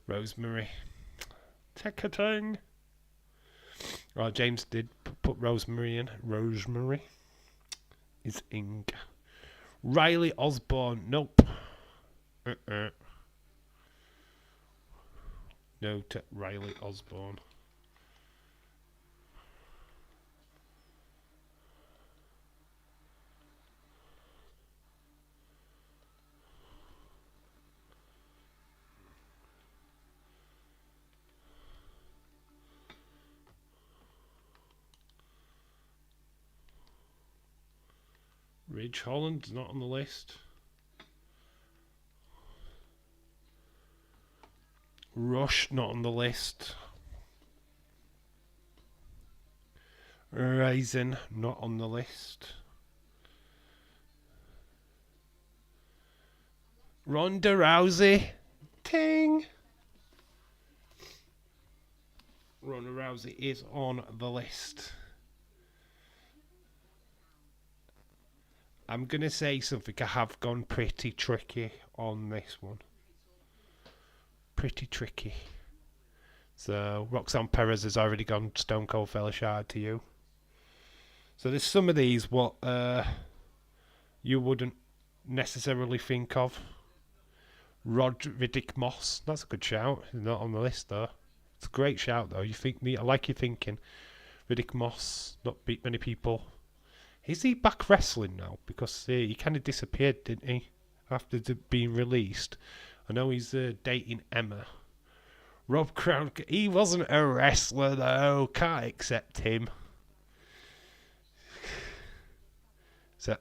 Rosemary. Ticketing. Oh, James did put Rosemary in. Rosemary is Ing. Riley Osborne. Nope. Uh-uh. No to Riley Osborne. Ridge Holland's not on the list. Rush not on the list. Raisin not on the list. Ronda Rousey. Ting. Ronda Rousey is on the list. I'm going to say something. I have gone pretty tricky on this one. Pretty tricky. So, Roxanne Perez has already gone Stone Cold Fella Shard to you. So, there's some of these what you wouldn't necessarily think of. Riddick Moss. That's a good shout. He's not on the list, though. It's a great shout, though. I like your thinking. Riddick Moss. Not beat many people. Is he back wrestling now? Because he kind of disappeared, didn't he? After being released. I know he's dating Emma. Rob Crown. He wasn't a wrestler, though. Can't accept him. So,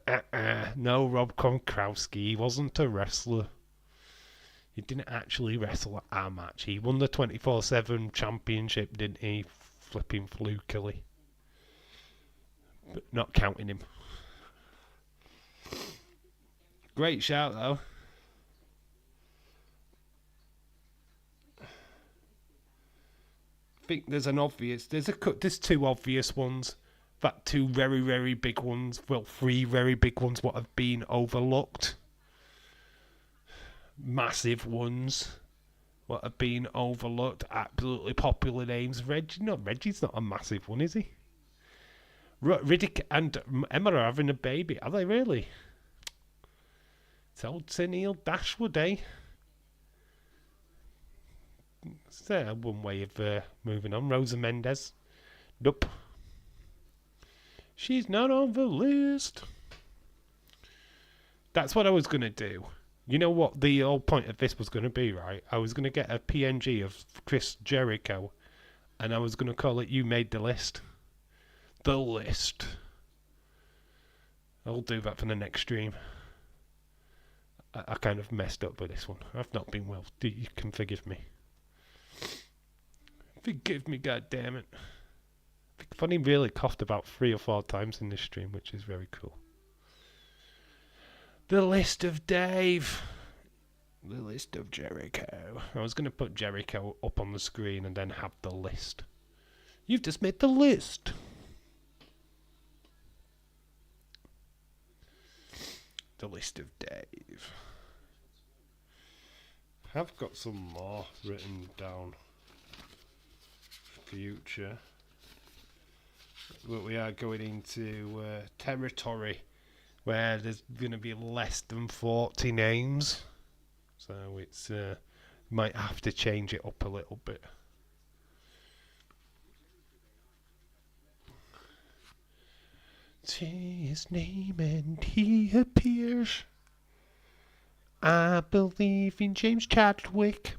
no, Rob Gronkowski. He wasn't a wrestler. He didn't actually wrestle at our match. He won the 24/7 championship, didn't he? Flipping flukily. But not counting him. Great shout, though. I think there's there's two obvious ones. In fact, two very, very big ones. Well, three very big ones what have been overlooked. Massive ones what have been overlooked. Absolutely popular names. Reggie's not a massive one, is he? Riddick and Emma are having a baby. Are they really? It's old Tennille Dashwood, eh? It's one way of moving on. Rosa Mendez. Nope. She's not on the list. That's what I was going to do. You know what the whole point of this was going to be, right? I was going to get a PNG of Chris Jericho, and I was going to call it You Made the List. The list. I'll do that for the next stream. I kind of messed up with this one. I've not been well. You can forgive me. Forgive me, goddammit. I've only really coughed about 3 or 4 times in this stream, which is very cool. The list of Dave. The list of Jericho. I was going to put Jericho up on the screen and then have the list. You've just made the list. The list of Dave. I've got some more written down. Future. But we are going into territory where there's going to be less than 40 names. So it's might have to change it up a little bit. Say his name and he appears. I believe in James Chadwick.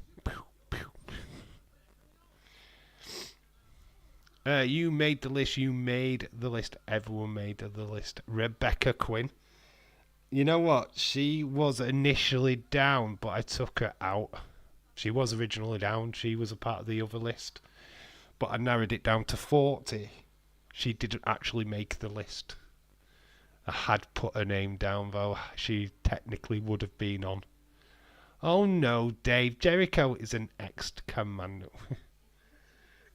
You made the list. You made the list. Everyone made the list. Rebecca Quinn. You know what? She was initially down, but I took her out. She was originally down. She was a part of the other list. But I narrowed it down to 40. She didn't actually make the list. I had put her name down, though. She technically would have been on. Oh no, Dave. Jericho is an ex-commando.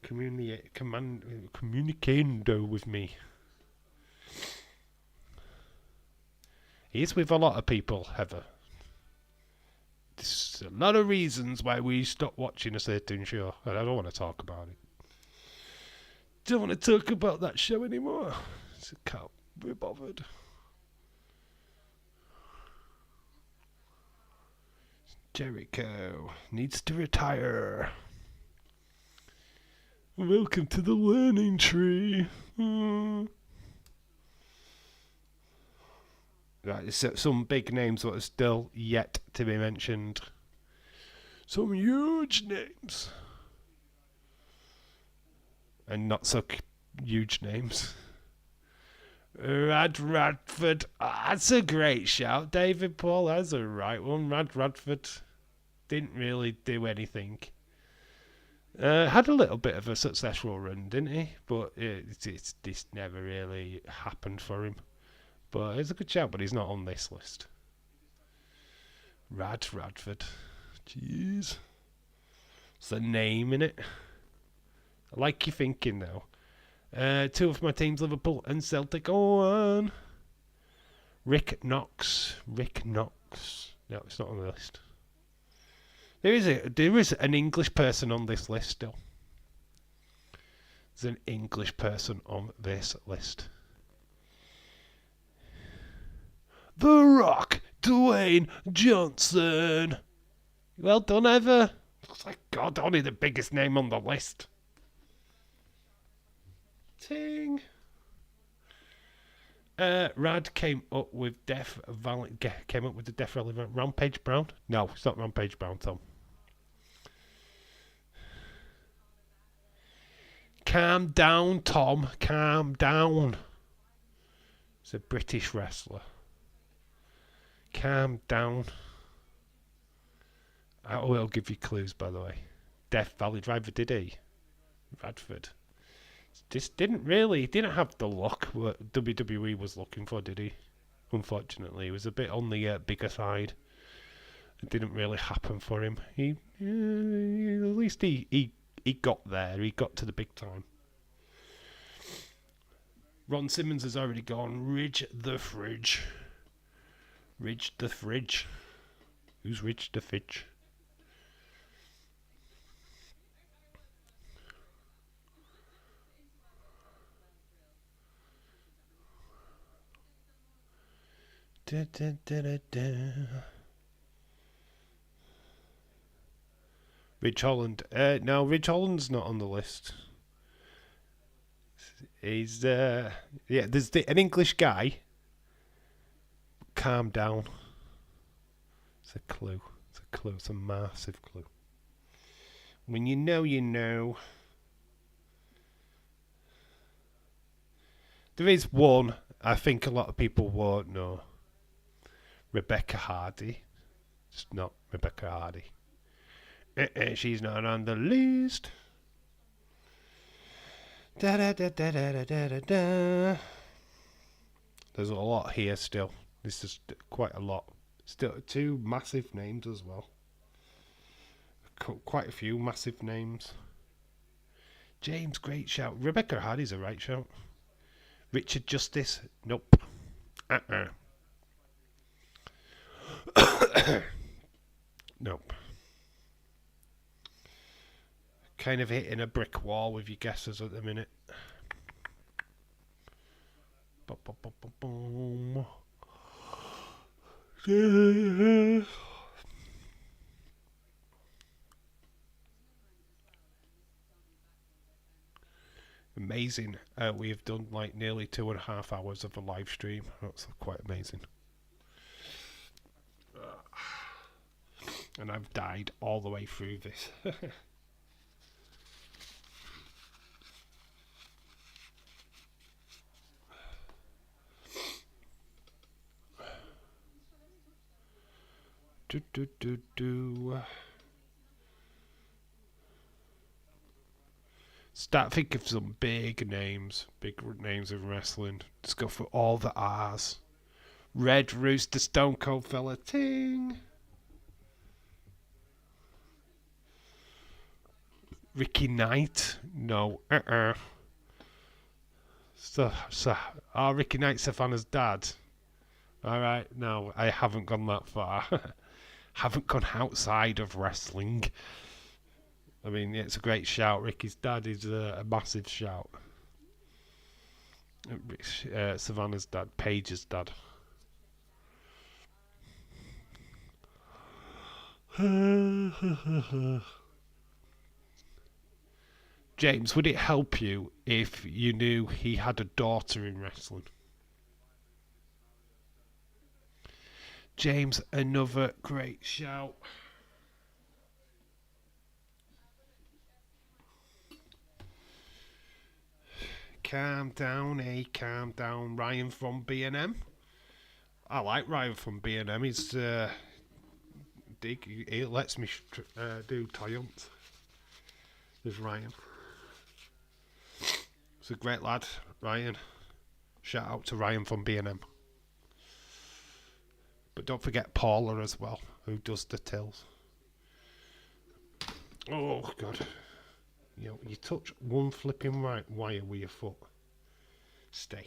Communicando with me. He is with a lot of people, Heather. There's a lot of reasons why we stopped watching a certain show, and I don't want to talk about it. Don't want to talk about that show anymore. So can't be bothered. Jericho needs to retire. Welcome to the learning tree. Right, so some big names that are still yet to be mentioned. Some huge names. And not so huge names. Radford. Oh, that's a great shout, David Paul. That's a right one. Radford didn't really do anything. Had a little bit of a successful run, didn't he? But this never really happened for him. But it's a good shout, but he's not on this list. Radford. Jeez. It's a name, innit? I like your thinking, though. Two of my teams, Liverpool and Celtic. Go on. Rick Knox. No, it's not on the list. There is an English person on this list still. There's an English person on this list. The Rock, Dwayne Johnson. Well done, Ever. Looks like God, only the biggest name on the list. Ting. Rad came up with the Death Valley Rampage Brown. No, it's not Rampage Brown, Tom. Calm down, Tom. Calm down. It's a British wrestler. Calm down. I will give you clues, by the way. Death Valley Driver, did he? Radford. Just didn't have the look what WWE was looking for, did he? Unfortunately, he was a bit on the bigger side. It didn't really happen for him. At least he got there. He got to the big time. Ron Simmons has already gone. Ridge the Fridge. Who's Ridge the Fridge? Da, da, da, da, da. Ridge Holland. No, Ridge Holland's not on the list. He's there's an English guy. Calm down. It's a clue. It's a massive clue. When you know, you know. There is one I think a lot of people won't know. Rebecca Hardy. It's not Rebecca Hardy. She's not on the list. Da da da da da da da da. There's a lot here still. This is quite a lot. Still two massive names as well. Quite a few massive names. James, great shout. Rebecca Hardy's a right shout. Richard Justice, nope. Nope. Kind of hitting a brick wall with your guesses at the minute. Amazing. We have done like nearly 2.5 hours of a live stream. That's quite amazing. And I've died all the way through this. Start thinking of some big names of wrestling. Just go for all the R's. Red Rooster, Stone Cold Fella, ting. Ricky Knight, no, So, Ricky Knight, Savannah's dad. All right, no, I haven't gone that far. Haven't gone outside of wrestling. I mean, it's a great shout. Ricky's dad is a massive shout. Savannah's dad, Paige's dad. James, would it help you if you knew he had a daughter in wrestling? James, another great shout. Calm down, calm down. Ryan from B&M. I like Ryan from B&M. He's he lets me do Toyant. There's Ryan. He's a great lad, Ryan. Shout out to Ryan from B&M. But don't forget Paula as well, who does the tills. Oh God! You touch one flipping right wire with your foot. Stay.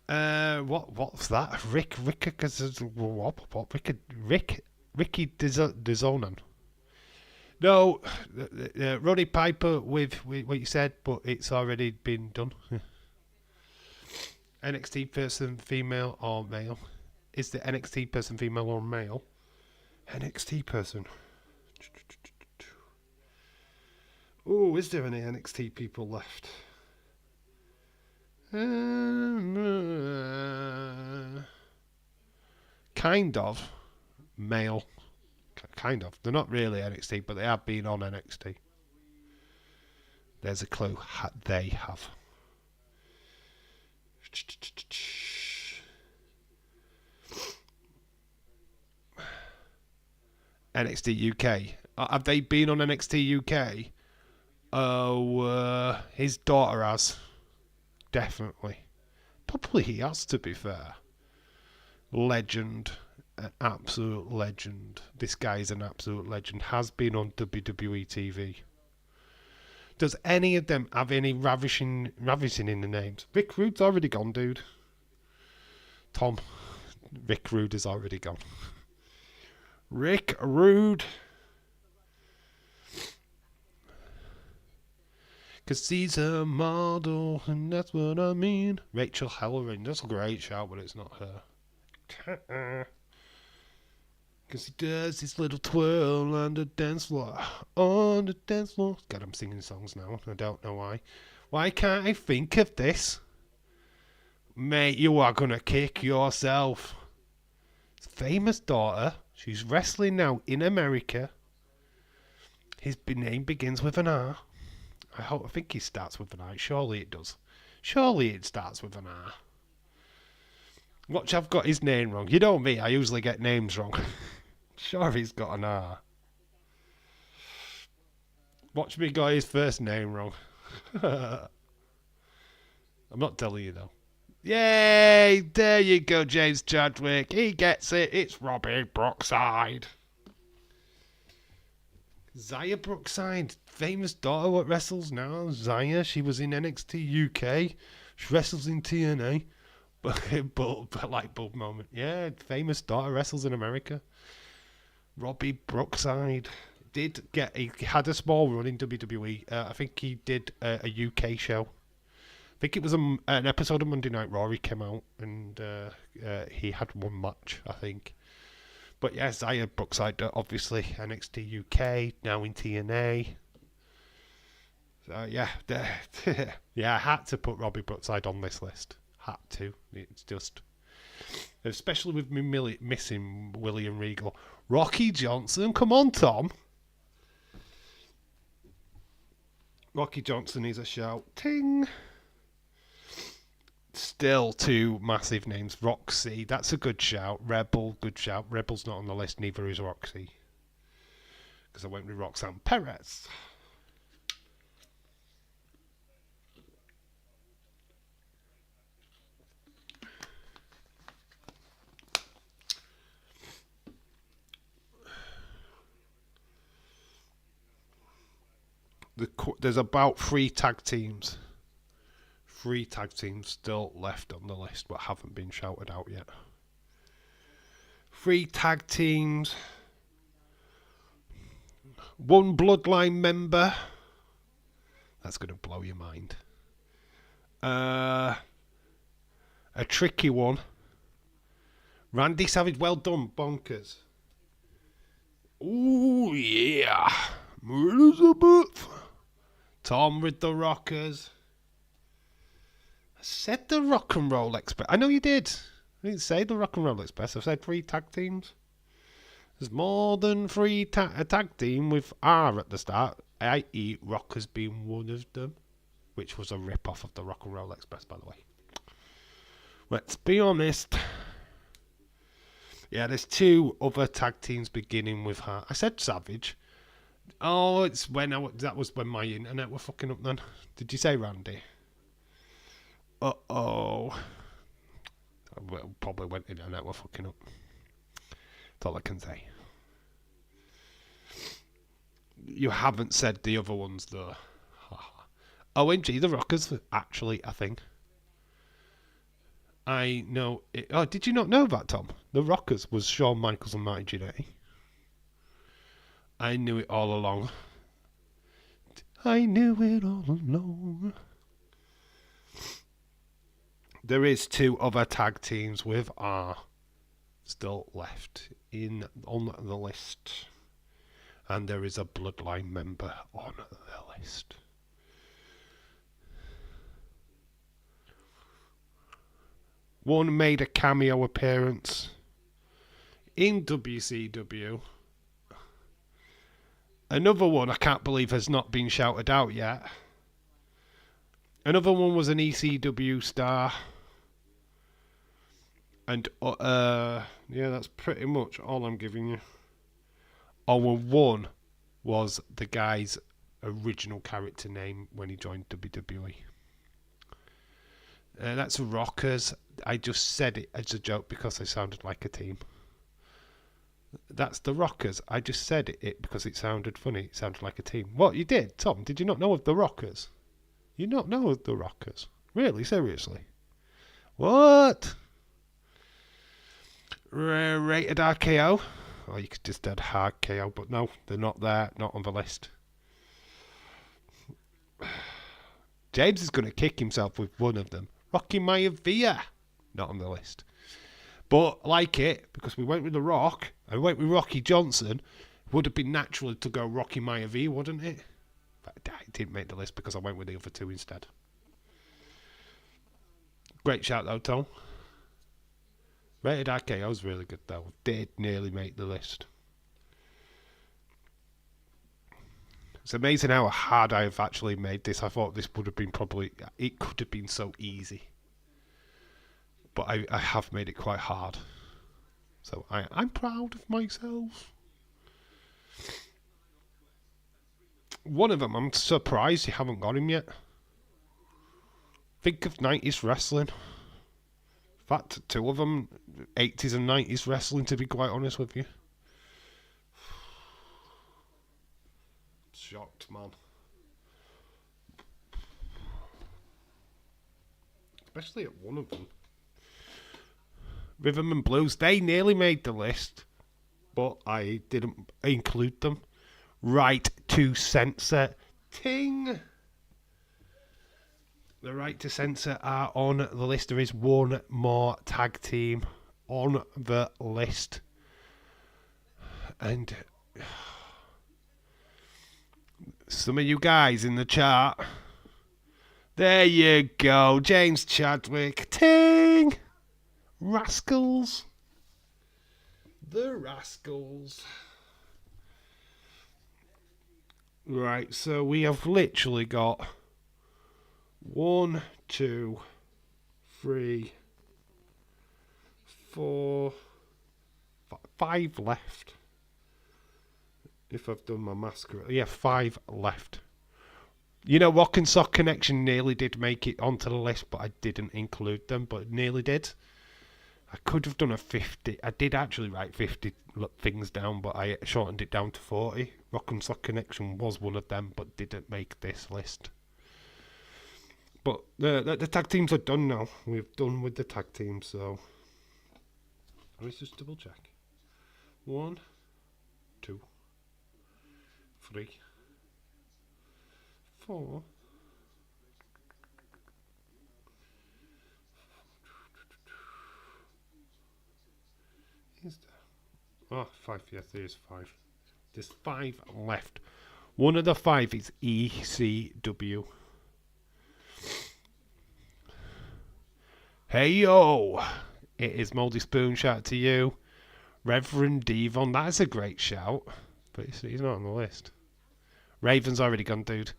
What's that? Ricky Dizonan. No, Roddy Piper with what you said, but it's already been done. NXT person, female or male? Is the NXT person female or male? NXT person. Oh, is there any NXT people left? Kind of. Male. Kind of. They're not really NXT, but they have been on NXT. There's a clue. They have. NXT UK. Have they been on NXT UK? Oh, his daughter has. Definitely. Probably he has, to be fair. Legend. An absolute legend. This guy's an absolute legend. Has been on WWE TV. Does any of them have any ravishing in the names? Rick Rude's already gone, dude. Tom. Rick Rude is already gone. Rick Rude. Because he's a model, and that's what I mean. Rachel Halloran. That's a great shout, but it's not her. Because he does his little twirl on the dance floor. On the dance floor. God, I'm singing songs now. I don't know why. Why can't I think of this? Mate, you are going to kick yourself. Famous daughter. She's wrestling now in America. His name begins with an R. I think he starts with an I. Surely it does. Surely it starts with an R. Watch, I've got his name wrong. You know me, I usually get names wrong. Sure he's got an R. Watch me got his first name wrong. I'm not telling you though. Yay! There you go, James Chadwick. He gets it. It's Robbie Brookside. Zaya Brookside, famous daughter what wrestles now. Zaya, she was in NXT UK. She wrestles in TNA. But light bulb moment. Yeah, famous daughter wrestles in America. Robbie Brookside he had a small run in WWE. I think he did a UK show. I think it was an episode of Monday Night Raw. He came out and he had one match, I think. But yeah, Zaya Brookside, obviously NXT UK, now in TNA. So yeah, yeah, I had to put Robbie Brookside on this list. Had to. It's just, especially with me missing William Regal. Rocky Johnson, come on, Tom. Rocky Johnson is a shout. Ting. Still two massive names. Roxy, that's a good shout. Rebel, good shout. Rebel's not on the list, neither is Roxy. Because I went with Roxanne Perez. There's about 3 tag teams. 3 tag teams still left on the list but haven't been shouted out yet. 3 tag teams. 1 bloodline member. That's going to blow your mind. A tricky one. Randy Savage, well done, bonkers. Ooh, yeah. Elizabeth. Tom with the Rockers. I said the Rock and Roll Express. I know you did. I didn't say the Rock and Roll Express. I said 3 tag teams. There's more than 3 a tag team with R at the start, i.e. Rockers being one of them, which was a rip-off of the Rock and Roll Express, by the way. Let's be honest. Yeah, there's 2 other tag teams beginning with her. I said Savage. Oh, it's when that was when my internet were fucking up then. Did you say Randy? Uh-oh. Probably went internet were fucking up. That's all I can say. You haven't said the other ones though. OMG, the Rockers actually a thing. I know it. Oh, did you not know that, Tom? The Rockers was Shawn Michaels and Marty Jannetty. I knew it all along. I knew it all along. There is 2 other tag teams with R still left on the list. And there is a Bloodline member on the list. One made a cameo appearance in WCW. Another one I can't believe has not been shouted out yet. Another one was an ECW star. And, yeah, that's pretty much all I'm giving you. Oh, well, one was the guy's original character name when he joined WWE. That's Rockers. I just said it as a joke because they sounded like a team. That's the Rockers. I just said it because it sounded funny. It sounded like a team. What, you did, Tom? Did you not know of the Rockers? You not know of the Rockers? Really? Seriously? What? Rated RKO? Or you could just add hard KO, but no, they're not there. Not on the list. James is going to kick himself with one of them. Rocky Maivia. Not on the list. But like it, because we went with The Rock, and we went with Rocky Johnson, it would have been natural to go Rocky Maivia, wouldn't it? But it didn't make the list because I went with the other 2 instead. Great shout though, Tom. Rated RKO was really good though. Did nearly make the list. It's amazing how hard I have actually made this. I thought this would have been it could have been so easy. But I have made it quite hard. So I'm proud of myself. One of them, I'm surprised you haven't got him yet. Think of 90s wrestling. In fact, 2 of them, 80s and 90s wrestling, to be quite honest with you. Shocked, man. Especially at one of them. Rhythm and Blues, they nearly made the list, but I didn't include them. Right to Censor. Ting! The Right to Censor are on the list. There is one more tag team on the list. And some of you guys in the chat. There you go. James Chadwick. Ting! Rascals. The Rascals. Right, so we have literally got 1, 2, 3, 4, 5 left. If I've done my maths correctly. Yeah, 5 left. You know, Rock and Sock Connection nearly did make it onto the list, but I didn't include them, but nearly did. I could have done a 50. I did actually write 50 things down, but I shortened it down to 40. Rock and Sock Connection was one of them, but didn't make this list. But the tag teams are done now. We've done with the tag teams, so let's just double check. 1, 2, 3, 4. Oh, five. Yes, there is five. There's five left. One of the five is ECW. Hey yo! It is Mouldy Spoon. Shout out to you. Reverend Devon. That is a great shout. But he's not on the list. Raven's already gone, dude.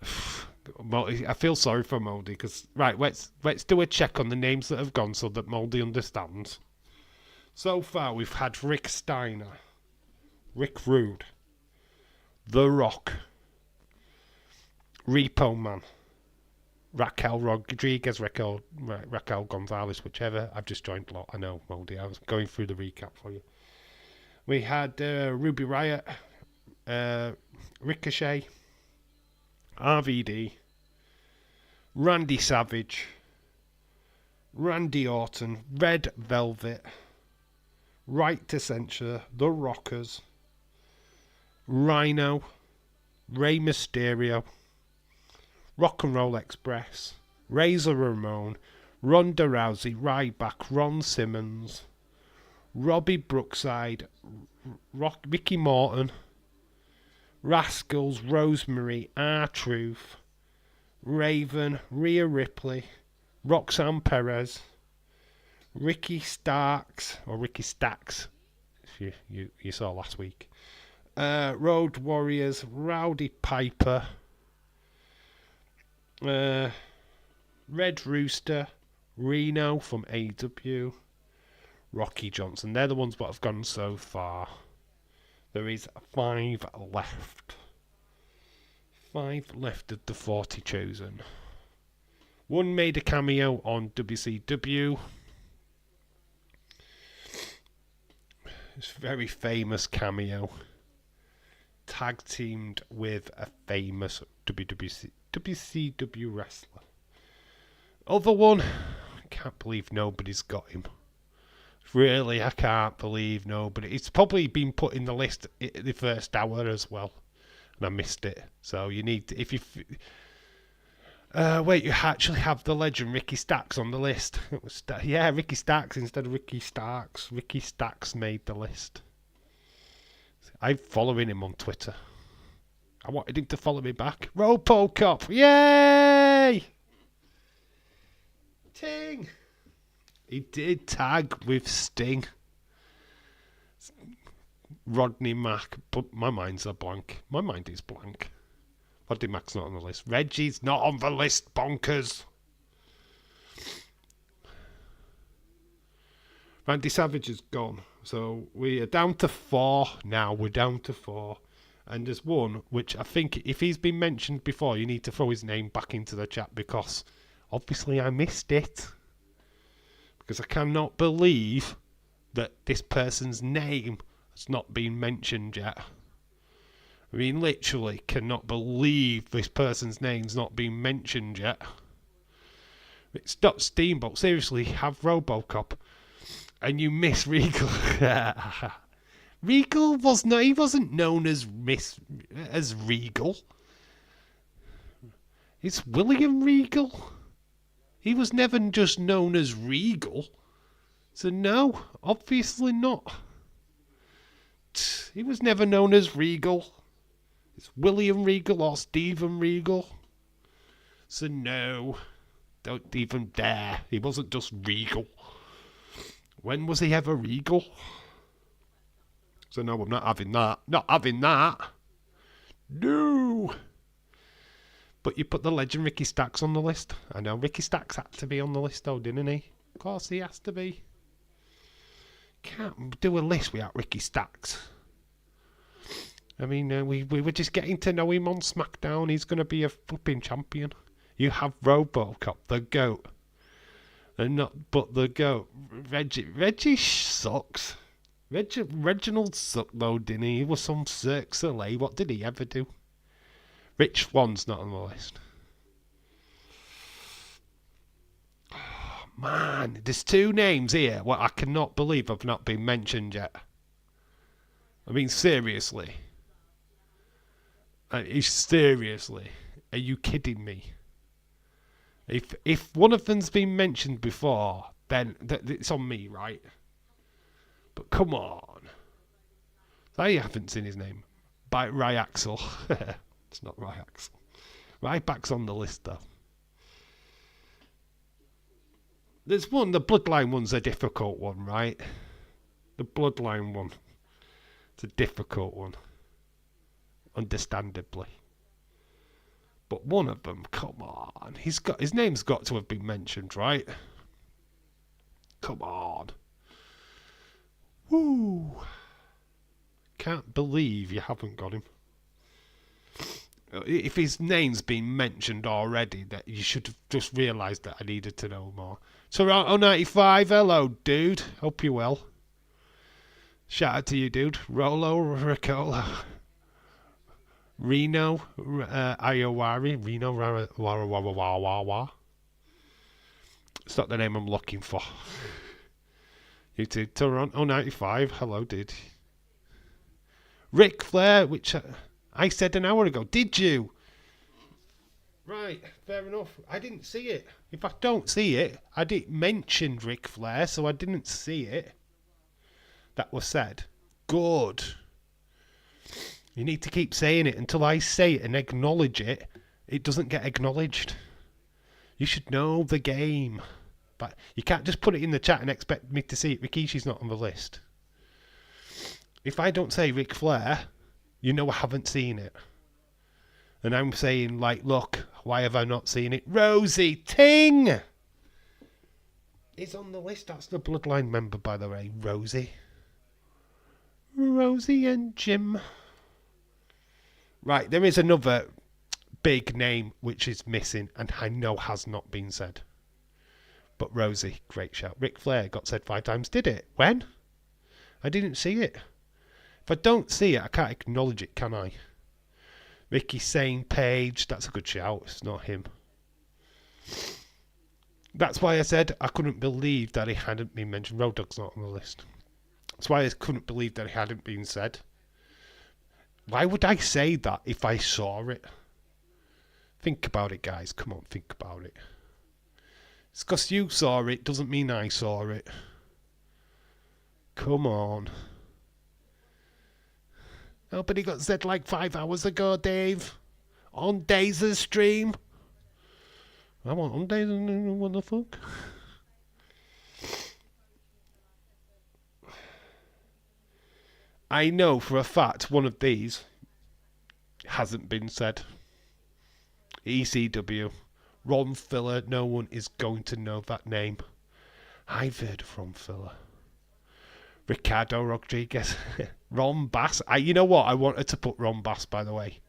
I feel sorry for Mouldy because right, let's do a check on the names that have gone so that Mouldy understands. So far, we've had Rick Steiner, Rick Rude, The Rock, Repo Man, Raquel Rodriguez, Raquel Gonzalez, whichever. I've just joined a lot. I know, Mouldy. I was going through the recap for you. We had Ruby Riot, Ricochet, RVD, Randy Savage, Randy Orton, Red Velvet, Right to Censure, The Rockers, Rhino, Rey Mysterio, Rock and Roll Express, Razor Ramon, Ronda Rousey, Ryback, Ron Simmons, Robbie Brookside, Ricky Morton, Rascals, Rosemary, R-Truth, Raven, Rhea Ripley, Roxanne Perez, Ricky Starks, if you saw last week, Road Warriors, Rowdy Piper, Red Rooster, Reno from AEW, Rocky Johnson. They're the ones that have gone so far. There is 5 left. 5 left of the 40 chosen. One made a cameo on WCW. It's a very famous cameo. Tag teamed with a famous WCW wrestler. Other one, I can't believe nobody's got him. Really, I can't believe nobody. It's probably been put in the list the first hour as well, and I missed it. So you need to, if you wait, you actually have the legend Ricky Starks on the list. It was Ricky Starks instead of Ricky Starks. Ricky Starks made the list. I'm following him on Twitter. I wanted him to follow me back. RoboCop, yay! Ting. He did tag with Sting. Rodney Mack, but my mind's a blank. My mind is blank. Rodney Mack's not on the list. Reggie's not on the list, bonkers. Randy Savage is gone. So we are down to 4 now. We're down to 4. And there's one which I think if he's been mentioned before, you need to throw his name back into the chat because obviously I missed it. Because I cannot believe that this person's name has not been mentioned yet. I mean, literally cannot believe this person's name's not been mentioned yet. It's not Steamboat. Seriously, have RoboCop. And you miss Regal. Regal he wasn't known as Regal. It's William Regal. He was never just known as Regal. So no, obviously not. He was never known as Regal. It's William Regal or Stephen Regal. So no, don't even dare. He wasn't just Regal. When was he ever Regal? So no, I'm not having that. Not having that. No. But you put the legend Ricky Starks on the list. I know Ricky Starks had to be on the list though, didn't he? Of course he has to be. Can't do a list without Ricky Starks. I mean, we were just getting to know him on SmackDown. He's going to be a flipping champion. You have RoboCop, the GOAT. And not but the GOAT. Reggie sucks. Reginald sucked though, didn't he? He was some Cirque du Soleil. What did he ever do? Rich Swan's not on the list. Oh, man, there's 2 names here. What I cannot believe have not been mentioned yet. I mean, seriously. Seriously. Are you kidding me? If one of them's been mentioned before, then it's on me, right? But come on. I haven't seen his name. By Ryaxel. It's not Ryaxel. Ryback's on the list though. There's one, the Bloodline one's a difficult one, right? The Bloodline one. It's a difficult one. Understandably. But one of them, come on. His name's got to have been mentioned, right? Come on. Woo. Can't believe you haven't got him. If his name's been mentioned already, that you should have just realised that I needed to know more. Toronto 95, hello, dude. Hope you're well. Shout out to you, dude. Rolo Ricola. Reno Iowari. Reno Wawa. It's not the name I'm looking for. You too. Toronto 95, hello, dude. Ric Flair, which I said an hour ago. Did you? Right, fair enough. I didn't see it. If I don't see it, I didn't mention Ric Flair, so I didn't see it. That was said. Good. You need to keep saying it until I say it and acknowledge it. It doesn't get acknowledged. You should know the game. But you can't just put it in the chat and expect me to see it. Rikishi's not on the list. If I don't say Ric Flair, you know I haven't seen it. And I'm saying, like, look, why have I not seen it? Rosie Ting is on the list. That's the Bloodline member, by the way. Rosie. Rosie and Jim. Right, there is another big name which is missing and I know has not been said. But Rosie, great shout. Ric Flair got said 5 times. Did it? When? I didn't see it. If I don't see it, I can't acknowledge it, can I? Ricky Sane Page, that's a good shout. It's not him. That's why I said I couldn't believe that he hadn't been mentioned. Road Dogg's not on the list. That's why I couldn't believe that he hadn't been said. Why would I say that if I saw it? Think about it, guys. Come on, think about it. It's because you saw it doesn't mean I saw it. Come on. Oh, but he got said like 5 hours ago, Dave. On Daisy's stream. I want on Daisy. What the fuck? I know for a fact one of these hasn't been said. ECW. Ron Filler. No one is going to know that name. I've heard of Ron Filler. Ricardo Rodriguez. Ron Bass. You know what? I wanted to put Ron Bass, by the way.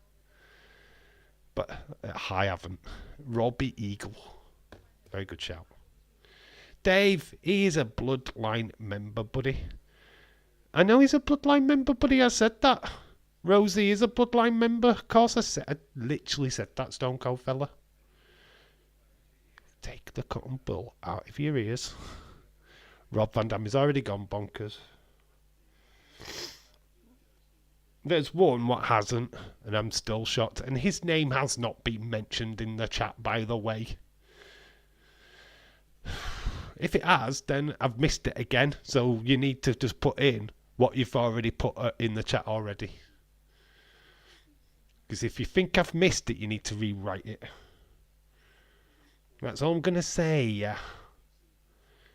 But I haven't. Robbie Eagle. Very good shout. Dave, he is a Bloodline member, buddy. I know he's a Bloodline member, buddy. I said that. Rosie is a Bloodline member. Of course, I literally said that, Stone Cold fella. Take the cotton bull out of your ears. Rob Van Dam is already gone bonkers. There's one what hasn't, and I'm still shocked. And his name has not been mentioned in the chat, by the way. If it has, then I've missed it again. So you need to just put in what you've already put in the chat already. Because if you think I've missed it, you need to rewrite it. That's all I'm going to say.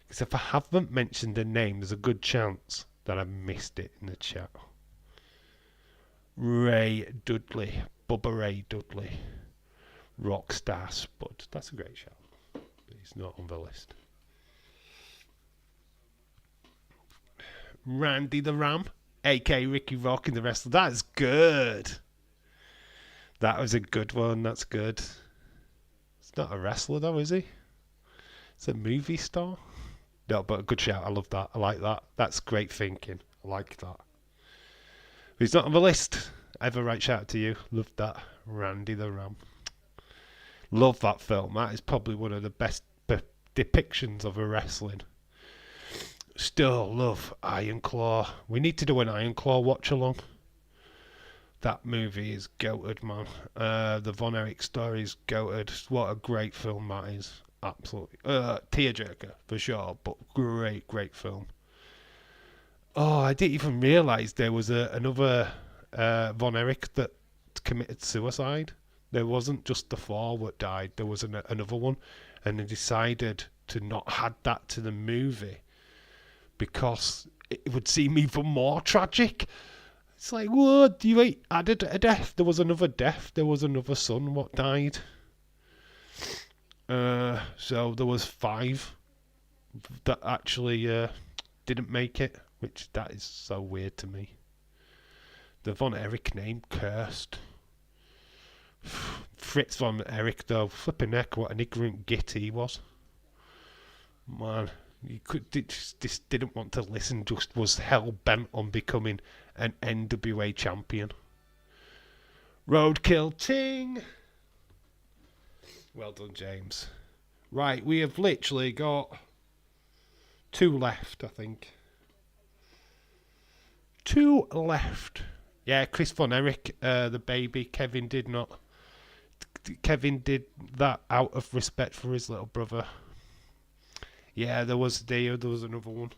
Because if I haven't mentioned a name, there's a good chance that I missed it in the chat. Ray Dudley. Bubba Ray Dudley. Rockstar Spud. That's a great shout. But he's not on the list. Randy the Ram. A.K. Ricky Rock in the wrestler. That's good. That was a good one. That's good. He's not a wrestler though, is he? It's a movie star. No, but a good shout. I love that. I like that. That's great thinking. I like that. He's not on the list. I have a right shout to you. Love that. Randy the Ram. Love that film. That is probably one of the best depictions of a wrestling. Still love Iron Claw. We need to do an Iron Claw watch along. That movie is goated, man. The Von Erich story is goated. What a great film that is. Absolutely. Tearjerker, for sure. But great, great film. Oh, I didn't even realise there was another Von Erich that committed suicide. There wasn't just the four that died. There was another one, and they decided to not add that to the movie because it would seem even more tragic. It's like, what? You ain't added a death. There was another death. There was another son what died. So there was five that actually didn't make it, which that is so weird to me. The Von Erich name cursed. Fritz Von Erich though, flipping heck, what an ignorant git he was. Man, he just didn't want to listen, just was hell bent on becoming an NWA champion. Roadkill ting! Well done, James. Right, we have literally got two left, I think. Two left. Yeah, Chris Von Erich, the baby. Kevin did not. Kevin did that out of respect for his little brother. Yeah, there was another one.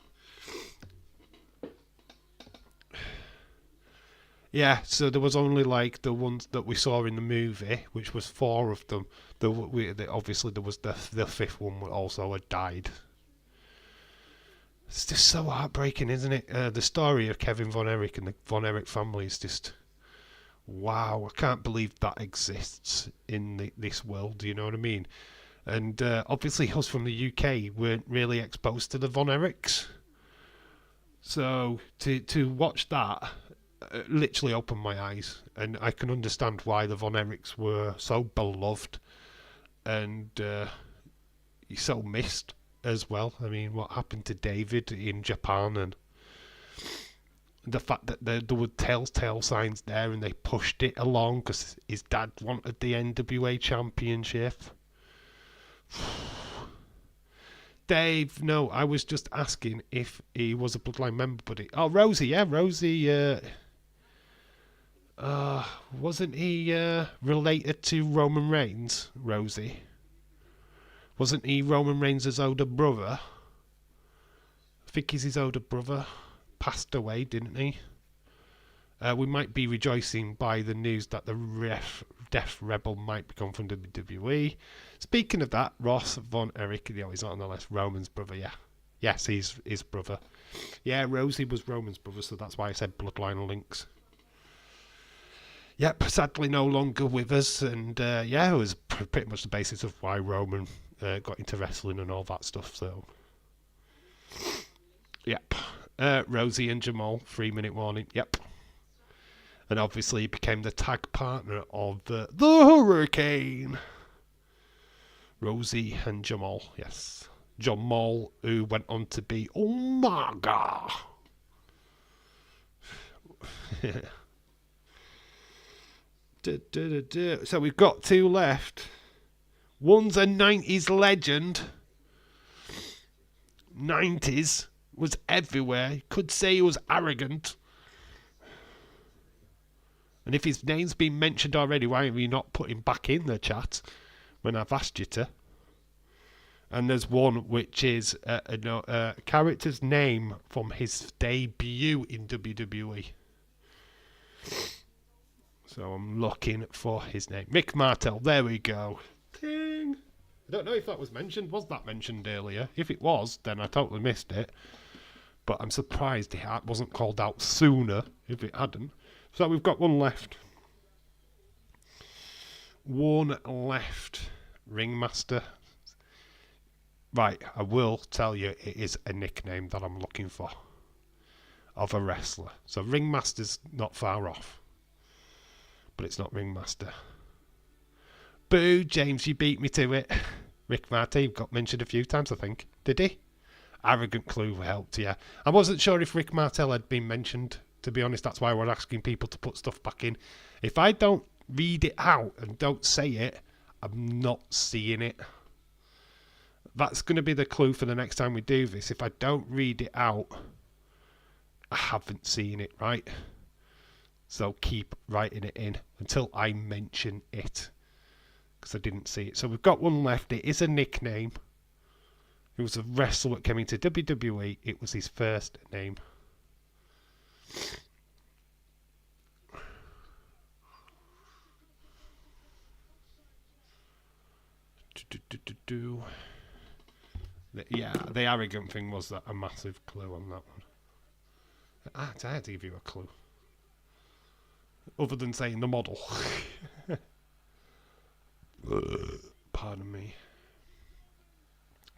Yeah, so there was only like the ones that we saw in the movie, which was four of them. Obviously there was the fifth one also had died. It's just so heartbreaking, isn't it? The story of Kevin Von Erich and the Von Erich family is just wow. I can't believe that exists in this world. You know what I mean? And obviously, us from the UK weren't really exposed to the Von Erichs, so to watch that literally opened my eyes, and I can understand why the Von Erichs were so beloved and so missed as well. I mean, what happened to David in Japan, and the fact that there were telltale signs there and they pushed it along because his dad wanted the NWA championship. Dave, no, I was just asking if he was a Bloodline member, buddy. Oh, Rosie, yeah, Rosie. Wasn't he related to Roman Reigns, Rosie? Wasn't he Roman Reigns' older brother? I think he's his older brother. Passed away, didn't he? We might be rejoicing by the news that the Death Rebel might become from WWE. Speaking of that, Ross Von Erich, he's not on the list. Roman's brother, yeah. Yes, he's his brother. Yeah, Rosie was Roman's brother, so that's why I said Bloodline links. Yep, sadly no longer with us, and yeah, it was pretty much the basis of why Roman got into wrestling and all that stuff, so. Yep. Rosie and Jamal, 3-minute warning, yep. And obviously he became the tag partner of the Hurricane. Rosie and Jamal, yes. Jamal, who went on to be Omega. So we've got two left. One's a 90s legend. 90s was everywhere. Could say he was arrogant. And if his name's been mentioned already, why have you not put him back in the chat when I've asked you to? And there's one which is a character's name from his debut in WWE. So I'm looking for his name. Mick Martel, there we go. Ding. I don't know if that was mentioned. Was that mentioned earlier? If it was, then I totally missed it. But I'm surprised it wasn't called out sooner if it hadn't. So we've got one left. One left. Ringmaster. Right, I will tell you it is a nickname that I'm looking for. Of a wrestler. So Ringmaster's not far off. But it's not Ringmaster. Boo, James, you beat me to it. Rick Martin got mentioned a few times, I think. Did he? Arrogant Clue helped, yeah. I wasn't sure if Rick Martel had been mentioned. To be honest, that's why we're asking people to put stuff back in. If I don't read it out and don't say it, I'm not seeing it. That's going to be the clue for the next time we do this. If I don't read it out, I haven't seen it, right? So keep writing it in until I mention it. Because I didn't see it. So we've got one left. It is a nickname. It was a wrestler that came into WWE. It was his first name. Yeah, the arrogant thing was that a massive clue on that one. I had to give you a clue. Other than saying the model. Pardon me.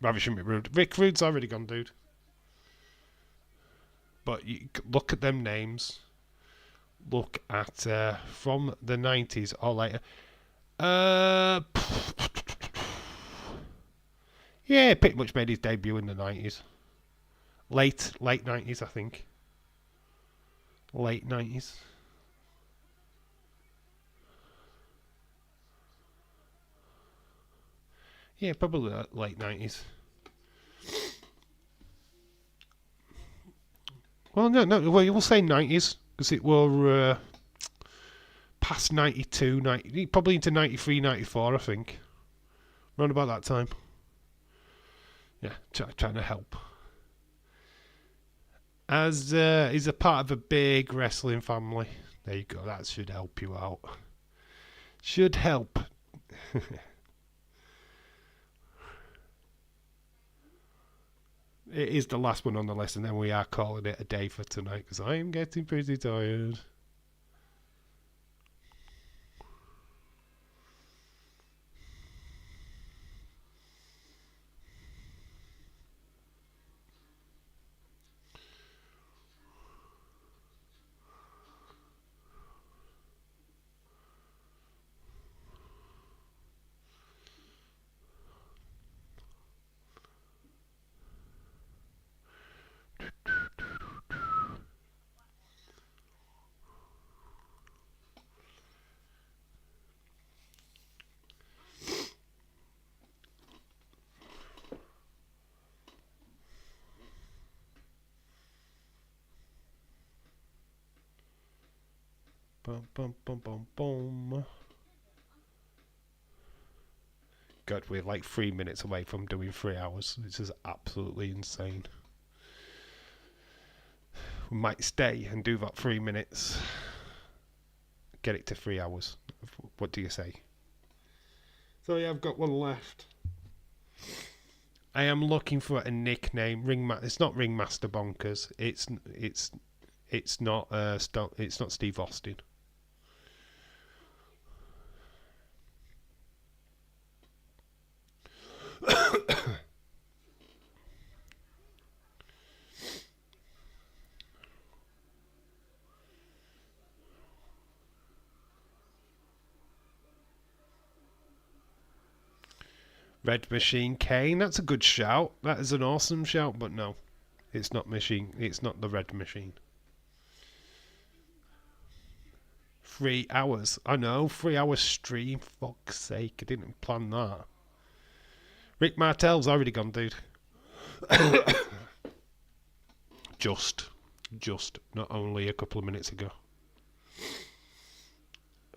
Rather shouldn't be rude. Rick Rude's already gone, dude. But you look at them names. Look at from the 90s or later. Yeah, pretty much made his debut in the 90s. Late 90s, I think. Late 90s. Yeah, probably late 90s. Well, no. Well, we'll say 90s because it were past 92, probably into 93, 94, I think. Around about that time. Yeah, trying to help. As he's a part of a big wrestling family. There you go. That should help you out. Should help. It is the last one on the list, and then we are calling it a day for tonight because I am getting pretty tired. Bum, bum, bum, bum, bum. God, we're like 3 minutes away from doing 3 hours. This is absolutely insane. We might stay and do that 3 minutes. Get it to 3 hours. What do you say? So yeah, I've got one left. I am looking for a nickname. It's not Ringmaster Bonkers. It's not it's not Steve Austin. Red Machine Kane. That's a good shout. That is an awesome shout, but no, it's not Machine. It's not the Red Machine. 3 hours. I know, 3 hour stream. Fuck's sake, I didn't plan that. Rick Martel's already gone, dude. just, not only a couple of minutes ago.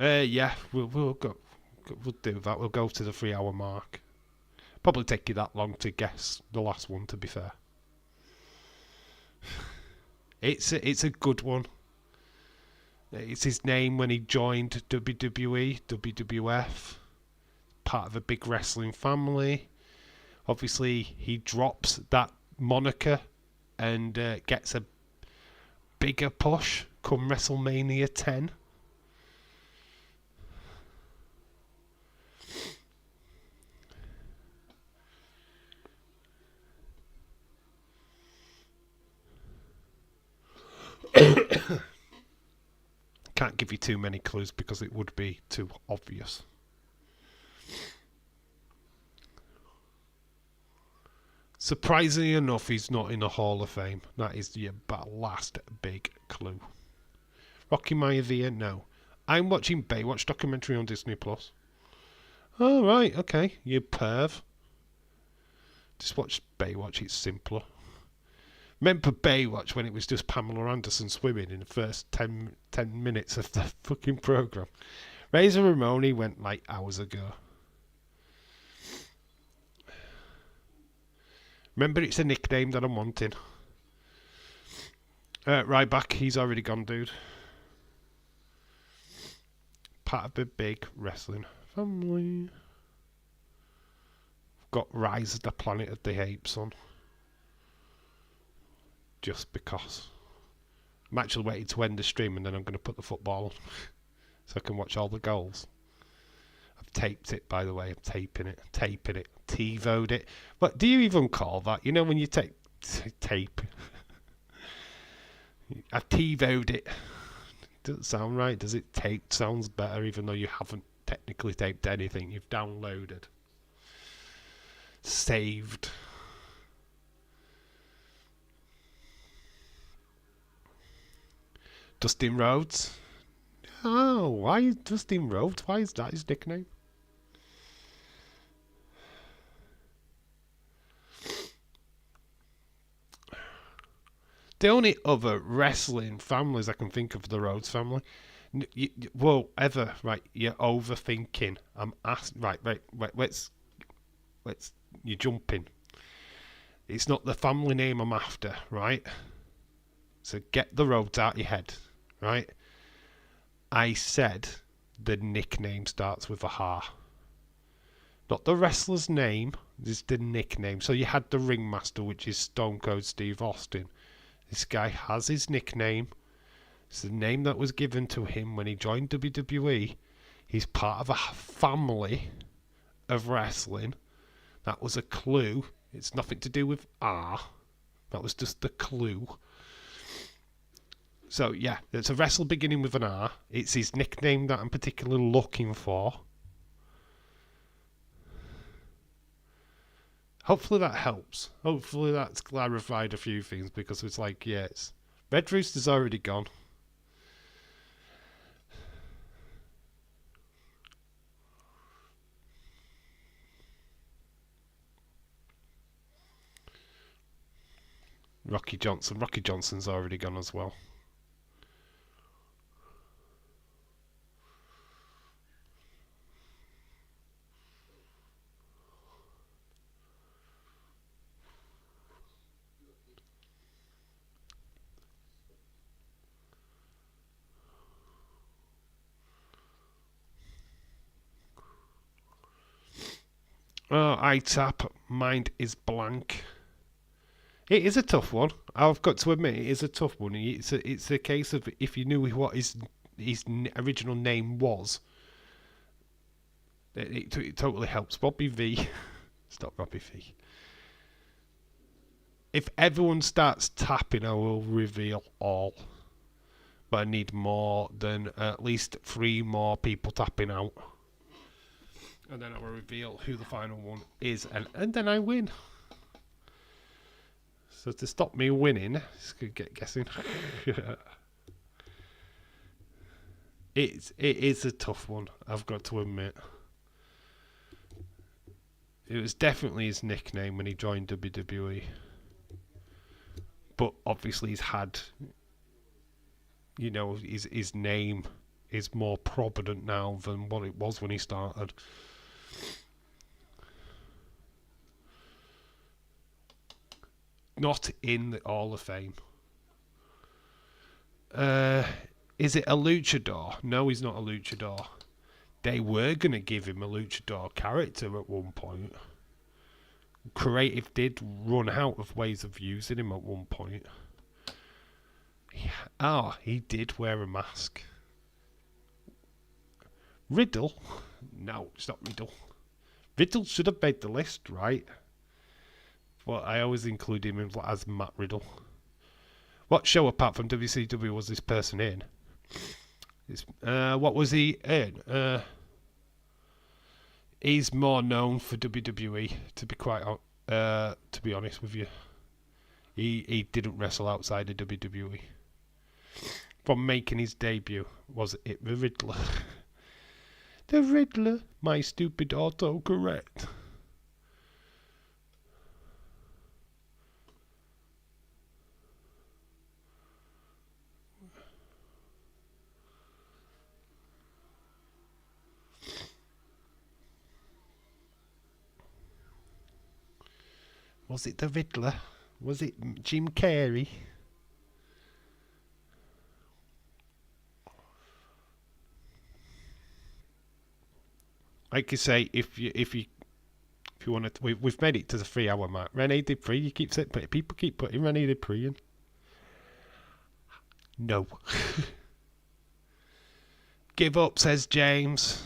Yeah, we'll go. We'll do that. We'll go to the 3 hour mark. Probably take you that long to guess the last one. To be fair, it's a good one. It's his name when he joined WWE, WWF, part of a big wrestling family. Obviously, he drops that moniker and gets a bigger push come WrestleMania 10. Can't give you too many clues because it would be too obvious. Surprisingly enough, he's not in the Hall of Fame. That is your last big clue. Rocky Maivia, no. I'm watching Baywatch documentary on Disney Plus. Oh, right, okay, you perv. Just watch Baywatch, it's simpler. Remember Baywatch when it was just Pamela Anderson swimming in the first 10 minutes of the fucking programme? Razor Ramon went like hours ago. Remember, it's a nickname that I'm wanting. Right back, he's already gone, dude. Part of the big wrestling family. Got Rise of the Planet of the Apes on. Just because. I'm actually waiting to end the stream and then I'm going to put the football on so I can watch all the goals. I've taped it, by the way. I'm taping it. TiVo'd it. What do you even call that? You know when you tape? I've TiVo'd it. Doesn't sound right, does it? Taped sounds better, even though you haven't technically taped anything. You've downloaded. Saved. Dustin Rhodes. Oh, why Dustin Rhodes? Why is that his nickname? The only other wrestling families I can think of the Rhodes family. Whoa, ever, right, you're overthinking. I'm asking, right, let's, you're jumping. It's not the family name I'm after, right? So get the Rhodes out your head, right? I said the nickname starts with a H. Not the wrestler's name, it's the nickname. So you had the ringmaster, which is Stone Cold Steve Austin. This guy has his nickname. It's the name that was given to him when he joined WWE. He's part of a family of wrestling. That was a clue. It's nothing to do with R. That was just the clue. So yeah, it's a wrestle beginning with an R. It's his nickname that I'm particularly looking for. Hopefully that helps. Hopefully that's clarified a few things, because it's like, yeah, it's Red Rooster's already gone. Rocky Johnson's already gone as well. Oh, ITAP, mind is blank. It is a tough one. I've got to admit, it is a tough one. It's a case of if you knew what his original name was, it totally helps. Robbie V. Stop Robbie V. If everyone starts tapping, I will reveal all. But I need more than at least 3 more people tapping out. And then I will reveal who the final one is, and then I win. So to stop me winning, just get guessing. It is a tough one, I've got to admit. It was definitely his nickname when he joined WWE. But obviously he's had, you know, his name is more prominent now than what it was when he started. Not in the Hall of Fame. Is it a luchador? No, he's not a luchador. They were going to give him a luchador character at one point. Creative did run out of ways of using him at one point. He did wear a mask. Riddle? No, it's not Riddle. Riddle should have made the list, right? Well, I always include him as Matt Riddle. What show apart from WCW was this person in? What was he in? He's more known for WWE, to be honest with you. He didn't wrestle outside of WWE. From making his debut, was it the Riddler? The Riddler, my stupid autocorrect. Was it the Riddler? Was it Jim Carrey? Like you say, if you want to, we've made it to the 3 hour mark. Rene Dupree, you keep saying, but people keep putting Rene Dupree in. No. Give up, says James.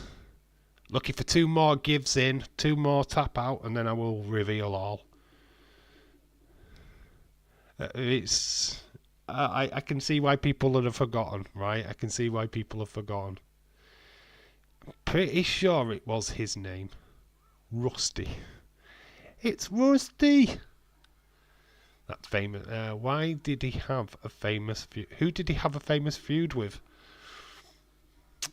Looking for 2 more gives in, 2 more tap out, and then I will reveal all. I can see why people have forgotten, right? I can see why people have forgotten. Pretty sure it was his name. Rusty. It's Rusty! That's famous. Why did he have a famous feud? Who did he have a famous feud with?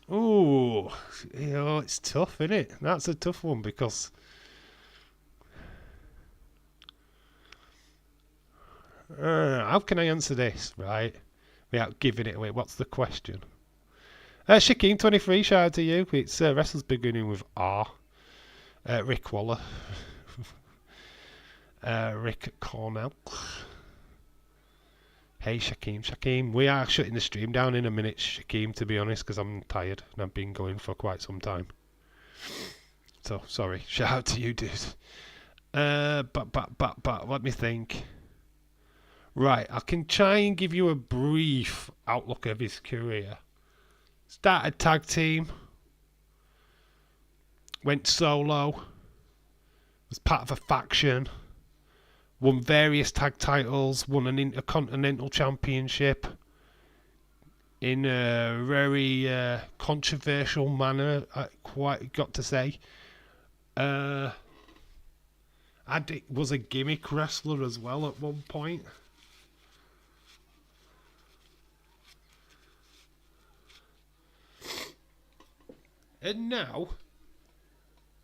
Oh, it's tough, isn't it? That's a tough one because how can I answer this, right? Without giving it away. What's the question? Shaquem23, shout out to you. It's wrestlers beginning with R. Rick Waller. Rick Cornell. Hey Shaquem. We are shutting the stream down in a minute, Shaquem, to be honest, because I'm tired and I've been going for quite some time. So, sorry. Shout out to you, dude. But, let me think. Right, I can try and give you a brief outlook of his career. Started tag team. Went solo. Was part of a faction. Won various tag titles. Won an Intercontinental Championship. In a very controversial manner, I quite got to say. Was a gimmick wrestler as well at one point. And now,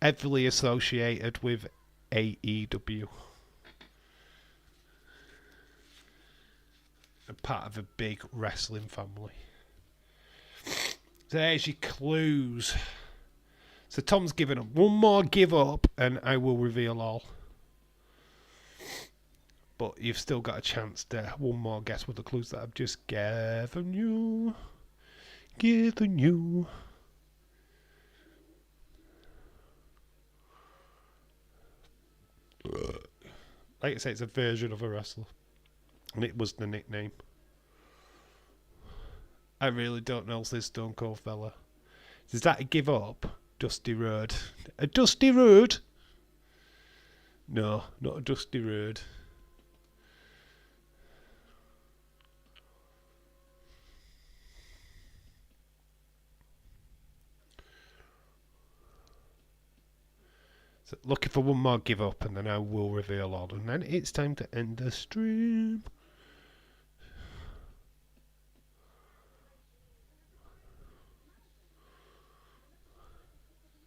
heavily associated with AEW. A part of a big wrestling family. So there's your clues. So Tom's given up. One more give up and I will reveal all. But you've still got a chance to one more guess with the clues that I've just given you. Like I say, it's a version of a wrestler. And it was the nickname. I really don't know this Stone Cold fella. Does that give up? Dusty Road. A Dusty Road? No, not a Dusty Road. So looking for one more give up and then I will reveal all. And then it's time to end the stream.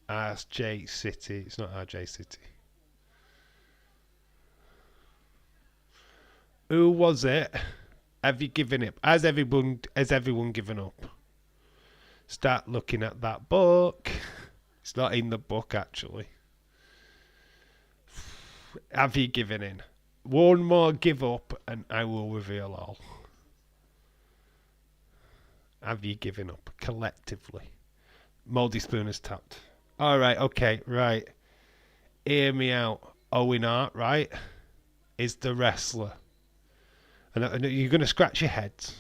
RJ City. It's not RJ City. Who was it? Have you given up? Has everyone given up? Start looking at that book. It's not in the book actually. Have you given in? One more give up and I will reveal all. Have you given up collectively? Mouldy Spoon has tapped. Alright, okay, right. Hear me out. Owen Hart, right, is the wrestler. And you're going to scratch your heads.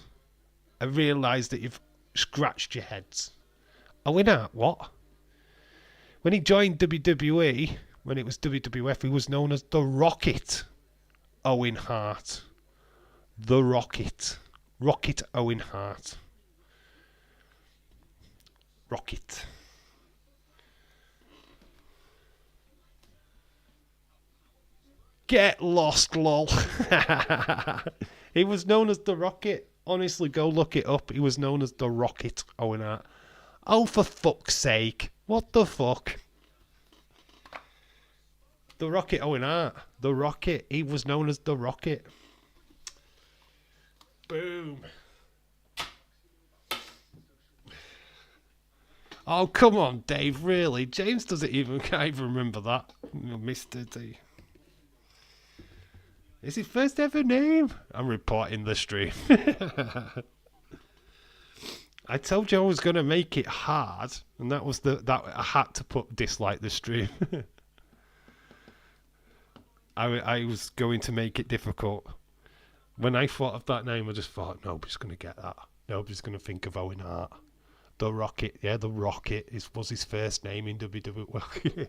I realise that you've scratched your heads. Owen Hart, what? When he joined WWE, when it was WWF, he was known as the Rocket Owen Hart. The Rocket. Rocket Owen Hart. Rocket. Get lost, lol. He was known as the Rocket. Honestly, go look it up. He was known as the Rocket Owen Hart. Oh, for fuck's sake. What the fuck? The Rocket Owen Hart. The Rocket. He was known as the Rocket. Boom. Oh, come on, Dave. Really? James can't even remember that. Mr. D. Is his first ever name? I'm reporting the stream. I told you I was going to make it hard, and that was that I had to put dislike the stream. I was going to make it difficult. When I thought of that name, I just thought nobody's going to get that. Nobody's going to think of Owen Hart. The Rocket, yeah, the Rocket was his first name in WWE.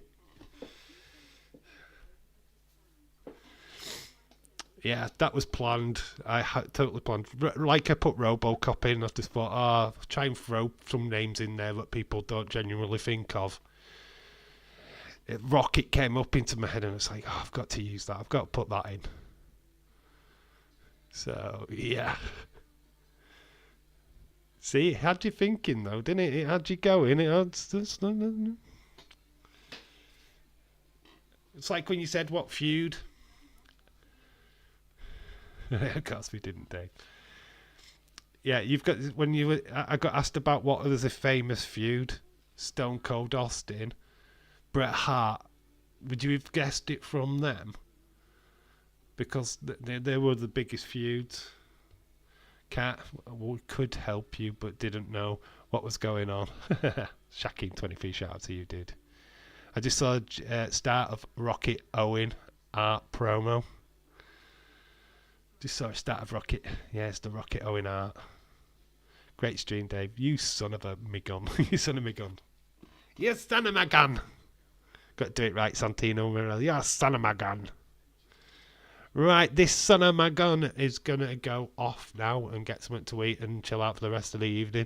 Yeah, that was planned. I had totally planned. Like I put RoboCop in, I just thought, I'll try and throw some names in there that people don't genuinely think of. Rocket came up into my head, and it's like, I've got to use that. I've got to put that in. So yeah. See, it had you thinking though, didn't it? It had you going. It's like when you said what feud. Of course we didn't, Dave. Yeah, you've got when you. I got asked about what was a famous feud. Stone Cold Austin, Bret Hart. Would you have guessed it from them? Because they were the biggest feuds. Cat, we could help you, but didn't know what was going on. Shacking 23 shout out to you, dude. I just saw start of Rocket Owen Art promo. Just saw a start of Rocket. Yeah, it's the Rocket Owen Art. Great stream, Dave. You son of a migun. You son of a gun. You son of a gun. Got to do it right, Santino Morelli. You son of a gun. Right, this son of my gun is going to go off now and get something to eat and chill out for the rest of the evening.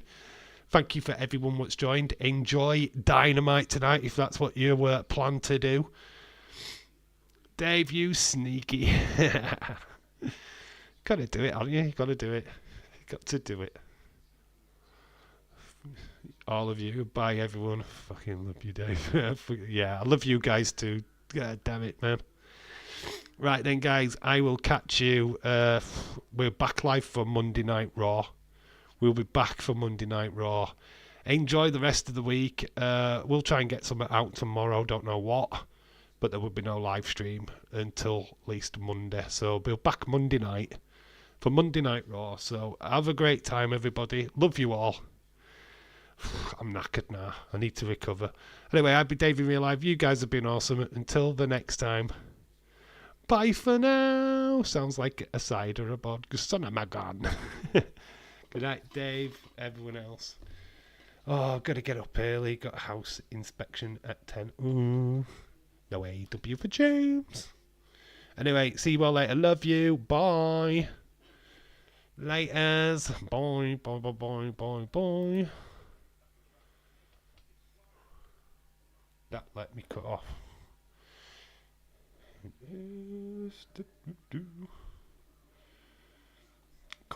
Thank you for everyone that's joined. Enjoy Dynamite tonight if that's what you plan to do. Dave, you sneaky. Gotta do it, haven't you? Gotta do it. Got to do it. All of you. Bye, everyone. Fucking love you, Dave. Yeah, I love you guys too. God damn it, man. Right then, guys, I will catch you. We're back live for Monday Night Raw. We'll be back for Monday Night Raw. Enjoy the rest of the week. We'll try and get something out tomorrow. Don't know what. But there will be no live stream until at least Monday. So we'll be back Monday night for Monday Night Raw. So have a great time, everybody. Love you all. I'm knackered now. I need to recover. Anyway, I've been Dave in Real Life. You guys have been awesome. Until the next time. Bye for now. Sounds like a cider about son of my gun. Good night, Dave. Everyone else. Oh, I've got to get up early. Got a house inspection at 10. Ooh. No AW for James. Anyway, see you all later. Love you. Bye. Laters. Bye. Bye. Bye. Bye. Bye. Bye. That let me cut off.